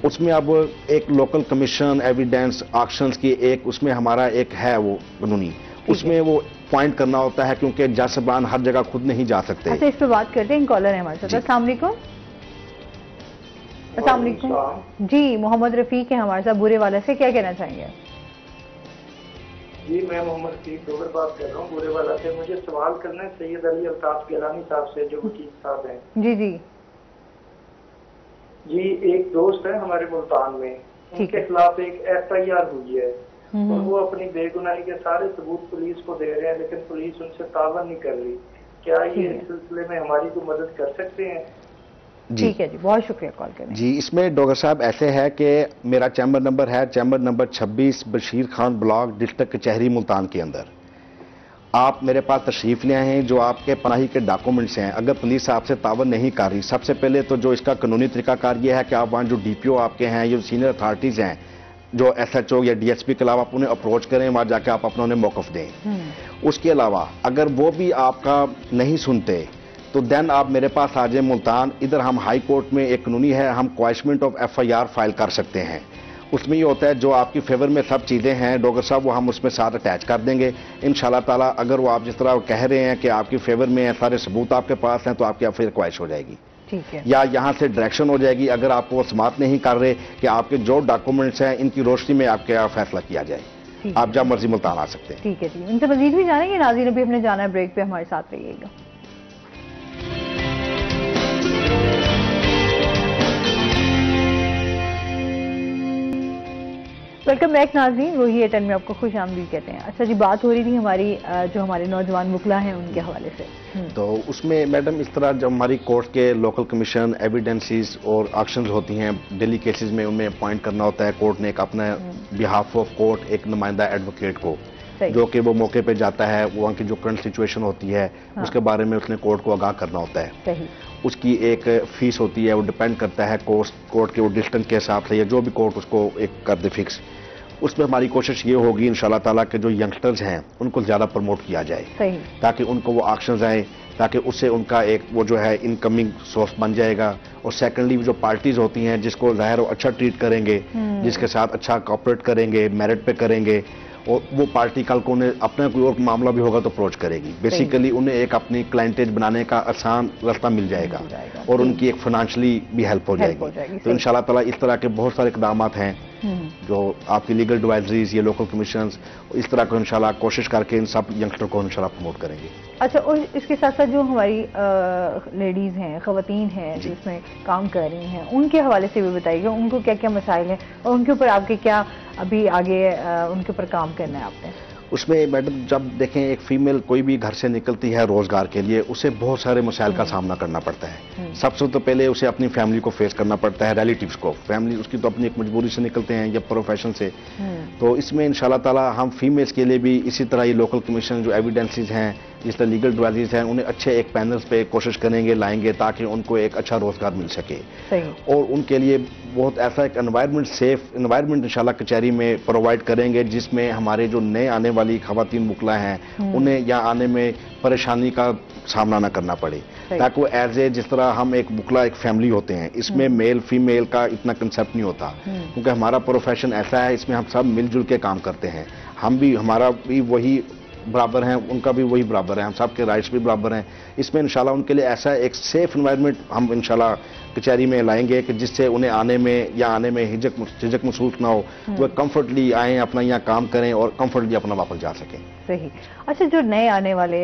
उसमें अब एक लोकल कमीशन एविडेंस ऑक्शंस की एक उसमें हमारा एक है वो कानूनी, उसमें वो पॉइंट करना होता है क्योंकि जज साहबान हर जगह खुद नहीं जा सकते। अच्छा, इस पे बात करते हैं। कॉलर है हमारे साथ। अस्सलाम वालेकुम। अस्सलाम वालेकुम जी, मोहम्मद रफीक है हमारे साथ बुरे वाला से, क्या कहना चाहेंगे? जी मैं मोहम्मद रफीक डोगर बात कर रहा हूँ बुरे वाला से। मुझे सवाल करना है सैयद अली अल्ताफ गिलानी साहब से, जो वकील साहब हैं। जी जी जी, एक दोस्त है हमारे मुल्तान में, उनके खिलाफ एक FIR हुई है और वो अपनी बेगुनाही के सारे सबूत पुलिस को दे रहे हैं, लेकिन पुलिस उनसे तावन नहीं कर रही। क्या ये इस सिलसिले में हमारी को मदद कर सकते हैं? ठीक है जी, बहुत शुक्रिया कॉल करने। जी, इसमें डॉक्टर साहब ऐसे है कि मेरा चैम्बर नंबर है, chamber number 26 Bashir Khan block, district कचहरी मुल्तान के अंदर। आप मेरे पास तशरीफ ले आए हैं, जो आपके पनाही के डॉक्यूमेंट्स हैं, अगर पुलिस आपसे तावन नहीं कर रही, सबसे पहले तो जो इसका कानूनी तरीकाकार ये है कि आप वहाँ जो DPO आपके हैं, ये सीनियर अथॉरिटीज़ हैं, जो SHO या DSP के अलावा आप उन्हें अप्रोच करें, वहाँ जाके आप अपना उन्हें मौक़िफ़ दें। उसके अलावा अगर वो भी आपका नहीं सुनते तो देन आप मेरे पास आ जाए मुल्तान। इधर हम हाई कोर्ट में एक कानूनी है, हम क्वाशमेंट ऑफ FIR फाइल कर सकते हैं। उसमें ये होता है जो आपकी फेवर में सब चीज़ें हैं डॉक्टर साहब, वो हम उसमें साथ अटैच कर देंगे इंशाल्लाह ताला। अगर वो आप जिस तरह कह रहे हैं कि आपकी फेवर में है, सारे सबूत आपके पास हैं, तो आपकी FIR ख्वाहिश हो जाएगी। ठीक है। या यहाँ से डायरेक्शन हो जाएगी, अगर आपको वो समाप्त नहीं कर रहे कि आपके जो डॉक्यूमेंट्स हैं इनकी रोशनी में आपके फैसला किया जाए। आप जब मर्जी मुल्तान आ सकते हैं। ठीक है जी, इनसे मजीद भी जानेंगे। नाज़रीन, अभी हमने जाना है ब्रेक पे, हमारे साथ रहिएगा। वेलकम बैक नाज़रीन, रोही एटन में आपको खुश आमदीद कहते हैं। अच्छा जी, बात हो रही थी हमारी जो हमारे नौजवान मुकला हैं उनके हवाले से। तो उसमें मैडम इस तरह जब हमारी कोर्ट के लोकल कमीशन एविडेंसेस और ऑक्शंस होती हैं डेली केसेस में, उनमें अपॉइंट करना होता है कोर्ट ने एक अपना बिहाफ ऑफ कोर्ट एक नुमाइंदा एडवोकेट को, जो कि वो मौके पे जाता है, वहाँ की जो करंट सिचुएशन होती है उसके बारे में उसने कोर्ट को आगाह करना होता है। सही। उसकी एक फीस होती है, वो डिपेंड करता है कोर्ट के वो डिस्टेंस के हिसाब से, या जो भी कोर्ट उसको एक कर दे फिक्स। उसमें हमारी कोशिश ये होगी इंशाल्लाह ताला के जो यंगस्टर्स हैं उनको ज़्यादा प्रमोट किया जाए। सही। ताकि उनको वो ऑक्शंस आए, ताकि उससे उनका एक वो जो है इनकमिंग सोर्स बन जाएगा। और सेकेंडली जो पार्टीज होती हैं जिसको ज़ाहिर अच्छा ट्रीट करेंगे, जिसके साथ अच्छा कॉपरेट करेंगे, मेरिट पे करेंगे, और वो पार्टी कल को उन्हें अपना कोई और मामला भी होगा तो अप्रोच करेगी। बेसिकली उन्हें एक अपनी क्लाइंटेज बनाने का आसान रास्ता मिल जाएगा और उनकी एक फाइनेंशियली भी हेल्प हो जाएगी। तो इंशाल्लाह ताला इस तरह के बहुत सारे इक़दाम हैं जो आपकी लीगल एडवाइजरीज, ये लोकल कमीशन, इस तरह को इंशाल्लाह कोशिश करके इन सब यंगस्टर को इंशाल्लाह प्रमोट करेंगे। अच्छा, और इसके साथ साथ जो हमारी लेडीज हैं, खवातीन हैं जो इसमें काम कर रही हैं, उनके हवाले से भी बताइएगा, उनको क्या क्या मसाइल हैं और उनके ऊपर आपके क्या अभी आगे उनके ऊपर काम करना है आपने? उसमें मैडम जब देखें एक फीमेल कोई भी घर से निकलती है रोजगार के लिए, उसे बहुत सारे मसाइल का सामना करना पड़ता है। सबसे तो पहले उसे अपनी फैमिली को फेस करना पड़ता है, रिलेटिव्स को। फैमिली उसकी तो अपनी एक मजबूरी से निकलते हैं या प्रोफेशन से। तो इसमें इंशाल्लाह ताला हम फीमेल्स के लिए भी इसी तरह ये लोकल कमीशन जो एविडेंसेस हैं, जिस तरह लीगल एडवाइजर्स हैं, उन्हें अच्छे एक पैनल्स पे कोशिश करेंगे लाएंगे ताकि उनको एक अच्छा रोजगार मिल सके। और उनके लिए बहुत ऐसा एक एनवायरनमेंट, सेफ एनवायरनमेंट इंशाल्लाह कचहरी में प्रोवाइड करेंगे, जिसमें हमारे जो नए आने वाली खवातीन मुकला हैं उन्हें यहाँ आने में परेशानी का सामना ना करना पड़े, ताकि वो एज ए जिस तरह हम एक मुकला एक फैमिली होते हैं, इसमें मेल फीमेल का इतना कंसेप्ट नहीं होता, क्योंकि हमारा प्रोफेशन ऐसा है, इसमें हम सब मिलजुल के काम करते हैं। हम भी, हमारा भी वही बराबर हैं, उनका भी वही बराबर है, हम सबके राइट्स भी बराबर हैं। इसमें इंशाल्लाह उनके लिए ऐसा एक सेफ एनवायरनमेंट हम इंशाल्लाह कचहरी में लाएंगे कि जिससे उन्हें आने में झिझक महसूस ना हो, वो कंफर्टली आएँ, अपना यहाँ काम करें और कंफर्टली अपना वापस जा सकें। सही। अच्छा, जो नए आने वाले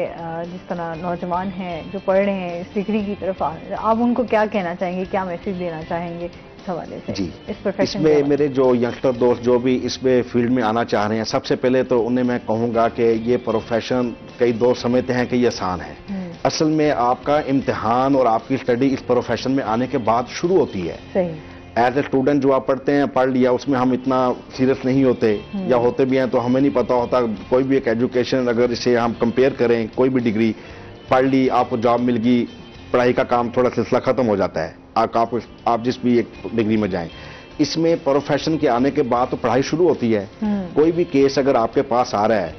जिस तरह नौजवान हैं जो पढ़ रहे हैं इस डिग्री की तरफ आप उनको क्या कहना चाहेंगे, क्या मैसेज देना चाहेंगे इस हवाले से? जी, इसमें मेरे जो यंगस्टर दोस्त जो भी इसमें फील्ड में आना चाह रहे हैं, सबसे पहले तो उन्हें मैं कहूँगा कि ये प्रोफेशन कई दोस्त समझते हैं कि ये आसान है। असल में आपका इम्तिहान और आपकी स्टडी इस प्रोफेशन में आने के बाद शुरू होती है। सही। एज ए स्टूडेंट जो आप पढ़ते हैं, पढ़ लिया, उसमें हम इतना सीरियस नहीं होते, या होते भी हैं तो हमें नहीं पता होता। कोई भी एक एजुकेशन अगर इसे हम कंपेयर करें, कोई भी डिग्री पढ़ ली, आपको जॉब मिल गई, पढ़ाई का काम थोड़ा सिलसिला खत्म हो जाता है। आप जिस भी एक डिग्री में जाएं, इसमें प्रोफेशन के आने के बाद तो पढ़ाई शुरू होती है। कोई भी केस अगर आपके पास आ रहा है,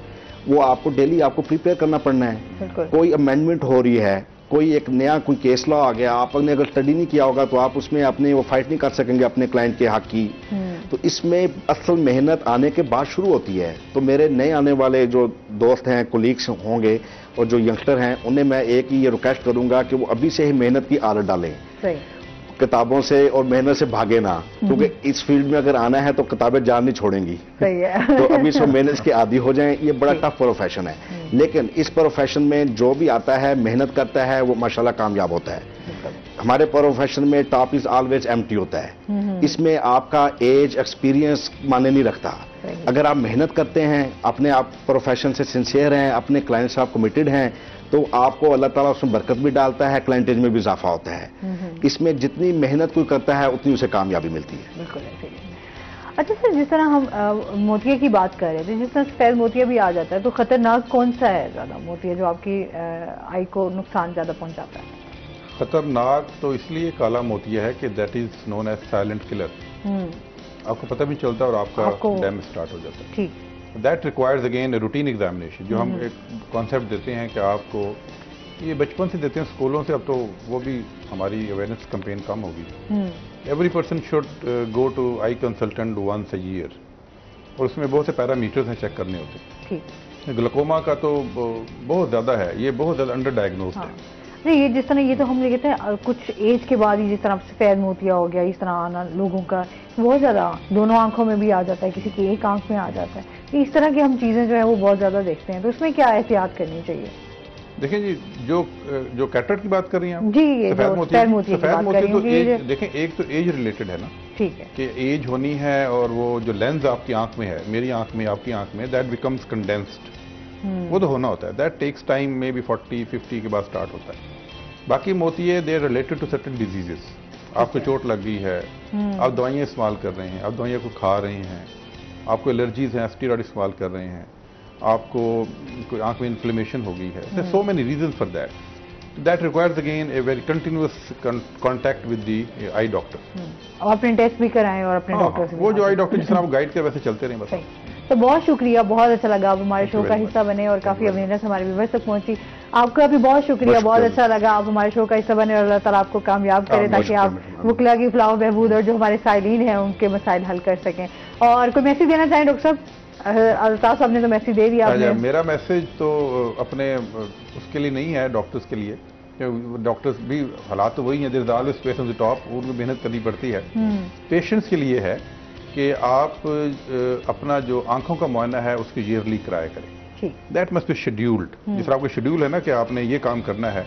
वो आपको डेली आपको प्रिपेयर करना पड़ना है। कोई अमेंडमेंट हो रही है, कोई एक नया कोई केस लॉ आ गया, आपने अगर स्टडी नहीं किया होगा तो आप उसमें अपने वो फाइट नहीं कर सकेंगे अपने क्लाइंट के हक की। तो इसमें असल मेहनत आने के बाद शुरू होती है। तो मेरे नए आने वाले जो दोस्त हैं, कोलीग्स होंगे और जो यंगस्टर हैं, उन्हें मैं एक ही ये रिक्वेस्ट करूंगा कि वो अभी से ही मेहनत की आदत डालें। किताबों से और मेहनत से भागे ना, क्योंकि इस फील्ड में अगर आना है तो किताबें जान नहीं छोड़ेंगी। सही है। तो अभी से मेहनत के आदी हो जाएं। ये बड़ा टफ प्रोफेशन है, लेकिन इस प्रोफेशन में जो भी आता है, मेहनत करता है, वो माशाल्लाह कामयाब होता है। हमारे प्रोफेशन में टॉप इज ऑलवेज एम्प्टी होता है। इसमें आपका एज एक्सपीरियंस माने नहीं रखता। अगर आप मेहनत करते हैं, अपने आप प्रोफेशन से सिंसियर हैं, अपने क्लाइंट से आप कमिटेड हैं, तो आपको अल्लाह ताला उसमें बरकत भी डालता है, क्लाइंटेज में भी इजाफा होता है। इसमें जितनी मेहनत कोई करता है उतनी उसे कामयाबी मिलती है। बिल्कुल ऐसे ही। अच्छा सर, जिस तरह हम मोतिया की बात कर रहे थे, जिस तरह सफेद मोतिया भी आ जाता है, तो खतरनाक कौन सा है ज्यादा मोतिया जो आपकी आई को नुकसान ज्यादा पहुंचाता है? खतरनाक तो इसलिए काला मोतिया है कि that is known as silent killer. आपको पता भी चलता है और आपका डैमेज स्टार्ट हो जाता है। ठीक। That requires again routine examination, जो हम एक कॉन्सेप्ट देते हैं कि आपको ये बचपन से देते हैं स्कूलों से, अब तो वो भी हमारी अवेयरनेस कैंपेन कम होगी। Every person should go to eye consultant once a year, और उसमें बहुत से पैरामीटर्स हैं चेक करने होते हैं। ग्लूकोमा का तो बहुत ज़्यादा है, ये बहुत ज़्यादा अंडर डायग्नोस्ड है। नहीं, ये जिस तरह ये तो हम कहते हैं कुछ एज के बाद ही जिस तरह सफेद मोतिया हो गया, इस तरह आना लोगों का बहुत ज्यादा दोनों आंखों में भी आ जाता है, किसी की एक आंख में आ जाता है। इस तरह की हम चीजें जो है वो बहुत ज्यादा देखते हैं, तो इसमें क्या एहतियात करनी चाहिए? देखिए जी, जो कैटरेक्ट की बात कर रही हैं आप, जी, ये सफेद मोतिया तो देखें, एक तो एज रिलेटेड है ना। ठीक है कि एज होनी है, और वो जो लेंस आपकी आंख में है, मेरी आंख में, आपकी आंख में, दैट बिकम्स कंडेंस्ड। वो तो होना होता है, that takes time, may be 40-50 के बाद स्टार्ट होता है। बाकी मोतिये they are related to certain diseases. आपको चोट लग गई है, आप दवाइयाँ इस्तेमाल कर रहे हैं, आप दवाइयाँ को खा रहे हैं, आपको एलर्जीज हैं, स्टेरॉइड इस्तेमाल कर रहे हैं, आपको कोई आंख में इन्फ्लेमेशन हो गई है, so many reason for that requires again a very continuous contact with the eye doctor. अपने टेस्ट भी कराएं और अपने डॉक्टर से वो जो आई डॉक्टर जिस तरह आप गाइड कर वैसे चलते रहें बस। तो बहुत शुक्रिया, बहुत अच्छा लगा आप हमारे शो का हिस्सा बने और काफी अवेयरनेस हमारे व्यूअर्स तक पहुंची। आपका भी बहुत शुक्रिया, बहुत अच्छा लगा आप हमारे शो का हिस्सा बने, और अल्लाह ताला आपको कामयाब करे ताकि आप वुकला की फलाह बहबूद और जो हमारे साइलिन हैं उनके मसाइल हल कर सकें। और कोई मैसेज देना चाहें डॉक्टर साहब? अल्ताफ साहब ने तो मैसेज दे दिया आपने। मेरा मैसेज तो अपने उसके लिए नहीं है, डॉक्टर्स के लिए। डॉक्टर्स भी हालात तो वही हैं, there is always patients on the top, उनको मेहनत करनी पड़ती है। पेशेंट्स के लिए है कि आप अपना जो आंखों का मुआयना है उसको ईयरली कराया करें। That must be scheduled. जिस तरह आपको शेड्यूल है ना कि आपने ये काम करना है,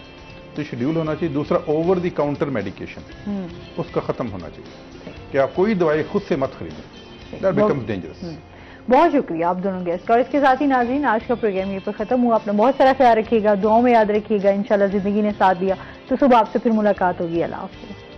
तो शेड्यूल होना चाहिए। दूसरा, ओवर द काउंटर मेडिकेशन उसका खत्म होना चाहिए कि आप कोई दवाई खुद से मत खरीदें, दैट बिकम्स डेंजरस। बहुत शुक्रिया आप दोनों गेस्ट। और इसके साथ ही नाज़रीन, आज का प्रोग्राम ये पर खत्म हुआ। अपना बहुत सारा ख्याल रखिएगा, दुआओं में याद रखिएगा। इंशाल्लाह जिंदगी ने साथ दिया तो सुबह आपसे फिर मुलाकात होगी। अल्लाह हाफ़िज़।